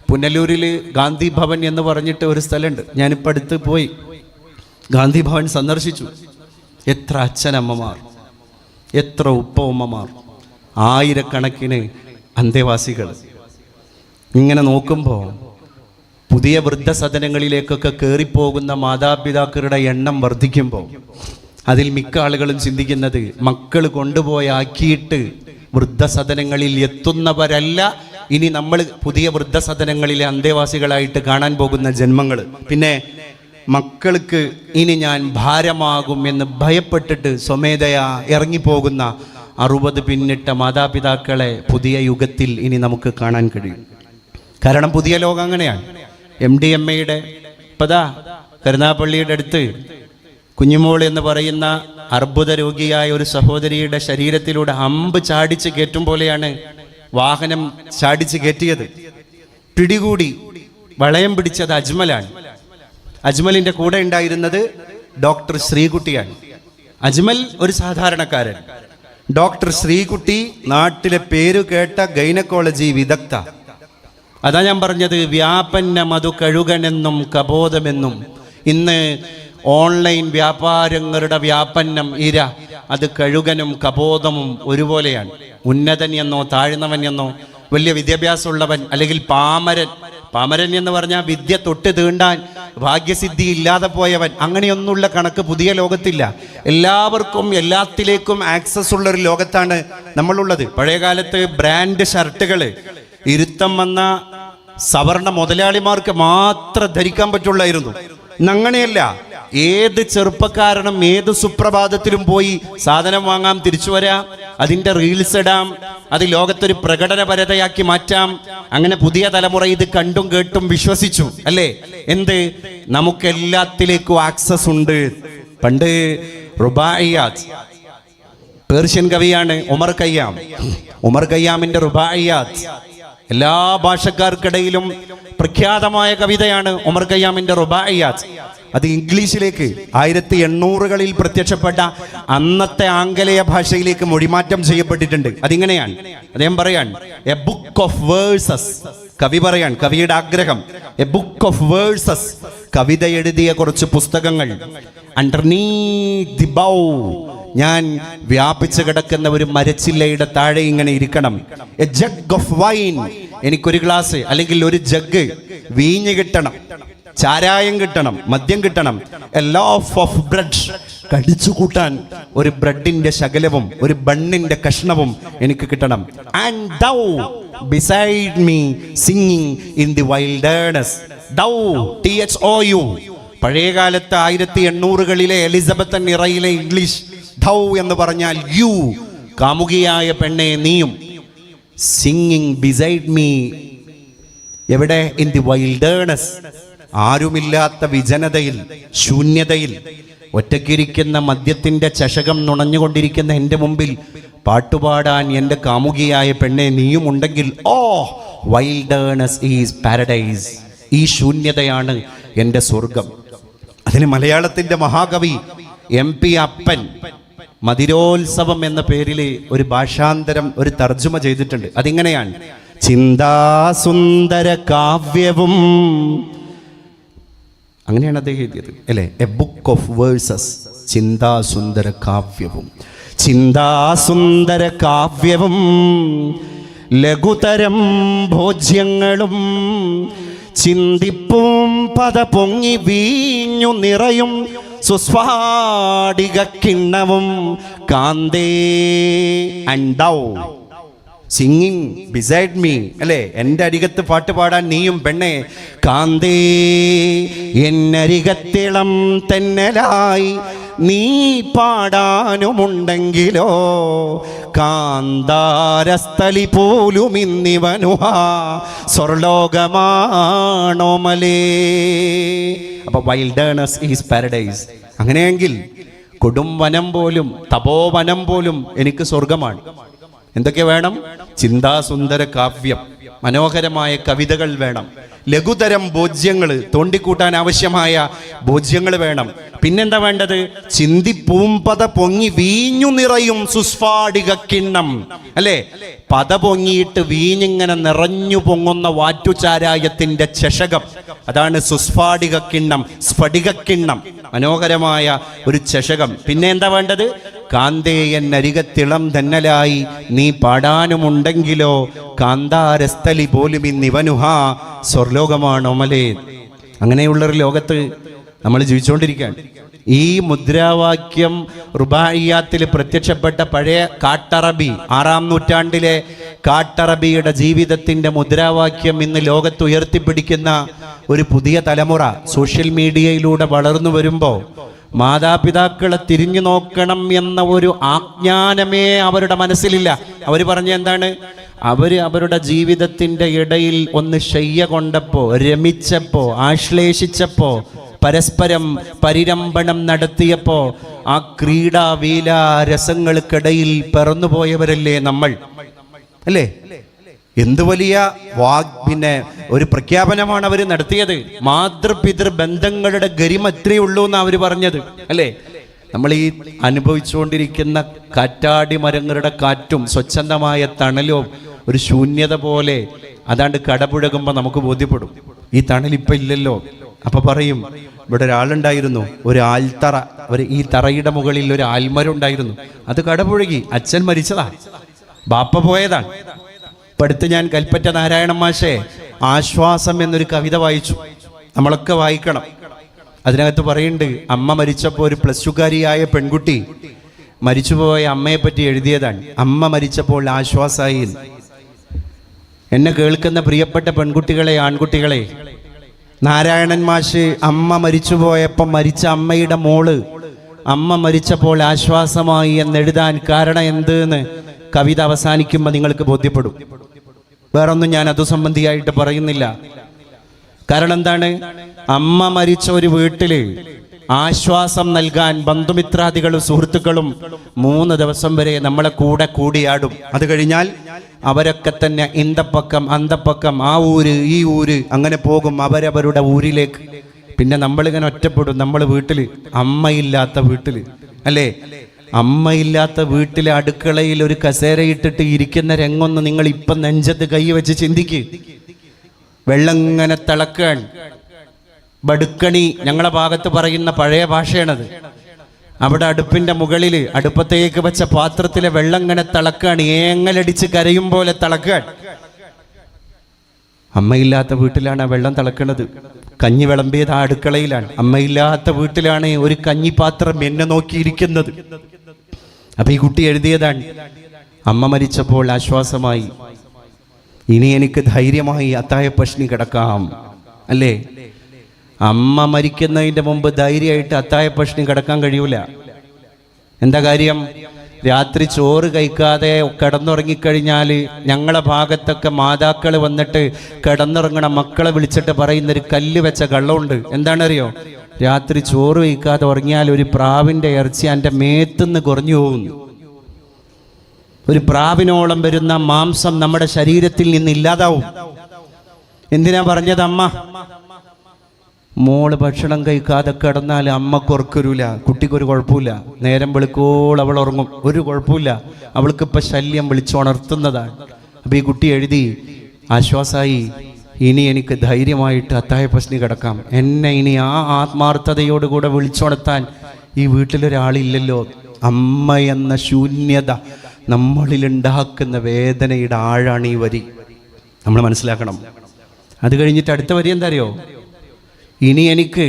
പുനലൂരിൽ ഗാന്ധി ഭവൻ എന്ന് പറഞ്ഞിട്ട് ഒരു സ്ഥലമുണ്ട്. ഞാനിപ്പോൾ അടുത്ത് പോയി ഗാന്ധി ഭവൻ സന്ദർശിച്ചു. എത്ര അച്ഛനമ്മമാർ, എത്ര ഉപ്പ-ഉമ്മമാർ, ആയിരക്കണക്കിന് അന്തേവാസികൾ. ഇങ്ങനെ നോക്കുമ്പോൾ പുതിയ വൃദ്ധസദനങ്ങളിലേക്കൊക്കെ കയറിപ്പോകുന്ന മാതാപിതാക്കളുടെ എണ്ണം വർദ്ധിക്കുമ്പോൾ അതിൽ മിക്ക ആളുകളും ചിന്തിക്കുന്നത് മക്കൾ കൊണ്ടുപോയാക്കിയിട്ട് വൃദ്ധസദനങ്ങളിൽ എത്തുന്നവരല്ല ഇനി നമ്മൾ പുതിയ വൃദ്ധസദനങ്ങളിലെ അന്തേവാസികളായിട്ട് കാണാൻ പോകുന്ന ജന്മങ്ങൾ. പിന്നെ മക്കൾക്ക് ഇനി ഞാൻ ഭാരമാകും എന്ന് ഭയപ്പെട്ടിട്ട് സ്വമേധയാ ഇറങ്ങിപ്പോകുന്ന 60 പിന്നിട്ട മാതാപിതാക്കളെ പുതിയ യുഗത്തിൽ ഇനി നമുക്ക് കാണാൻ കഴിയും. കാരണം പുതിയ ലോകം അങ്ങനെയാണ്. MDMA ഇപ്പതാ കരുനാഗപ്പള്ളിയുടെ അടുത്ത് കുഞ്ഞുമോൾ എന്ന് പറയുന്ന അർബുദ രോഗിയായ ഒരു സഹോദരിയുടെ ശരീരത്തിലൂടെ അമ്പ് ചാടിച്ച് കയറ്റും പോലെയാണ് വാഹനം ചാടിച്ച് കയറ്റിയത്. പിടികൂടി വളയം പിടിച്ചത് അജ്മലാണ്. അജ്മലിന്റെ കൂടെ ഉണ്ടായിരുന്നത് ഡോക്ടർ ശ്രീകുട്ടിയാണ്. അജ്മൽ ഒരു സാധാരണക്കാരൻ. ഡോക്ടർ ശ്രീകുട്ടി നാട്ടിലെ പേരു കേട്ട ഗൈനക്കോളജി വിദഗ്ധ. അതാ ഞാൻ പറഞ്ഞത്, വ്യാപന്ന മധു കഴുകനെന്നും കബോധമെന്നും. ഇന്ന് ഓൺലൈൻ വ്യാപാരങ്ങളുടെ വ്യാപന്നം ഇര, അത് കഴുകനും കബോധമും ഒരുപോലെയാണ്. ഉന്നതൻ എന്നോ താഴ്ന്നവൻ എന്നോ, വലിയ വിദ്യാഭ്യാസമുള്ളവൻ അല്ലെങ്കിൽ പാമരൻ. പാമരൻ എന്ന് പറഞ്ഞാൽ വിദ്യ തൊട്ട് തീണ്ടാൻ ഭാഗ്യസിദ്ധി ഇല്ലാതെ പോയവൻ, അങ്ങനെയൊന്നുള്ള കണക്ക് പുതിയ ലോകത്തില്ല. എല്ലാവർക്കും എല്ലാത്തിലേക്കും ആക്സസ് ഉള്ള ഒരു ലോകത്താണ് നമ്മളുള്ളത്. പഴയകാലത്ത് ബ്രാൻഡ് ഷർട്ടുകൾ ഇരുത്തം വന്ന സവർണ മുതലാളിമാർക്ക് മാത്രം ധരിക്കാൻ പറ്റുള്ളായിരുന്നു. ഇന്നങ്ങനെയല്ല. ഏത് ചെറുപ്പക്കാരനും ഏത് സുപ്രഭാതത്തിലും പോയി സാധനം വാങ്ങാം, തിരിച്ചു വരാം, അതിൻ്റെ റീൽസ് ഇടാം, അത് ലോകത്തൊരു പ്രകടനപരതയാക്കി മാറ്റാം. അങ്ങനെ പുതിയ തലമുറ ഇത് കണ്ടും കേട്ടും വിശ്വസിച്ചു അല്ലേ? എന്ത്, നമുക്കെല്ലാത്തിലേക്കും ആക്സസ് ഉണ്ട്. പണ്ട് റുബായിയാത്ത്, പേർഷ്യൻ കവിയാണ് ഉമർ ഖയ്യാം. ഉമർ ഖയ്യാമിന്റെ റുബായിയാത്ത് എല്ലാ ഭാഷക്കാർക്കിടയിലും പ്രഖ്യാതമായ കവിതയാണ് ഉമർ ഖയ്യാമിന്റെ റുബായിയാത്ത്. അത് ഇംഗ്ലീഷിലേക്ക് 1800-കളിൽ പ്രത്യക്ഷപ്പെട്ട അന്നത്തെ ആംഗലേയ ഭാഷയിലേക്ക് മൊഴിമാറ്റം ചെയ്യപ്പെട്ടിട്ടുണ്ട്. അതിങ്ങനെയാണ്, അദ്ദേഹം പറയാൻ, എ ബുക്ക് ഓഫ് വേഴ്സസ്. കവി പറയാൻ, കവിയുടെ ആഗ്രഹം, എ ബുക്ക് ഓഫ് വേഴ്സസ്, കവിത എഴുതിയ കുറച്ച് പുസ്തകങ്ങൾ. അണ്ടർനീത്ത് ദി ബൗ, ഞാൻ വ്യാപിച്ചു കിടക്കുന്ന ഒരു മരച്ചില്ലയുടെ താഴെ ഇങ്ങനെ ഇരിക്കണം. എ ജഗ് ഓഫ് വൈൻ, എനിക്കൊരു ഗ്ലാസ് അല്ലെങ്കിൽ ഒരു ജഗ് വീഞ്ഞ് കിട്ടണം, ചാരായം കിട്ടണം, മദ്യം കിട്ടണം. എ ലോഫ് ഓഫ് ബ്രെഡ്, കടിച്ചു കൂട്ടാൻ ഒരു ബ്രെഡിന്റെ ശകലവും ഒരു ബണ്ണിന്റെ കഷ്ണവും എനിക്ക് കിട്ടണം. And thou beside me singing in the wilderness. Thou, THOU, പഴയകാലത്ത് 1800-കളിലെ എലിസബത്തൻ ഇറയിലെ ഇംഗ്ലീഷ്. ദൗ എന്ന് പറഞ്ഞാൽ യു, കാമുകിയായ പെണ്ണെ നീയും. സിംഗിങ് ബിസൈഡ് മീ, എവിടെ? ഇൻ ദി വൈൽഡേർനെസ്, ആരുമില്ലാത്ത വിജനതയിൽ, ശൂന്യതയിൽ ഒറ്റയ്ക്കിരിക്കുന്ന മദ്യത്തിന്റെ ചഷകം നുണഞ്ഞുകൊണ്ടിരിക്കുന്ന എൻ്റെ മുമ്പിൽ പാട്ടുപാടാൻ എൻ്റെ കാമുകിയായ പെണ്ണെ നീയും ഉണ്ടെങ്കിൽ, ഓ വൈൽഡേർനെസ് ഈസ് പാരഡൈസ്, ഈ ശൂന്യതയാണ് എൻ്റെ സ്വർഗം. അതിന് മലയാളത്തിന്റെ മഹാകവി MP അപ്പൻ മതിരോത്സവം എന്ന പേരിൽ ഒരു ഭാഷാന്തരം, ഒരു തർജ്ജമ ചെയ്തിട്ടുണ്ട്. അതിങ്ങനെയാണ്, ചിന്താസുന്ദര കാവ്യവും, അങ്ങനെയാണ് അദ്ദേഹം എഴുതിയത് അല്ലേ? എ ബുക്ക് ഓഫ് വേഴ്സസ്, ചിന്താസുന്ദര കാവ്യവും. ചിന്താസുന്ദര കാവ്യവും ലഘുതരം ഭോജ്യങ്ങളും ചിന്തിപ്പും പദ പൊങ്ങി വീഞ്ഞു നിറയും സുസ്ഫാടിക കിണ്ണവും കാന്തേ അണ്ടൗ. സിംഗിങ് ബിസൈഡ് മീ അല്ലേ, എൻ്റെ അരികത്ത് പാട്ട് പാടാൻ നീയും പെണ്ണെ. കാന്തേ, എന്നരികത്തിളം തെന്നലായി നീ പാടാനുമുണ്ടെങ്കിലോ കാന്താരസ്ഥലി പോലും ഇന്നിവനുഹാ സ്വർലോകമാണോ മലേ. അപ്പൊ വൈൽഡേർനെസ് ഈസ് പാരഡൈസ്. അങ്ങനെയെങ്കിൽ കൊടും വനം പോലും, തപോവനം പോലും എനിക്ക് സ്വർഗമാണ്. എന്തൊക്കെ വേണം? ചിന്താസുന്ദര കാവ്യം, മനോഹരമായ കവിതകൾ വേണം, ലഘുതരം ഭോജ്യങ്ങൾ, തോണ്ടിക്കൂട്ടാൻ ആവശ്യമായ ഭോജ്യങ്ങൾ വേണം. പിന്നെന്താ വേണ്ടത്? ചിന്തിപ്പൂമ്പത പൊങ്ങി വീഞ്ഞു നിറയും സുസ്ഫാടിക കിണ്ണം അല്ലേ? പത പൊങ്ങിയിട്ട് വീഞ്ഞിങ്ങനെ നിറഞ്ഞു പൊങ്ങുന്ന വാറ്റുചാരായത്തിന്റെ ചഷകം, അതാണ് സുസ്ഫാടിക കിണ്ണം, സ്ഫടിക കിണ്ണം, മനോഹരമായ ഒരു ചഷകം. പിന്നെ എന്താ വേണ്ടത്? കാന്തേയൻ അരികത്തിളം തന്നലായി നീ പാടാനുമുണ്ടെങ്കിലോ കാന്താരസ്ഥലി പോലും ഇന്നിവനുഹാ സ്വർലോകമാണോമലേ. അങ്ങനെയുള്ളൊരു ലോകത്ത് നമ്മൾ ജീവിച്ചുകൊണ്ടിരിക്കുകയാണ്. ഈ മുദ്രാവാക്യം റുബായിയാത്തിൽ പ്രത്യക്ഷപ്പെട്ട പഴയ കാട്ടറബി, 6-ാം നൂറ്റാണ്ടിലെ കാട്ടറബിയുടെ ജീവിതത്തിൻ്റെ മുദ്രാവാക്യം ഇന്ന് ലോകത്ത് ഉയർത്തിപ്പിടിക്കുന്ന ഒരു പുതിയ തലമുറ സോഷ്യൽ മീഡിയയിലൂടെ വളർന്നു വരുമ്പോൾ മാതാപിതാക്കളെ തിരിഞ്ഞു നോക്കണം എന്ന ഒരു ആജ്ഞാനമേ അവരുടെ മനസ്സിലില്ല. അവർ പറഞ്ഞ എന്താണ്? അവരുടെ ജീവിതത്തിൻ്റെ ഇടയിൽ ഒന്ന് ശയ്യ കൊണ്ടപ്പോൾ, രമിച്ചപ്പോൾ, ആശ്ലേഷിച്ചപ്പോൾ, പരസ്പരം പരിരംഭണം നടത്തിയപ്പോൾ ആ ക്രീഡാവീല രസങ്ങൾക്കിടയിൽ പിറന്നുപോയവരല്ലേ നമ്മൾ, അല്ലേ? എന്ത് വലിയ പിന്നെ ഒരു പ്രഖ്യാപനമാണ് അവർ നടത്തിയത്. മാതൃപിതൃ ബന്ധങ്ങളുടെ ഗരിമ എത്രയേ ഉള്ളൂ എന്നാണ് അവർ പറഞ്ഞത്, അല്ലേ? നമ്മൾ ഈ അനുഭവിച്ചുകൊണ്ടിരിക്കുന്ന കാറ്റാടി മരങ്ങളുടെ കാറ്റും സ്വച്ഛന്തമായ തണലും ഒരു ശൂന്യത പോലെ അതാണ്ട് കടപുഴകുമ്പോൾ നമുക്ക് ബോധ്യപ്പെടും, ഈ തണലിപ്പം ഇല്ലല്ലോ. അപ്പൊ പറയും, ഇവിടെ ഒരാളുണ്ടായിരുന്നു, ഒരു ആൽത്തറ, ഈ തറയുടെ മുകളിൽ ഒരു ആൽമരം ഉണ്ടായിരുന്നു, അത് കടപുഴകി, അച്ഛൻ മരിച്ചതാ, ബാപ്പ പോയതാണ്. ഇപ്പം അടുത്ത് ഞാൻ കൽപ്പറ്റ നാരായണ മാഷെ ആശ്വാസം എന്നൊരു കവിത വായിച്ചു. നമ്മളൊക്കെ വായിക്കണം. അതിനകത്ത് പറയുന്നുണ്ട്, അമ്മ മരിച്ചപ്പോൾ ഒരു +2കാരിയായ പെൺകുട്ടി മരിച്ചുപോയ അമ്മയെ പറ്റി എഴുതിയതാണ്. അമ്മ മരിച്ചപ്പോൾ ആശ്വാസമായി. എന്നെ കേൾക്കുന്ന പ്രിയപ്പെട്ട പെൺകുട്ടികളെ, ആൺകുട്ടികളെ, നാരായണൻ മാഷ് അമ്മ മരിച്ചുപോയപ്പം മരിച്ച അമ്മയുടെ മോള് അമ്മ മരിച്ചപ്പോൾ ആശ്വാസമായി എന്നെഴുതാൻ കാരണം എന്തെന്ന് കവിത അവസാനിക്കുമ്പോൾ നിങ്ങൾക്ക് ബോധ്യപ്പെടും. വേറൊന്നും ഞാൻ അതു സംബന്ധിയായിട്ട് പറയുന്നില്ല. കാരണം എന്താണ്? അമ്മ മരിച്ച ഒരു വീട്ടില് ആശ്വാസം നൽകാൻ ബന്ധുമിത്രാദികളും സുഹൃത്തുക്കളും 3 ദിവസം വരെ നമ്മളെ കൂടെ കൂടിയാടും. അത് കഴിഞ്ഞാൽ അവരൊക്കെ തന്നെ ഇന്തപ്പക്കം അന്തപ്പക്കം, ആ ഊര് ഈ ഊര്, അങ്ങനെ പോകും അവരവരുടെ ഊരിലേക്ക്. പിന്നെ നമ്മളിങ്ങനെ ഒറ്റപ്പെടും. നമ്മൾ വീട്ടിൽ, അമ്മയില്ലാത്ത വീട്ടിൽ, അല്ലേ? അമ്മയില്ലാത്ത വീട്ടിലെ അടുക്കളയിൽ ഒരു കസേരയിട്ടിട്ട് ഇരിക്കുന്ന രംഗൊന്ന് നിങ്ങൾ ഇപ്പം നെഞ്ചത്ത് കൈ വെച്ച് ചിന്തിക്ക്. വെള്ളം ഇങ്ങനെ തിളക്കാൻ, ബടുക്കണി ഞങ്ങളെ ഭാഗത്ത് പറയുന്ന പഴയ ഭാഷയാണത്. അവിടെ അടുപ്പിന്റെ മുകളിൽ അടുപ്പത്തേക്ക് വെച്ച പാത്രത്തിലെ വെള്ളം ഇങ്ങനെ തിളക്കാണ്, ഏങ്ങലടിച്ച് കരയും പോലെ തിളക്കാൻ. അമ്മയില്ലാത്ത വീട്ടിലാണ് ആ വെള്ളം തിളക്കണത്. കഞ്ഞി വിളമ്പിയത് ആ അടുക്കളയിലാണ്. അമ്മയില്ലാത്ത വീട്ടിലാണ് ഒരു കഞ്ഞിപ്പാത്രം എന്നെ നോക്കിയിരിക്കുന്നത്. അപ്പൊ ഈ കുട്ടി എഴുതിയതാണ്, അമ്മ മരിച്ചപ്പോൾ ആശ്വാസമായി, ഇനി എനിക്ക് ധൈര്യമായി അത്തായ പഷ്ണി കിടക്കാം, അല്ലേ? അമ്മ മരിക്കുന്നതിൻ്റെ മുമ്പ് ധൈര്യമായിട്ട് അത്തായ പഷ്ണി കിടക്കാൻ കഴിയൂല. എന്താ കാര്യം? രാത്രി ചോറ് കഴിക്കാതെ കിടന്നുറങ്ങിക്കഴിഞ്ഞാൽ ഞങ്ങളെ ഭാഗത്തൊക്കെ മാതാക്കൾ വന്നിട്ട് കിടന്നുറങ്ങണ മക്കളെ വിളിച്ചിട്ട് പറയുന്നൊരു കല്ല് വെച്ച കള്ളമുണ്ട്. എന്താണറിയോ? രാത്രി ചോറ് കഴിക്കാതെ ഉറങ്ങിയാൽ ഒരു പ്രാവിൻ്റെ ഇറച്ചി എൻ്റെ മേത്തുനിന്ന് കുറഞ്ഞു പോകുന്നു. ഒരു പ്രാവിനോളം വരുന്ന മാംസം നമ്മുടെ ശരീരത്തിൽ നിന്ന് ഇല്ലാതാവും. എന്തിനാ പറഞ്ഞത്? അമ്മ മോള് ഭക്ഷണം കഴിക്കാതെ കിടന്നാൽ അമ്മക്ക് ഉറക്കരൂല, കുട്ടിക്കൊരു കുഴപ്പമില്ല. നേരം വെളുക്കോൾ അവൾ ഉറങ്ങും, ഒരു കുഴപ്പമില്ല. അവൾക്കിപ്പോൾ ശല്യം വിളിച്ചുണർത്തുന്നതാണ്. അപ്പം ഈ കുട്ടി എഴുതി, ആശ്വാസമായി, ഇനി എനിക്ക് ധൈര്യമായിട്ട് അത്തായ പഷ്ണി കിടക്കാം. എന്നെ ഇനി ആ ആത്മാർത്ഥതയോടുകൂടെ വിളിച്ചുണർത്താൻ ഈ വീട്ടിലൊരാളില്ലല്ലോ. അമ്മ എന്ന ശൂന്യത നമ്മളിലുണ്ടാക്കുന്ന വേദനയുടെ ആഴാണ് ഈ വരി. നമ്മൾ മനസ്സിലാക്കണം. അത് കഴിഞ്ഞിട്ട് അടുത്ത വരി എന്താ അറിയോ? ഇനി എനിക്ക്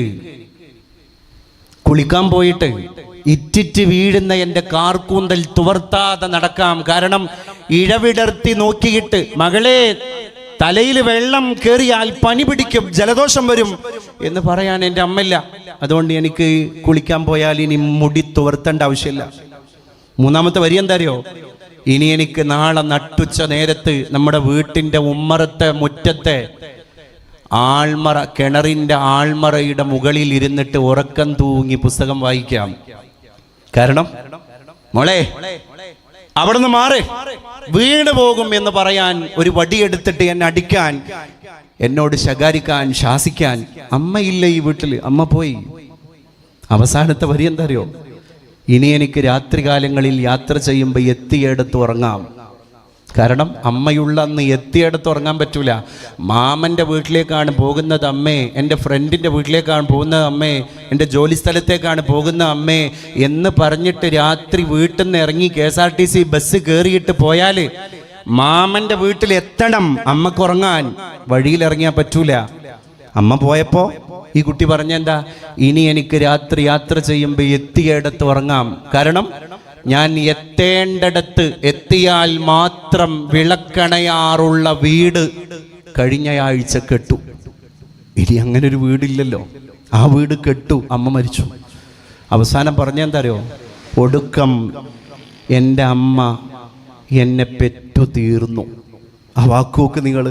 കുളിക്കാൻ പോയിട്ട് ഇറ്റിറ്റ് വീഴുന്ന എൻ്റെ കാർക്കൂന്തൽ തുവർത്താതെ നടക്കാം. കാരണം ഇഴവിടർത്തി നോക്കിയിട്ട്, മകളെ തലയിൽ വെള്ളം കയറിയാൽ പനി പിടിക്കും, ജലദോഷം വരും എന്ന് പറയാൻ എൻ്റെ അമ്മയില്ല. അതുകൊണ്ട് എനിക്ക് കുളിക്കാൻ പോയാൽ ഇനി മുടി തുവർത്തേണ്ട ആവശ്യമില്ല. മൂന്നാമത്തെ വരി എന്താ അറിയോ? ഇനി എനിക്ക് നാളെ നട്ടുച്ച നേരത്ത് നമ്മുടെ വീട്ടിൻ്റെ ഉമ്മറത്തെ മുറ്റത്തെ ആൾമറ, കിണറിൻ്റെ ആൾമറയുടെ മുകളിൽ ഇരുന്നിട്ട് ഉറക്കം തൂങ്ങി പുസ്തകം വായിക്കാം. കാരണം മോളെ അവിടുന്ന് മാറി വീണ് പോകും എന്ന് പറയാൻ, ഒരു വടിയെടുത്തിട്ട് എന്നെ അടിക്കാൻ, എന്നോട് ശകാരിക്കാൻ, ശാസിക്കാൻ അമ്മയില്ല ഈ വീട്ടിൽ. അമ്മ പോയി. അവസാനത്തെ വരി എന്താ അറിയോ? ഇനി എനിക്ക് രാത്രികാലങ്ങളിൽ യാത്ര ചെയ്യുമ്പോൾ എത്തിയെടുത്ത് ഉറങ്ങാം. കാരണം അമ്മയുള്ള അന്ന് എത്തിയിടത്ത് ഉറങ്ങാൻ പറ്റൂല. മാമൻ്റെ വീട്ടിലേക്കാണ് പോകുന്നത് അമ്മേ, എൻ്റെ ഫ്രണ്ടിൻ്റെ വീട്ടിലേക്കാണ് പോകുന്നത് അമ്മേ, എൻ്റെ ജോലി സ്ഥലത്തേക്കാണ് പോകുന്ന അമ്മേ എന്ന് പറഞ്ഞിട്ട് രാത്രി വീട്ടിൽ നിന്ന് ഇറങ്ങി KSRTC ബസ് കയറിയിട്ട് പോയാൽ മാമൻ്റെ വീട്ടിൽ എത്തണം അമ്മക്ക് ഉറങ്ങാൻ. വഴിയിലിറങ്ങിയാൽ പറ്റൂല. അമ്മ പോയപ്പോൾ ഈ കുട്ടി പറഞ്ഞെന്താ, ഇനി എനിക്ക് രാത്രി യാത്ര ചെയ്യുമ്പോൾ എത്തിയിടത്ത് ഉറങ്ങാം. കാരണം ഞാൻ എത്തേണ്ടിടത്ത് എത്തിയാൽ മാത്രം വിളക്കണയാറുള്ള വീട് കഴിഞ്ഞയാഴ്ച കെട്ടു. ഇനി അങ്ങനെ ഒരു വീടില്ലല്ലോ. ആ വീട് കെട്ടു, അമ്മ മരിച്ചു. അവസാനം പറഞ്ഞെന്താ അറിയോ, ഒടുക്കം എൻ്റെ അമ്മ എന്നെ പെറ്റു തീർന്നു. ആ വാക്കുനോക്ക് നിങ്ങൾ.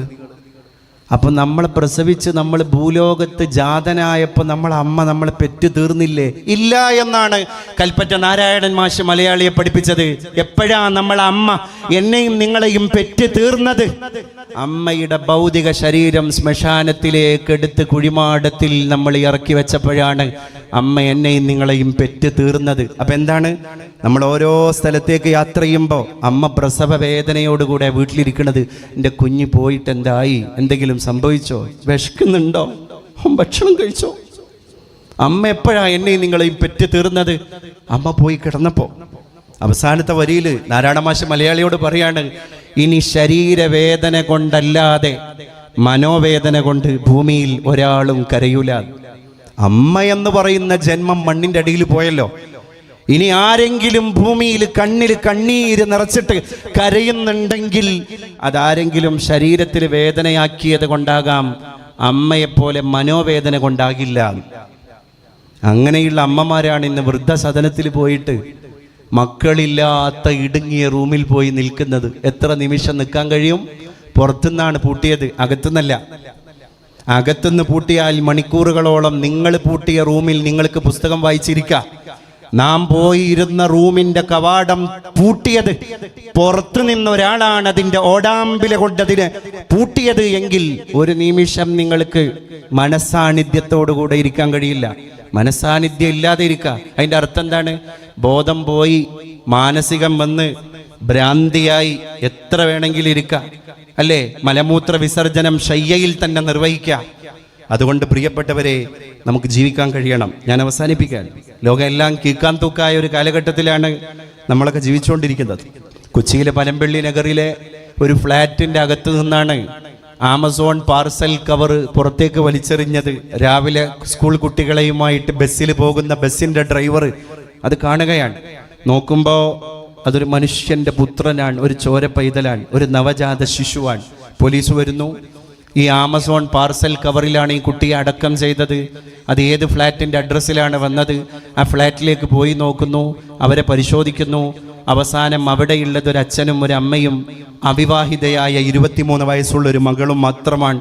അപ്പം നമ്മൾ പ്രസവിച്ച് നമ്മൾ ഭൂലോകത്ത് ജാതനായപ്പോൾ നമ്മളെ അമ്മ നമ്മളെ പെറ്റു തീർന്നില്ലേ? ഇല്ല എന്നാണ് കൽപ്പറ്റ നാരായണൻ മാഷ് മലയാളിയെ പഠിപ്പിച്ചത്. എപ്പോഴാ നമ്മളെ അമ്മ എന്നെയും നിങ്ങളെയും പെറ്റു തീർന്നത്? അമ്മയുടെ ഭൗതിക ശരീരം ശ്മശാനത്തിലേക്ക് എടുത്ത് കുഴിമാടത്തിൽ നമ്മൾ ഇറക്കി വെച്ചപ്പോഴാണ് അമ്മ എന്നെയും നിങ്ങളെയും പെറ്റു തീർന്നത്. അപ്പം എന്താണ്, നമ്മൾ ഓരോ സ്ഥലത്തേക്ക് യാത്ര ചെയ്യുമ്പോൾ അമ്മ പ്രസവ വേദനയോടുകൂടെ വീട്ടിലിരിക്കുന്നത്. എൻ്റെ കുഞ്ഞ് പോയിട്ട് എന്തായി, എന്തെങ്കിലും സംഭവിച്ചോ, വിശക്കുന്നുണ്ടോ, ഭക്ഷണം കഴിച്ചോ? അമ്മ എപ്പോഴാണ് എന്നെയും നിങ്ങളെയും പെറ്റു തീർന്നത്? അമ്മ പോയി കിടന്നപ്പോൾ. അവസാനത്തെ വരിയിൽ നാരായണ മാഷ് മലയാളിയോട് പറയാണ്, ഇനി ശരീരവേദന കൊണ്ടല്ലാതെ മനോവേദന കൊണ്ട് ഭൂമിയിൽ ഒരാളും കരയൂല. അമ്മ എന്ന് പറയുന്ന ജന്മം മണ്ണിൻ്റെ അടിയിൽ പോയല്ലോ. ഇനി ആരെങ്കിലും ഭൂമിയിൽ കണ്ണിൽ കണ്ണീര് നിറച്ചിട്ട് കരയുന്നുണ്ടെങ്കിൽ അതാരെങ്കിലും ശരീരത്തിൽ വേദനയാക്കിയത് കൊണ്ടാകാം, അമ്മയെപ്പോലെ മനോവേദന കൊണ്ടാകില്ല. അങ്ങനെയുള്ള അമ്മമാരാണ് ഇന്ന് വൃദ്ധസദനത്തിൽ പോയിട്ട് മക്കളില്ലാത്ത ഇടുങ്ങിയ റൂമിൽ പോയി നിൽക്കുന്നത്. എത്ര നിമിഷം നിൽക്കാൻ കഴിയും? പുറത്തുനിന്നാണ് പൂട്ടിയത്, അകത്തുനിന്നല്ല. അകത്തുനിന്ന് പൂട്ടിയാൽ മണിക്കൂറുകളോളം നിങ്ങൾ പൂട്ടിയ റൂമിൽ നിങ്ങൾക്ക് പുസ്തകം വായിച്ചിരിക്കാം. നാം പോയിരുന്ന റൂമിന്റെ കവാടം പൂട്ടിയത് പുറത്തു നിന്നൊരാളാണ് അതിൻ്റെ ഓടാമ്പില കൊണ്ടതിന് പൂട്ടിയത് എങ്കിൽ ഒരു നിമിഷം നിങ്ങൾക്ക് മനസ്സാന്നിധ്യത്തോടുകൂടെ ഇരിക്കാൻ കഴിയില്ല. മനസ്സാന്നിധ്യം ഇല്ലാതെ ഇരിക്കുക. അതിൻ്റെ അർത്ഥം എന്താണ്? ബോധം പോയി, മാനസികം വന്ന് ഭ്രാന്തിയായി എത്ര വേണമെങ്കിലും ഇരിക്കുക, അല്ലേ? മലമൂത്ര വിസർജനം ശയ്യയിൽ തന്നെ നിർവഹിക്കുക. അതുകൊണ്ട് പ്രിയപ്പെട്ടവരെ, നമുക്ക് ജീവിക്കാൻ കഴിയണം. ഞാൻ അവസാനിപ്പിക്കാൻ, ലോകം എല്ലാം കീക്കാൻ തൂക്കായ ഒരു കാലഘട്ടത്തിലാണ് നമ്മളൊക്കെ ജീവിച്ചുകൊണ്ടിരിക്കുന്നത്. കൊച്ചിയിലെ പനമ്പള്ളി നഗറിലെ ഒരു ഫ്ലാറ്റിൻ്റെ അകത്ത് നിന്നാണ് ആമസോൺ പാർസൽ കവർ പുറത്തേക്ക് വലിച്ചെറിഞ്ഞത്. രാവിലെ സ്കൂൾ കുട്ടികളെയുമായിട്ട് ബസ്സിൽ പോകുന്ന ബസ്സിൻ്റെ ഡ്രൈവർ അത് കാണുകയാണ്. നോക്കുമ്പോൾ അതൊരു മനുഷ്യൻ്റെ പുത്രനാണ്, ഒരു ചോര പൈതലാണ്, ഒരു നവജാത ശിശുവാണ്. പോലീസ് വരുന്നു. ഈ ആമസോൺ പാർസൽ കവറിലാണ് ഈ കുട്ടിയെ അടക്കം ചെയ്തത്. അത് ഏത് ഫ്ലാറ്റിൻ്റെ അഡ്രസ്സിലാണ് വന്നത്? ആ ഫ്ലാറ്റിലേക്ക് പോയി നോക്കുന്നു, അവരെ പരിശോധിക്കുന്നു. അവസാനം അവിടെയുള്ളത് ഒരു അച്ഛനും ഒരു അമ്മയും അവിവാഹിതയായ 23 വയസ്സുള്ള ഒരു മകളും മാത്രമാണ്.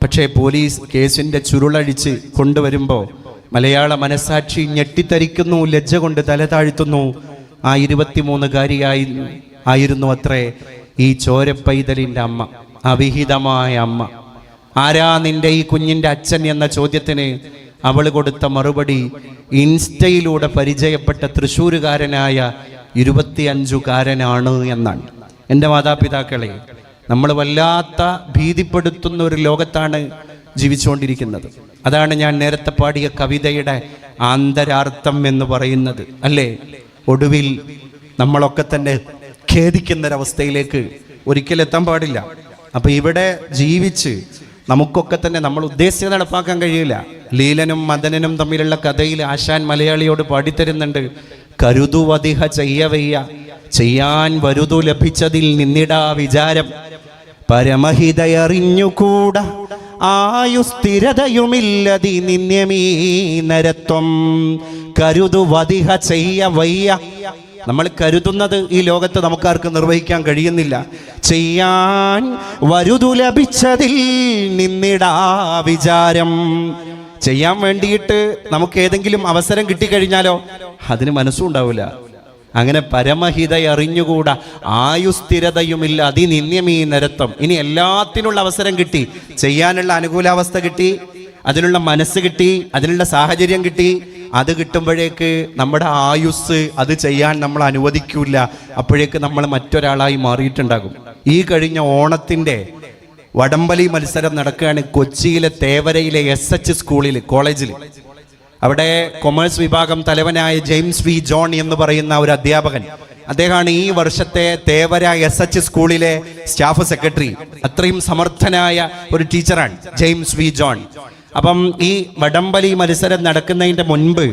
പക്ഷേ പോലീസ് കേസിൻ്റെ ചുരുളഴിച്ച് കൊണ്ടുവരുമ്പോൾ മലയാള മനസാക്ഷി ഞെട്ടിത്തരിക്കുന്നു, ലജ്ജ കൊണ്ട് തല താഴ്ത്തുന്നു. ആ 23-കാരിയായിരുന്നു അത്രേ ഈ ചോരപ്പൈതലിൻ്റെ അമ്മ, അവിഹിതമായ അമ്മ. ആരാ നിന്റെ ഈ കുഞ്ഞിൻ്റെ അച്ഛൻ എന്ന ചോദ്യത്തിന് അവൾ കൊടുത്ത മറുപടി ഇൻസ്റ്റയിലൂടെ പരിചയപ്പെട്ട തൃശ്ശൂരുകാരനായ 25-കാരനാണ് എന്നാണ്. എൻ്റെ മാതാപിതാക്കളെ, നമ്മൾ വല്ലാത്ത ഭീതിപ്പെടുത്തുന്ന ഒരു ലോകത്താണ് ജീവിച്ചുകൊണ്ടിരിക്കുന്നത്. അതാണ് ഞാൻ നേരത്തെ പാടിയ കവിതയുടെ ആന്തരാർത്ഥം എന്ന് പറയുന്നത്, അല്ലേ? ഒടുവിൽ നമ്മളൊക്കെ തന്നെ ഖേദിക്കുന്നൊരവസ്ഥയിലേക്ക് ഒരിക്കലും എത്താൻ പാടില്ല. അപ്പം ഇവിടെ ജീവിച്ച് നമുക്കൊക്കെ തന്നെ നമ്മൾ ഉദ്ദേശിച്ചത് നടപ്പാക്കാൻ കഴിയില്ല. ലീലനും മദനനും തമ്മിലുള്ള കഥയിൽ ആശാൻ മലയാളിയോട് പാടിത്തരുന്നുണ്ട്, കരുതുവതിഹ ചെയ്യവയ്യ ചെയ്യാൻ വരുതു ലഭിച്ചതിൽ നിന്നിടാ വിചാരം പരമഹിതയറിഞ്ഞുകൂടാ ആയുസ്ഥിരതയുമില്ലതി നിന്യമീ നരത്വം കരുതുവതിഹ ചെയ്യവയ്യ. നമ്മൾ കരുതുന്നത് ഈ ലോകത്ത് നമുക്കാർക്കും നിർവഹിക്കാൻ കഴിയുന്നില്ല. ചെയ്യാൻ വരുതു ലഭിച്ചതിൽ നിന്നിടാ വിചാരം. ചെയ്യാൻ വേണ്ടിയിട്ട് നമുക്ക് ഏതെങ്കിലും അവസരം കിട്ടിക്കഴിഞ്ഞാലോ അതിന് മനസ്സും ഉണ്ടാവില്ല. അങ്ങനെ പരമഹിത അറിഞ്ഞുകൂടാ ആയുസ്ഥിരതയുമില്ല അതിനിന്യമീ നരത്വം. ഇനി എല്ലാത്തിനുള്ള അവസരം കിട്ടി, ചെയ്യാനുള്ള അനുകൂലാവസ്ഥ കിട്ടി, അതിനുള്ള മനസ്സ് കിട്ടി, അതിനുള്ള സാഹചര്യം കിട്ടി. അത് കിട്ടുമ്പോഴേക്ക് നമ്മുടെ ആയുസ് അത് ചെയ്യാൻ നമ്മൾ അനുവദിക്കില്ല. അപ്പോഴേക്ക് നമ്മൾ മറ്റൊരാളായി മാറിയിട്ടുണ്ടാകും. ഈ കഴിഞ്ഞ ഓണത്തിൻ്റെ വടംവലി മത്സരം നടക്കുകയാണ് കൊച്ചിയിലെ തേവരയിലെ SH സ്കൂളിൽ, കോളേജിൽ. അവിടെ കൊമേഴ്സ് വിഭാഗം തലവനായ ജെയിംസ് വി ജോൺ എന്ന് പറയുന്ന ഒരു അധ്യാപകൻ, അദ്ദേഹമാണ് ഈ വർഷത്തെ തേവര SH സ്കൂളിലെ സ്റ്റാഫ് സെക്രട്ടറി. അത്രയും സമർത്ഥനായ ഒരു ടീച്ചറാണ് ജെയിംസ് വി ജോൺ. അപ്പം ഈ വടംവലി മത്സരം നടക്കുന്നതിന്റെ മുൻപ്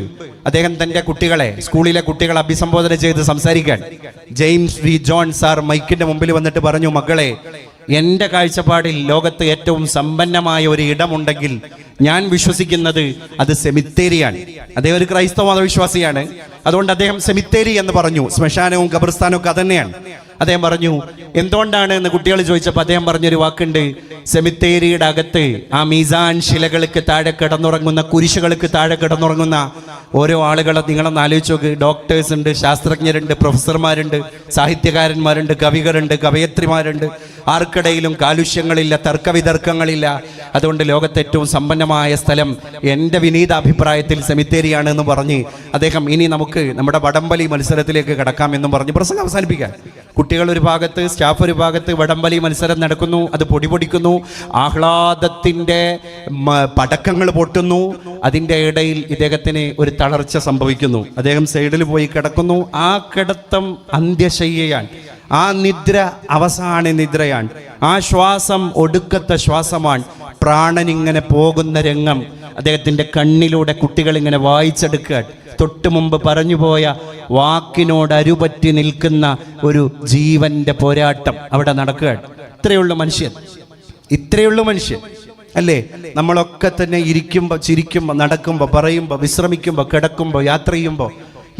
അദ്ദേഹം തന്റെ കുട്ടികളെ, സ്കൂളിലെ കുട്ടികളെ അഭിസംബോധന ചെയ്ത് സംസാരിക്കാൻ ജെയിംസ് വി ജോൺ സാർ മൈക്കിന്റെ മുമ്പിൽ വന്നിട്ട് പറഞ്ഞു, മക്കളെ, എൻ്റെ കാഴ്ചപ്പാടിൽ ലോകത്ത് ഏറ്റവും സമ്പന്നമായ ഒരു ഇടമുണ്ടെങ്കിൽ ഞാൻ വിശ്വസിക്കുന്നത് അത് സെമിത്തേരിയാണ്. അദ്ദേഹം ഒരു ക്രൈസ്തവ മതവിശ്വാസിയാണ്. അതുകൊണ്ട് അദ്ദേഹം സെമിത്തേരി എന്ന് പറഞ്ഞു. ശ്മശാനവും ഖബർസ്ഥാനവും ഒക്കെ അതന്നെയാണ്. അദ്ദേഹം പറഞ്ഞു, എന്തുകൊണ്ടാണ് എന്ന് കുട്ടികൾ ചോദിച്ചപ്പോൾ അദ്ദേഹം പറഞ്ഞൊരു വാക്കുണ്ട്, സെമിത്തേരിയുടെ അകത്ത് ആ മീസാൻ ശിലകൾക്ക് താഴെ കിടന്നുറങ്ങുന്ന, കുരിശുകൾക്ക് താഴെ കിടന്നുറങ്ങുന്ന ഓരോ ആളുകളെ നിങ്ങളൊന്ന് ആലോചിച്ച് നോക്ക്. ഡോക്ടേഴ്സ് ഉണ്ട്, ശാസ്ത്രജ്ഞരുണ്ട്, പ്രൊഫസർമാരുണ്ട്, സാഹിത്യകാരന്മാരുണ്ട്, കവികളുണ്ട്, കവയത്രിമാരുണ്ട്. ആർക്കിടയിലും കാലുഷ്യങ്ങളില്ല, തർക്കവിതർക്കങ്ങളില്ല. അതുകൊണ്ട് ലോകത്തെ ഏറ്റവും സമ്പന്നമായ സ്ഥലം എൻ്റെ വിനീത അഭിപ്രായത്തിൽ സെമിത്തേരിയാണ് എന്ന് പറഞ്ഞ് അദ്ദേഹം ഇനി നമുക്ക് നമ്മുടെ വടംവലി മത്സരത്തിലേക്ക് കടക്കാമെന്നും പറഞ്ഞ് പ്രസംഗം അവസാനിപ്പിക്കാൻ. കുട്ടികൾ ഒരു ഭാഗത്ത്, സ്റ്റാഫ് ഒരു ഭാഗത്ത്, വടംവലി മത്സരം നടക്കുന്നു. അത് പൊടിപൊടിക്കുന്നു, ആഹ്ലാദത്തിൻ്റെ പടക്കങ്ങൾ പൊട്ടുന്നു. അതിൻ്റെ ഇടയിൽ ഇദ്ദേഹത്തിന് ഒരു തളർച്ച സംഭവിക്കുന്നു. അദ്ദേഹം സൈഡിൽ പോയി കിടക്കുന്നു. ആ കിടത്തം അന്ത്യശയ്യയാണ്. ആ നിദ്ര അവസാന നിദ്രയാണ്. ആ ശ്വാസം ഒടുക്കത്തെ ശ്വാസമാണ്. പ്രാണനിങ്ങനെ പോകുന്ന രംഗം അദ്ദേഹത്തിൻ്റെ കണ്ണിലൂടെ കുട്ടികൾ ഇങ്ങനെ വായിച്ചെടുക്കുക. തൊട്ടു മുമ്പ് പറഞ്ഞുപോയ വാക്കിനോട് അരുപറ്റി നിൽക്കുന്ന ഒരു ജീവന്റെ പോരാട്ടം അവിടെ നടക്കുകയാണ്. ഇത്രയുള്ളൂ മനുഷ്യൻ, ഇത്രയുള്ളൂ മനുഷ്യൻ അല്ലേ? നമ്മളൊക്കെ തന്നെ ഇരിക്കുമ്പോൾ, ചിരിക്കുമ്പോൾ, നടക്കുമ്പോൾ, പറയുമ്പോൾ, വിശ്രമിക്കുമ്പോൾ, കിടക്കുമ്പോൾ, യാത്ര ചെയ്യുമ്പോൾ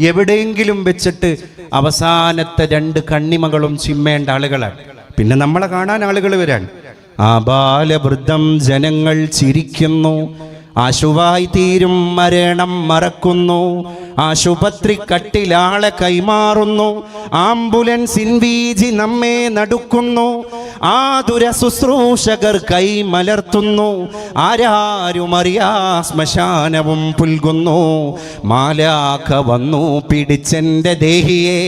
എവിടെയെങ്കിലും വെച്ചിട്ട് അവസാനത്തെ 2 കണ്ണിമകളും ചിമ്മേണ്ട ആളുകളാണ്. പിന്നെ നമ്മളെ കാണാൻ ആളുകൾ വരാൻ. ആ ബാലവൃദ്ധം ജനങ്ങൾ ചിരിക്കുന്നു, ആശുവായി തീരും മരണം മറക്കുന്നു, ആശുപത്രി കട്ടിലാളെ കൈമാറുന്നു, ആംബുലൻസിൻ വീജി നമ്മെ നടുക്കുന്നു, ആതുര ശുശ്രൂഷകർ കൈമലർത്തുന്നു, ആരാരുമറിയാ ശ്മശാനവും പുൽകുന്നു, മാലാഖ വന്നു പിടിച്ചെൻ്റെ ദേഹിയെ,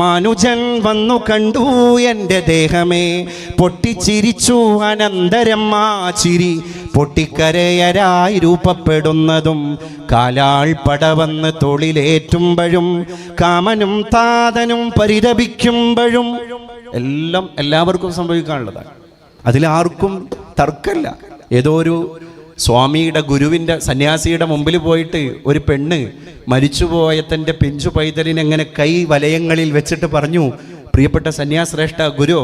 മാനുജൻ വന്നു കണ്ടു എൻ്റെ ദേഹമേ, പൊട്ടിച്ചിരിച്ചു അനന്തരം ആ ചിരി, പൊട്ടിക്കരയരായി രൂപപ്പെടുന്നതും കാലാൾ പടവന്ന് തൊളിലേറ്റുമ്പോഴും കാമനും താതനും പരിതപിക്കുമ്പോഴും എല്ലാം എല്ലാവർക്കും സംഭവിക്കാനുള്ളതാണ്. അതിലാർക്കും തർക്കമില്ല. ഏതോ ഒരു സ്വാമിയുടെ, ഗുരുവിൻ്റെ, സന്യാസിയുടെ മുമ്പിൽ പോയിട്ട് ഒരു പെണ്ണ് മരിച്ചുപോയ തൻ്റെ പിഞ്ചു പൈതലിനെ എങ്ങനെ കൈ വലയങ്ങളിൽ വെച്ചിട്ട് പറഞ്ഞു, പ്രിയപ്പെട്ട സന്യാശ്രേഷ്ഠ ഗുരു,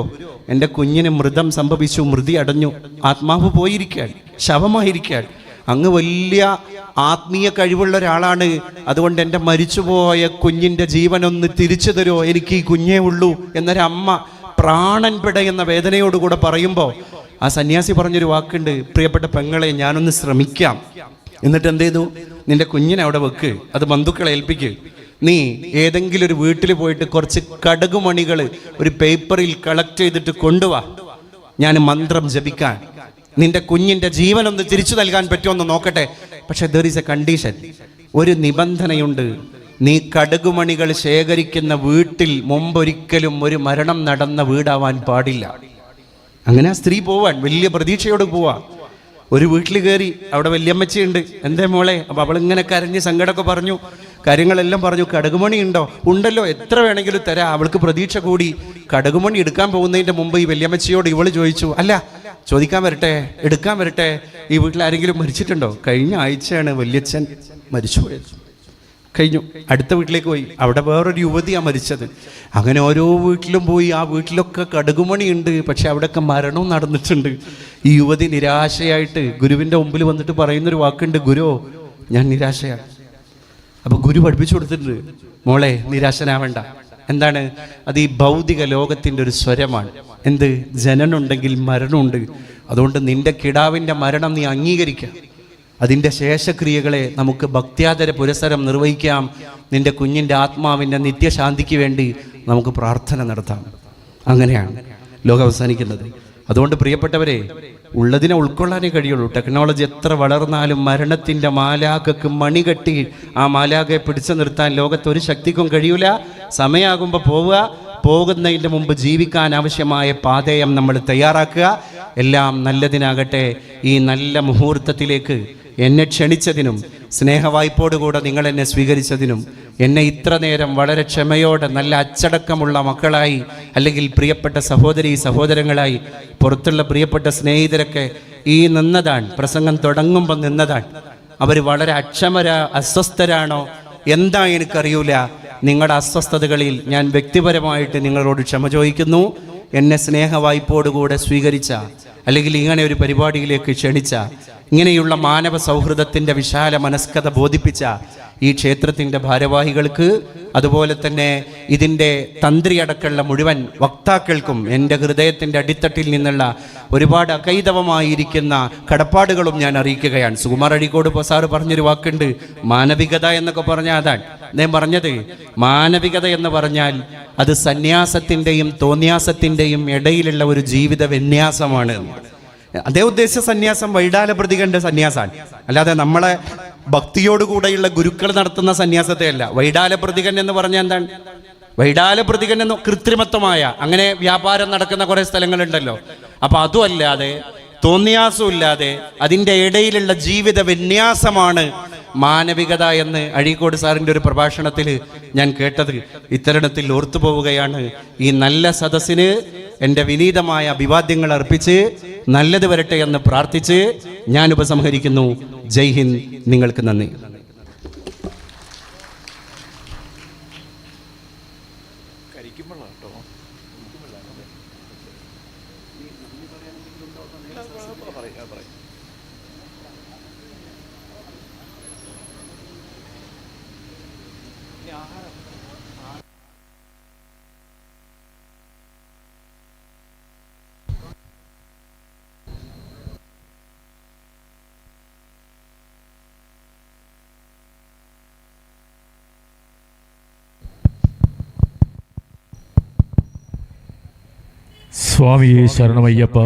എൻ്റെ കുഞ്ഞിന് മൃതം സംഭവിച്ചു, മൃതി അടഞ്ഞു, ആത്മാവ് പോയിരിക്കാൻ, ശവമായിരിക്കാൻ. അങ്ങ് വലിയ ആത്മീയ കഴിവുള്ള ഒരാളാണ്. അതുകൊണ്ട് എൻ്റെ മരിച്ചുപോയ കുഞ്ഞിൻ്റെ ജീവനൊന്ന് തിരിച്ചു തരുമോ, എനിക്ക് ഈ കുഞ്ഞേ ഉള്ളൂ എന്നൊരമ്മ പ്രാണൻ പിടയുന്ന വേദനയോടുകൂടെ പറയുമ്പോൾ ആ സന്യാസി പറഞ്ഞൊരു വാക്കുണ്ട്, പ്രിയപ്പെട്ട പെങ്ങളെ, ഞാനൊന്ന് ശ്രമിക്കാം. എന്നിട്ട് എന്ത് ചെയ്തു? നിന്റെ കുഞ്ഞിനെ അവിടെ വെക്ക്, അത് ബന്ധുക്കളെ ഏൽപ്പിക്ക്. നീ ഏതെങ്കിലും ഒരു വീട്ടിൽ പോയിട്ട് കുറച്ച് കടുകുമണികൾ ഒരു പേപ്പറിൽ കളക്ട് ചെയ്തിട്ട് കൊണ്ടുവാ, ഞാൻ മന്ത്രം ജപിക്കാൻ, നിന്റെ കുഞ്ഞിൻ്റെ ജീവനൊന്ന് തിരിച്ചു നൽകാൻ പറ്റുമെന്ന് നോക്കട്ടെ. പക്ഷെ ദർ ഈസ് എ കണ്ടീഷൻ, ഒരു നിബന്ധനയുണ്ട്. നീ കടുകുമണികൾ ശേഖരിക്കുന്ന വീട്ടിൽ മുമ്പൊരിക്കലും ഒരു മരണം നടന്ന വീടാവാൻ പാടില്ല. അങ്ങനെ ആ സ്ത്രീ പോവാൻ വലിയ പ്രതീക്ഷയോട് പോവാ. ഒരു വീട്ടിൽ കയറി, അവിടെ വല്യമ്മച്ചിയുണ്ട്. എന്തേ മോളെ? അപ്പം അവളിങ്ങനെ കരഞ്ഞ് സങ്കടമൊക്കെ പറഞ്ഞു, കാര്യങ്ങളെല്ലാം പറഞ്ഞു. കടുകുമണി ഉണ്ടോ? ഉണ്ടല്ലോ, എത്ര വേണമെങ്കിലും തരാം. അവൾക്ക് പ്രതീക്ഷ കൂടി. കടുകുമണി എടുക്കാൻ പോകുന്നതിൻ്റെ മുമ്പ് ഈ വല്യമ്മച്ചിയോട് ഇവള് ചോദിച്ചു, അല്ല, ചോദിക്കാൻ വരട്ടെ, എടുക്കാൻ വരട്ടെ, ഈ വീട്ടിൽ ആരെങ്കിലും മരിച്ചിട്ടുണ്ടോ? കഴിഞ്ഞ ആഴ്ചയാണ് വല്യച്ഛൻ മരിച്ചുപോയത്. കഴിഞ്ഞു. അടുത്ത വീട്ടിലേക്ക് പോയി, അവിടെ വേറൊരു യുവതിയാണ് മരിച്ചത്. അങ്ങനെ ഓരോ വീട്ടിലും പോയി. ആ വീട്ടിലൊക്കെ കടുകുമണി ഉണ്ട്, പക്ഷെ അവിടെയൊക്കെ മരണവും നടന്നിട്ടുണ്ട്. ഈ യുവതി നിരാശയായിട്ട് ഗുരുവിൻ്റെ മുമ്പിൽ വന്നിട്ട് പറയുന്നൊരു വാക്കുണ്ട്, ഗുരു, ഞാൻ നിരാശയാണ്. അപ്പോൾ ഗുരു പഠിപ്പിച്ചു കൊടുത്തിട്ടുണ്ട്, മോളെ നിരാശനാവേണ്ട. എന്താണ് അത്? ഈ ഭൗതിക ലോകത്തിൻ്റെ ഒരു സ്വരമാണ്. എന്ത്? ജനനമുണ്ടെങ്കിൽ മരണമുണ്ട്. അതുകൊണ്ട് നിന്റെ കിടാവിൻ്റെ മരണം നീ അംഗീകരിക്കുക. അതിൻ്റെ ശേഷക്രിയകളെ നമുക്ക് ഭക്ത്യാദര പുരസ്സരം നിർവഹിക്കാം. നിന്റെ കുഞ്ഞിൻ്റെ ആത്മാവിൻ്റെ നിത്യശാന്തിക്ക് വേണ്ടി നമുക്ക് പ്രാർത്ഥന നടത്താം. അങ്ങനെയാണ് ലോകം അവസാനിക്കുന്നത്. അതുകൊണ്ട് പ്രിയപ്പെട്ടവരെ, ഉള്ളതിനെ ഉൾക്കൊള്ളാനേ കഴിയുള്ളൂ. ടെക്നോളജി എത്ര വളർന്നാലും മരണത്തിൻ്റെ മാലാഖക്ക് മണികെട്ടി ആ മാലാഖയെ പിടിച്ചു നിർത്താൻ ലോകത്തൊരു ശക്തിക്കും കഴിയൂല. സമയമാകുമ്പോൾ പോവുക, പോകുന്നതിൻ്റെ മുമ്പ് ജീവിക്കാൻ ആവശ്യമായ പാതയം നമ്മൾ തയ്യാറാക്കുക. എല്ലാം നല്ലതിനാകട്ടെ. ഈ നല്ല മുഹൂർത്തത്തിലേക്ക് എന്നെ ക്ഷണിച്ചതിനും സ്നേഹവായ്പോടുകൂടെ നിങ്ങൾ എന്നെ സ്വീകരിച്ചതിനും എന്നെ ഇത്ര നേരം വളരെ ക്ഷമയോടെ നല്ല അച്ചടക്കമുള്ള മക്കളായി അല്ലെങ്കിൽ പ്രിയപ്പെട്ട സഹോദരങ്ങളായി പുറത്തുള്ള പ്രിയപ്പെട്ട സ്നേഹിതരൊക്കെ ഈ നിന്നതാണ്, പ്രസംഗം തുടങ്ങുമ്പോൾ നിന്നതാണ്. അവർ വളരെ അസ്വസ്ഥരാണോ എന്താ എനിക്കറിയൂല. നിങ്ങളുടെ അസ്വസ്ഥതകളിൽ ഞാൻ വ്യക്തിപരമായിട്ട് നിങ്ങളോട് ക്ഷമ ചോദിക്കുന്നു. എന്നെ സ്നേഹവായ്പോടുകൂടെ സ്വീകരിച്ച അല്ലെങ്കിൽ ഇങ്ങനെ ഒരു പരിപാടിയിലേക്ക് ക്ഷണിച്ച, ഇങ്ങനെയുള്ള മാനവ സൗഹൃദത്തിൻ്റെ വിശാല മനസ്കത ബോധിപ്പിച്ച ഈ ക്ഷേത്രത്തിൻ്റെ ഭാരവാഹികൾക്ക്, അതുപോലെ തന്നെ ഇതിൻ്റെ തന്ത്രിയടക്കമുള്ള മുഴുവൻ വക്താക്കൾക്കും എൻ്റെ ഹൃദയത്തിൻ്റെ അടിത്തട്ടിൽ നിന്നുള്ള ഒരുപാട് അകൈതവമായിരിക്കുന്ന കടപ്പാടുകളും ഞാൻ അറിയിക്കുകയാണ്. സുകുമാർ അഴീക്കോട് സാറ് പറഞ്ഞൊരു വാക്കുണ്ട്, മാനവികത എന്നൊക്കെ പറഞ്ഞാൽ അതാണ് ഞാൻ പറഞ്ഞത്. മാനവികത എന്ന് പറഞ്ഞാൽ അത് സന്യാസത്തിൻ്റെയും തോന്യാസത്തിൻ്റെയും ഇടയിലുള്ള ഒരു ജീവിത വിന്യാസമാണ്. അതേ ഉദ്ദേശിച്ച സന്യാസം വൈഡാല പ്രതികന്റെ സന്യാസാണ്, അല്ലാതെ നമ്മളെ ഭക്തിയോടുകൂടെയുള്ള ഗുരുക്കൾ നടത്തുന്ന സന്യാസത്തെ അല്ല. വൈഡാല പ്രതികൻ എന്ന് പറഞ്ഞാൽ എന്താണ്? വൈഡാല പ്രതികൻ എന്ന് കൃത്രിമത്വമായ അങ്ങനെ വ്യാപാരം നടക്കുന്ന കുറെ സ്ഥലങ്ങളുണ്ടല്ലോ. അപ്പൊ അതും അല്ലാതെ തോന്നിയാസം ഇല്ലാതെ അതിൻ്റെ ഇടയിലുള്ള ജീവിത വിന്യാസമാണ് മാനവികത എന്ന് അഴീക്കോട് സാറിൻ്റെ ഒരു പ്രഭാഷണത്തിൽ ഞാൻ കേട്ടത്. ഇത്തരണത്തിൽ ഓർത്തു പോവുകയാണ്. ഈ നല്ല സദസ്സിന് എൻ്റെ വിനീതമായ അഭിവാദ്യങ്ങൾ അർപ്പിച്ച് നല്ലത് വരട്ടെ എന്ന് പ്രാർത്ഥിച്ച് ഞാൻ ഉപസംഹരിക്കുന്നു. ജയ് ഹിന്ദ്. നിങ്ങൾക്ക് നന്ദി. സ്വാമിയെ ശരണമയ്യപ്പ.